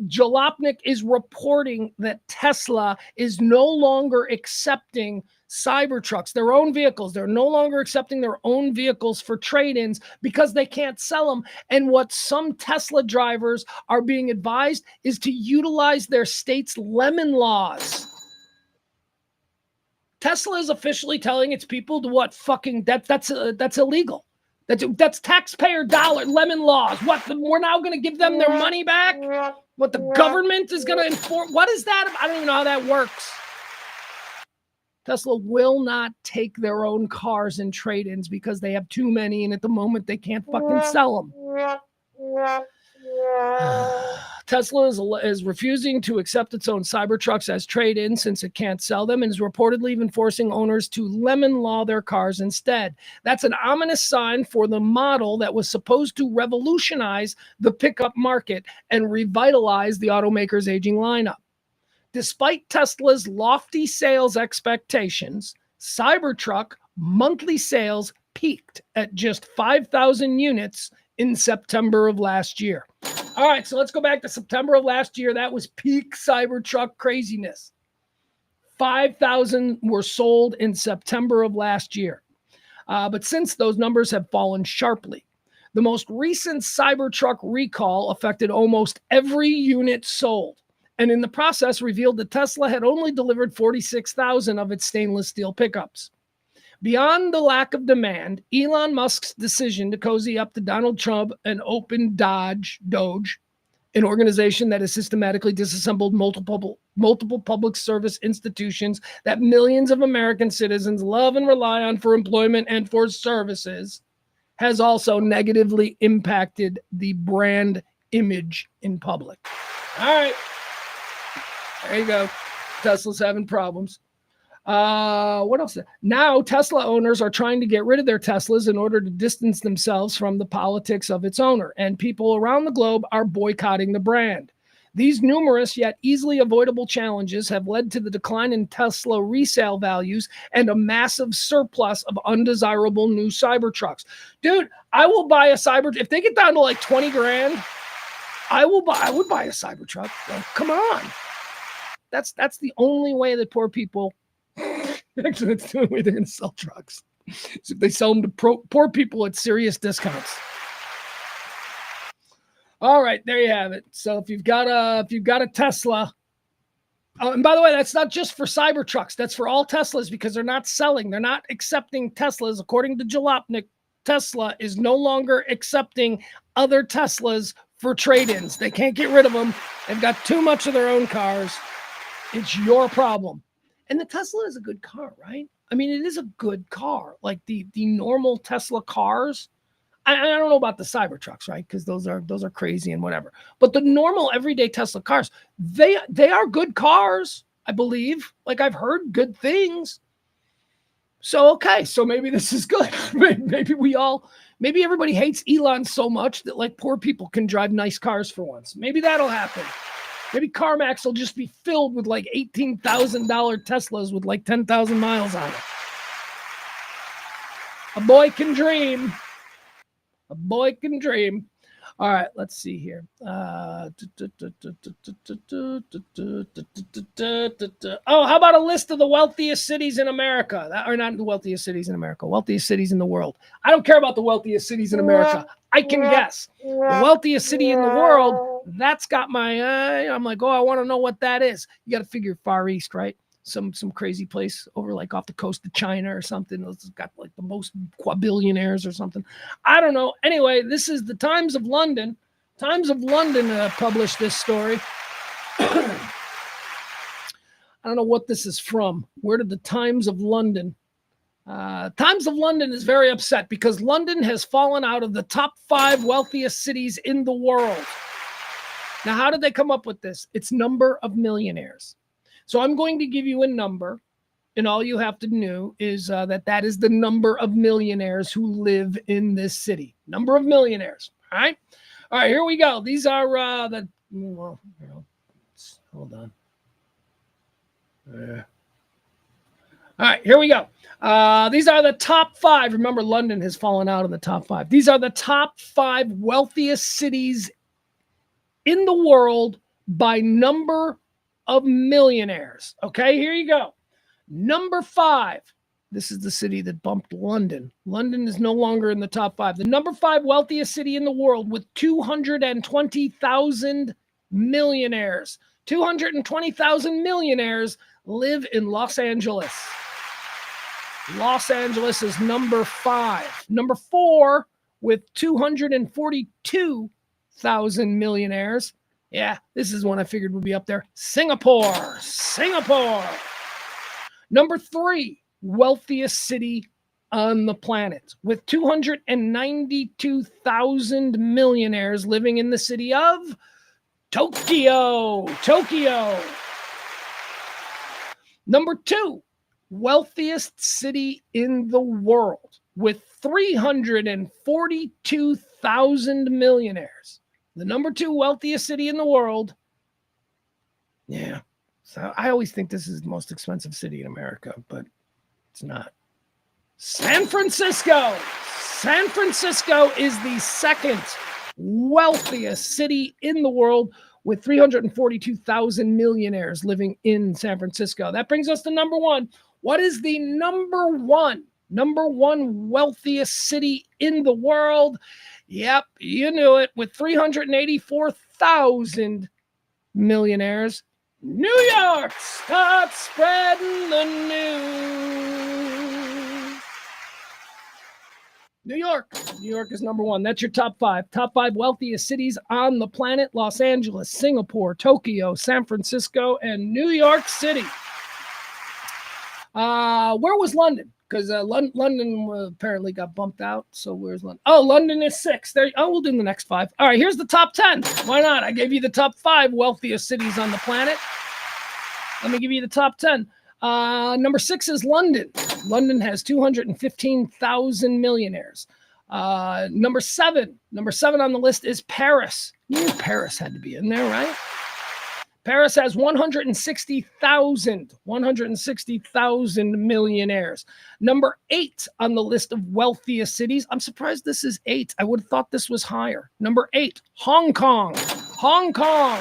Jalopnik is reporting that Tesla is no longer accepting Cybertrucks, their own vehicles. They're no longer accepting their own vehicles for trade-ins because they can't sell them. And what some Tesla drivers are being advised is to utilize their state's lemon laws. Tesla is officially telling its people to what? Fucking that's illegal. That's taxpayer dollar lemon laws. What? We're now going to give them their money back? What, the government is going to enforce? What is that? I don't even know how that works. Tesla will not take their own cars in trade-ins because they have too many, and at the moment they can't fucking sell them. Tesla is refusing to accept its own Cybertrucks as trade-ins since it can't sell them, and is reportedly even forcing owners to lemon law their cars instead. That's an ominous sign for the model that was supposed to revolutionize the pickup market and revitalize the automaker's aging lineup. Despite Tesla's lofty sales expectations, Cybertruck monthly sales peaked at just 5,000 units in September of last year. All right, so let's go back to September of last year. That was peak Cybertruck craziness. 5,000 were sold in September of last year. But since those numbers have fallen sharply, the most recent Cybertruck recall affected almost every unit sold, and in the process revealed that Tesla had only delivered 46,000 of its stainless steel pickups. Beyond the lack of demand, Elon Musk's decision to cozy up to Donald Trump and open Doge, an organization that has systematically disassembled multiple public service institutions that millions of American citizens love and rely on for employment and for services, has also negatively impacted the brand image in public. All right. There you go. Tesla's having problems. What else? Now, Tesla owners are trying to get rid of their Teslas in order to distance themselves from the politics of its owner, and people around the globe are boycotting the brand. These numerous yet easily avoidable challenges have led to the decline in Tesla resale values and a massive surplus of undesirable new Cybertrucks. Dude, I will buy a Cybertruck. If they get down to like 20 grand, I would buy a Cybertruck. Like, come on. That's the only way that poor people... Actually, that's the only way they're going to sell trucks. So if they sell them to poor people at serious discounts. All right, there you have it. So if you've got a Tesla, and by the way, that's not just for Cybertrucks. That's for all Teslas because they're not selling. They're not accepting Teslas. According to Jalopnik, Tesla is no longer accepting other Teslas for trade-ins. They can't get rid of them. They've got too much of their own cars. It's your problem. And the Tesla is a good car, right? I mean, it is a good car. Like the normal Tesla cars. I don't know about the Cybertrucks, right? Because those are crazy and whatever. But the normal everyday Tesla cars, they are good cars, I believe. Like, I've heard good things. So okay, so maybe this is good. Maybe everybody hates Elon so much that like poor people can drive nice cars for once. Maybe that'll happen. Maybe CarMax will just be filled with like $18,000 Teslas with like 10,000 miles on it. A boy can dream. A boy can dream. All right, let's see here. Oh, how about a list of the wealthiest cities in America? Or not the wealthiest cities in America, wealthiest cities in the world. I don't care about the wealthiest cities in America. I can guess. The wealthiest city in the world, that's got my eye. I'm like, oh, I want to know what that is. You got to figure Far East, right? Some crazy place over like off the coast of China or something. It's got like the most quadbillionaires or something. I don't know. Anyway, this is the Times of London. Times of London published this story. I don't know what this is from. Where did the Times of London? Times of London is very upset because London has fallen out of the top 5 wealthiest cities in the world. Now, how did they come up with this? It's number of millionaires. So I'm going to give you a number, and all you have to know is that is the number of millionaires who live in this city. Number of millionaires. All right. All right, here we go. These are hold on. All right, here we go. These are the top 5. Remember, London has fallen out of the top 5. These are the top 5 wealthiest cities in the world by number of millionaires. Okay, here you go. Number 5. This is the city that bumped London. London is no longer in the top 5. The number 5 wealthiest city in the world with 220,000 millionaires. 220,000 millionaires live in Los Angeles. Los Angeles is number 5. Number 4 with 242,000 millionaires. Yeah, this is one I figured would be up there. Singapore. Number 3, wealthiest city on the planet with 292,000 millionaires living in the city of Tokyo. Number 2, wealthiest city in the world with 342,000 millionaires. The number 2 wealthiest city in the world. Yeah. So I always think this is the most expensive city in America, but it's not. San Francisco. San Francisco is the second wealthiest city in the world with 342,000 millionaires living in San Francisco. That brings us to number 1. What is the number one wealthiest city in the world? Yep, you knew it, with 384,000 millionaires. New York, start spreading the news. New York is number 1. That's your top 5. Top 5 wealthiest cities on the planet: Los Angeles, Singapore, Tokyo, San Francisco, and New York City. Where was London? Because London apparently got bumped out. So where's London? Oh, London is 6. There. Oh, we'll do the next 5. All right, here's the top 10. Why not? I gave you the top 5 wealthiest cities on the planet. Let me give you the top 10. Number 6 is London. London has 215,000 millionaires. Number 7 on the list is Paris. You knew Paris had to be in there, right? Paris has 160,000 millionaires. Number 8 on the list of wealthiest cities. I'm surprised this is 8. I would have thought this was higher. Number 8, Hong Kong. Hong Kong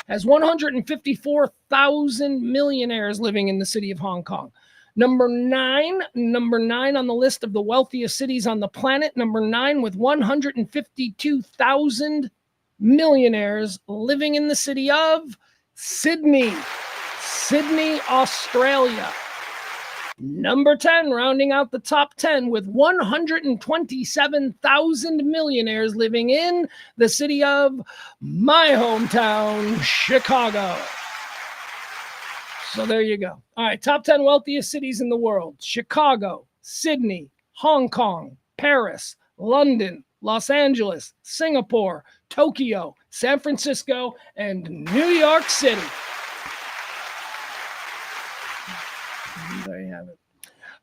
has 154,000 millionaires living in the city of Hong Kong. Number 9 on the list of the wealthiest cities on the planet. Number 9 with 152,000 millionaires living in the city of Sydney, Australia. Number 10, rounding out the top 10 with 127,000 millionaires living in the city of my hometown, Chicago. So there you go. All right, top 10 wealthiest cities in the world: Chicago, Sydney, Hong Kong, Paris, London, Los Angeles, Singapore, Tokyo, San Francisco, and New York City. There you have it.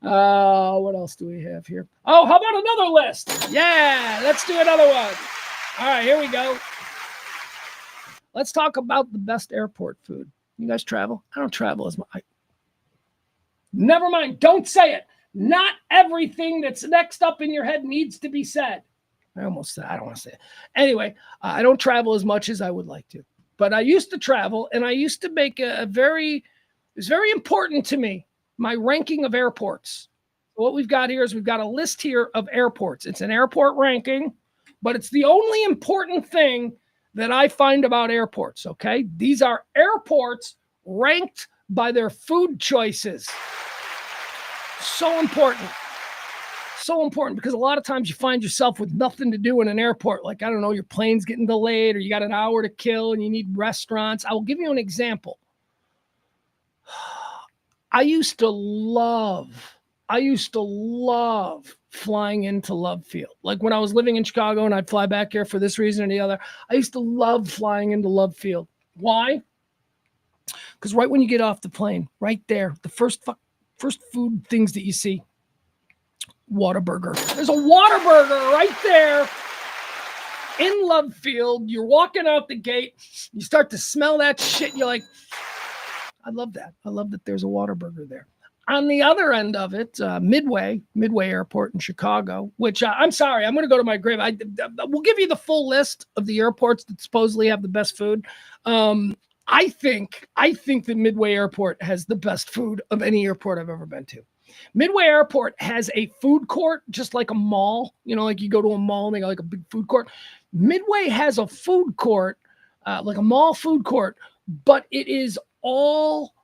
What else do we have here? Oh, how about another list? Yeah, let's do another one. All right, here we go. Let's talk about the best airport food. You guys travel? I don't travel as much. Never mind. Don't say it. Not everything that's next up in your head needs to be said. I almost said, I don't want to say it. Anyway, I don't travel as much as I would like to. But I used to travel, and I used to make it was very important to me, my ranking of airports. What we've got here is we've got a list here of airports. It's an airport ranking, but it's the only important thing that I find about airports, okay? These are airports ranked by their food choices. So important. So important, because a lot of times you find yourself with nothing to do in an airport. Like, I don't know, your plane's getting delayed or you got an hour to kill and you need restaurants. I will give you an example. I used to love flying into Love Field. Like when I was living in Chicago and I'd fly back here for this reason or the other, I used to love flying into Love Field. Why? Because right when you get off the plane, right there, the first food things that you see, Whataburger. There's a Whataburger right there in Love Field. You're walking out the gate. You start to smell that shit. You're like, I love that. I love that there's a Whataburger there. On the other end of it, Midway Airport in Chicago, which I'm sorry, I'm going to go to my grave. We'll give you the full list of the airports that supposedly have the best food. I think that Midway Airport has the best food of any airport I've ever been to. Midway Airport has a food court, just like a mall. You know, like you go to a mall and they got like a big food court. Midway has a food court, like a mall food court, but it is all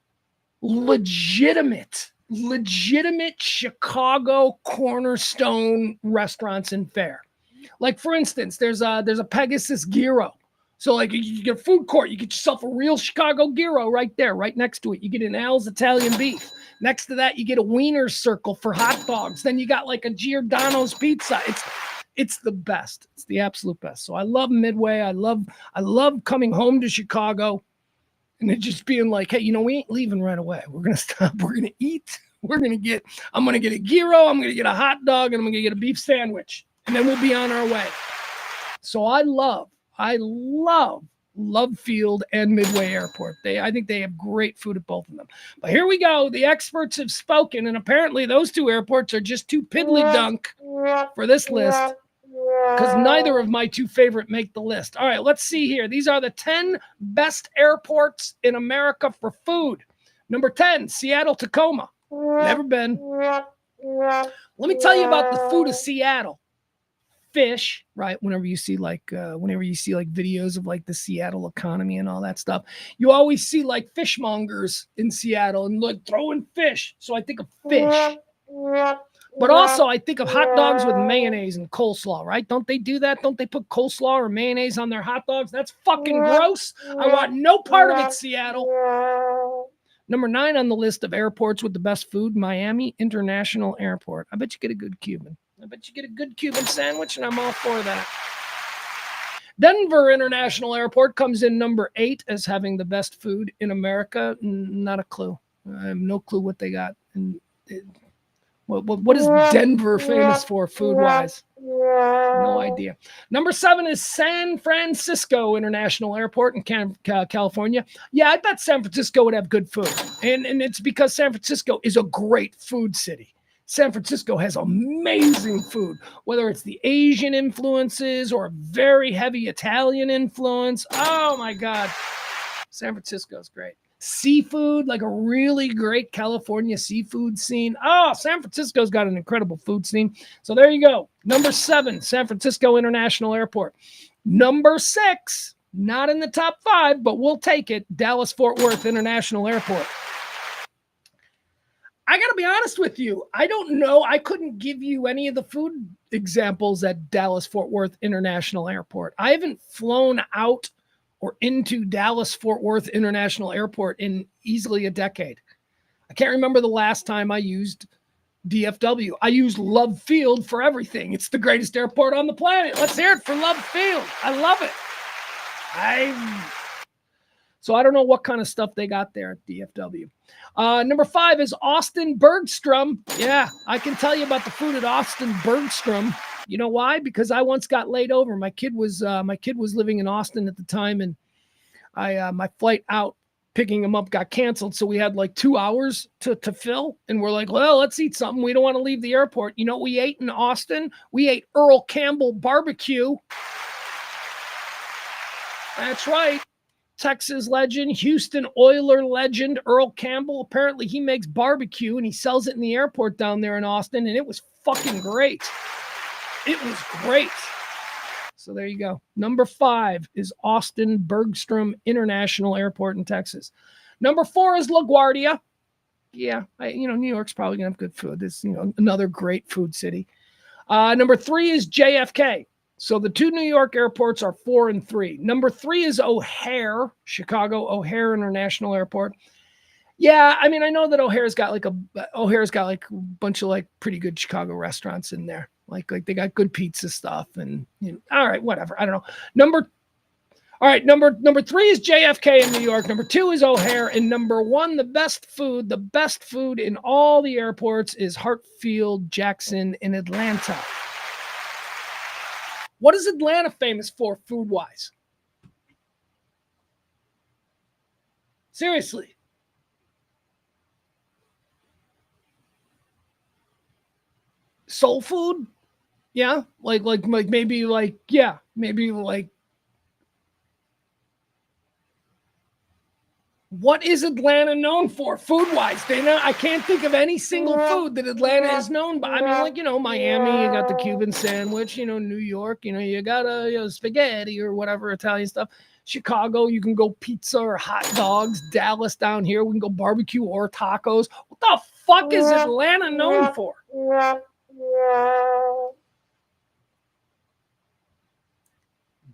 legitimate Chicago cornerstone restaurants and fare. Like for instance, there's a Pegasus Gyro. So like you get a food court, you get yourself a real Chicago gyro right there, right next to it. You get an Al's Italian beef. Next to that, you get a Wiener Circle for hot dogs. Then you got like a Giordano's pizza. It's the best. It's the absolute best. So I love Midway. I love coming home to Chicago and it just being like, hey, you know, we ain't leaving right away. We're gonna stop. We're gonna eat. I'm gonna get a gyro. I'm gonna get a hot dog, and I'm gonna get a beef sandwich, and then we'll be on our way. So I love Love Field and Midway Airport. I think they have great food at both of them. But here we go. The experts have spoken, and apparently those two airports are just too piddly dunk for this list because neither of my two favorite make the list. All right, let's see here. These are the 10 best airports in America for food. Number 10, Seattle Tacoma. Never been. Let me tell you about the food of Seattle. Fish, right? Whenever you see like videos of like the Seattle economy and all that stuff, you always see like fishmongers in Seattle and like throwing fish. So I think of fish, but also I think of hot dogs with mayonnaise and coleslaw, right? Don't they do that? Don't they put coleslaw or mayonnaise on their hot dogs? That's fucking gross. I want no part of it, Seattle. Number 9 on the list of airports with the best food, Miami International Airport. I bet you get a good Cuban. I bet you get a good Cuban sandwich, and I'm all for that. Denver International Airport comes in number 8 as having the best food in America. Not a clue. I have no clue what they got. And what is Denver famous for food-wise? No idea. Number 7 is San Francisco International Airport in California. Yeah, I bet San Francisco would have good food. And it's because San Francisco is a great food city. San Francisco has amazing food, whether it's the Asian influences or a very heavy Italian influence. Oh my God. San Francisco's great. Seafood, like a really great California seafood scene. Oh, San Francisco's got an incredible food scene. So there you go. Number 7, San Francisco International Airport. Number 6, not in the top 5, but we'll take it, Dallas-Fort Worth International Airport. I got to be honest with you. I don't know. I couldn't give you any of the food examples at Dallas-Fort Worth International Airport. I haven't flown out or into Dallas-Fort Worth International Airport in easily a decade. I can't remember the last time I used DFW. I use Love Field for everything. It's the greatest airport on the planet. Let's hear it for Love Field. I love it. So I don't know what kind of stuff they got there at DFW. Number 5 is Austin Bergstrom. Yeah, I can tell you about the food at Austin Bergstrom. You know why? Because I once got laid over. My kid was living in Austin at the time, and my flight out picking him up got canceled. So we had like 2 hours to fill, and we're like, well, let's eat something. We don't want to leave the airport. You know what we ate in Austin? We ate Earl Campbell barbecue. That's right. Texas legend, Houston Oiler legend, Earl Campbell. Apparently he makes barbecue and he sells it in the airport down there in Austin, and it was fucking great. It was great. So there you go. Number 5 is Austin Bergstrom International Airport in Texas. Number 4 is LaGuardia. Yeah, New York's probably gonna have good food. It's another great food city. Number 3 is JFK. So the 2 New York airports are 4 and 3. Number 3 is O'Hare, Chicago O'Hare International Airport. Yeah, I mean, I know that O'Hare's got like a bunch of like pretty good Chicago restaurants in there. Like they got good pizza stuff and all right, whatever. I don't know. Number 3 is JFK in New York. Number 2 is O'Hare, and number 1, the best food in all the airports is Hartfield Jackson in Atlanta. What is Atlanta famous for food-wise? Seriously. Soul food? Yeah, like maybe like what is Atlanta known for food-wise? I can't think of any single food that Atlanta is known by. I mean, like, Miami, you got the Cuban sandwich, New York, you got spaghetti or whatever Italian stuff. Chicago, you can go pizza or hot dogs. Dallas down here, we can go barbecue or tacos. What the fuck is Atlanta known for?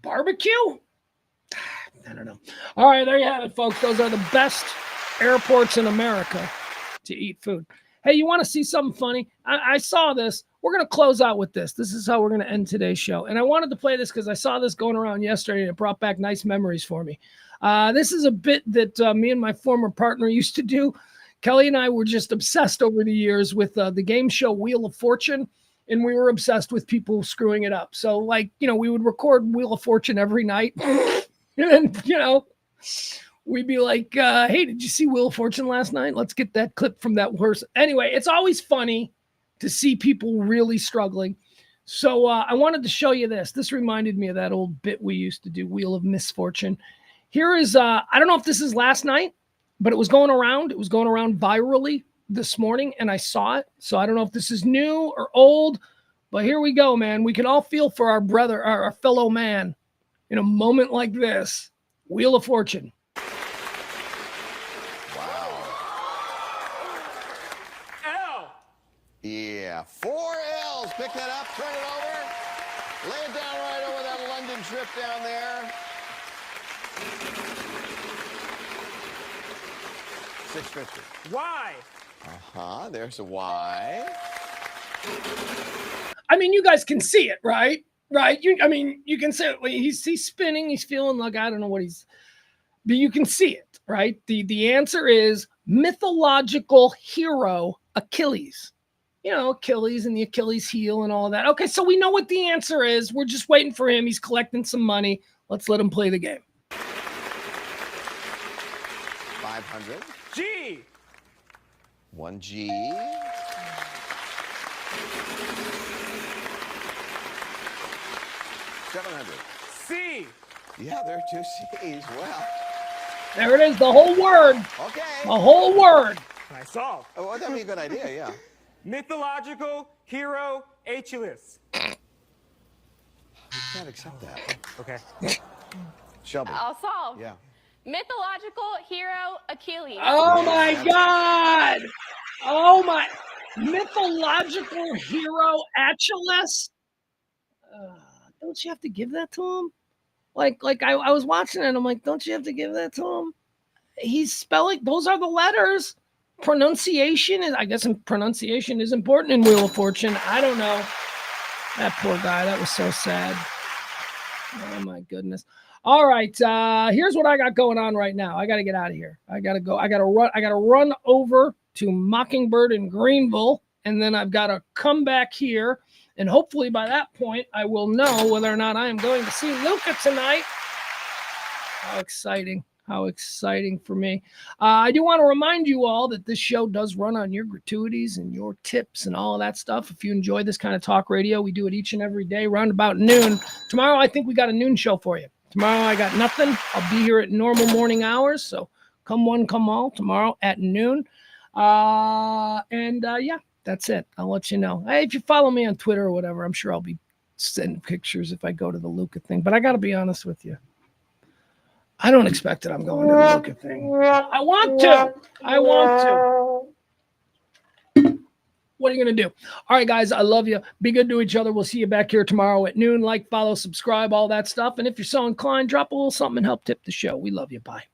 Barbecue? I don't know. All right, there you have it, folks. Those are the best airports in America to eat food. Hey, you want to see something funny? I saw this. We're going to close out with this. This is how we're going to end today's show. And I wanted to play this because I saw this going around yesterday and it brought back nice memories for me. This is a bit that me and my former partner used to do. Kelly and I were just obsessed over the years with the game show Wheel of Fortune. And we were obsessed with people screwing it up. So, we would record Wheel of Fortune every night. And then, we'd be like, hey, did you see Wheel of Fortune last night? Let's get that clip from that person. Anyway, it's always funny to see people really struggling. So I wanted to show you this. This reminded me of that old bit we used to do, Wheel of Misfortune. Here is, I don't know if this is last night, but it was going around. It was going around virally this morning, and I saw it. So I don't know if this is new or old, but here we go, man. We can all feel for our brother, our fellow man in a moment like this. Wheel of Fortune. Wow. L. Yeah, 4 L's. Pick that up, turn it over. Lay it down right over that London trip down there. 650. Y. There's a Y. I mean, you guys can see it, right? Right. You can see it. He's spinning. He's feeling like, I don't know what but you can see it, right? The answer is mythological hero Achilles. Achilles and the Achilles heel and all of that. Okay, so we know what the answer is. We're just waiting for him. He's collecting some money. Let's let him play the game. 500. G. 1 G. 700. C. Yeah, there are 2 C's. Well. There it is, the whole word. Okay. The whole word. I solve. Oh, well, that'd be a good idea, yeah. Mythological hero Achilles. You can't accept that. Okay. Shelby. I'll solve. Yeah. Mythological hero Achilles. Oh my God. Oh my. Mythological hero Achilles. Don't you have to give that to him? I was watching it and I'm like, don't you have to give that to him? He's spelling, those are the letters. Pronunciation is important in Wheel of Fortune. I don't know. That poor guy, that was so sad. Oh my goodness. All right. Here's what I got going on right now. I got to get out of here. I got to go. I got to run over to Mockingbird in Greenville. And then I've got to come back here. And hopefully by that point, I will know whether or not I am going to see Luca tonight. How exciting. How exciting for me. I do want to remind you all that this show does run on your gratuities and your tips and all of that stuff. If you enjoy this kind of talk radio, we do it each and every day around about noon. Tomorrow, I think we got a noon show for you. Tomorrow, I got nothing. I'll be here at normal morning hours. So come one, come all tomorrow at noon. Yeah. That's it. I'll let you know. Hey, if you follow me on Twitter or whatever, I'm sure I'll be sending pictures if I go to the Luca thing. But I got to be honest with you. I don't expect that I'm going to the Luca thing. I want to. What are you going to do? All right, guys, I love you. Be good to each other. We'll see you back here tomorrow at noon. Like, follow, subscribe, all that stuff. And if you're so inclined, drop a little something and help tip the show. We love you. Bye.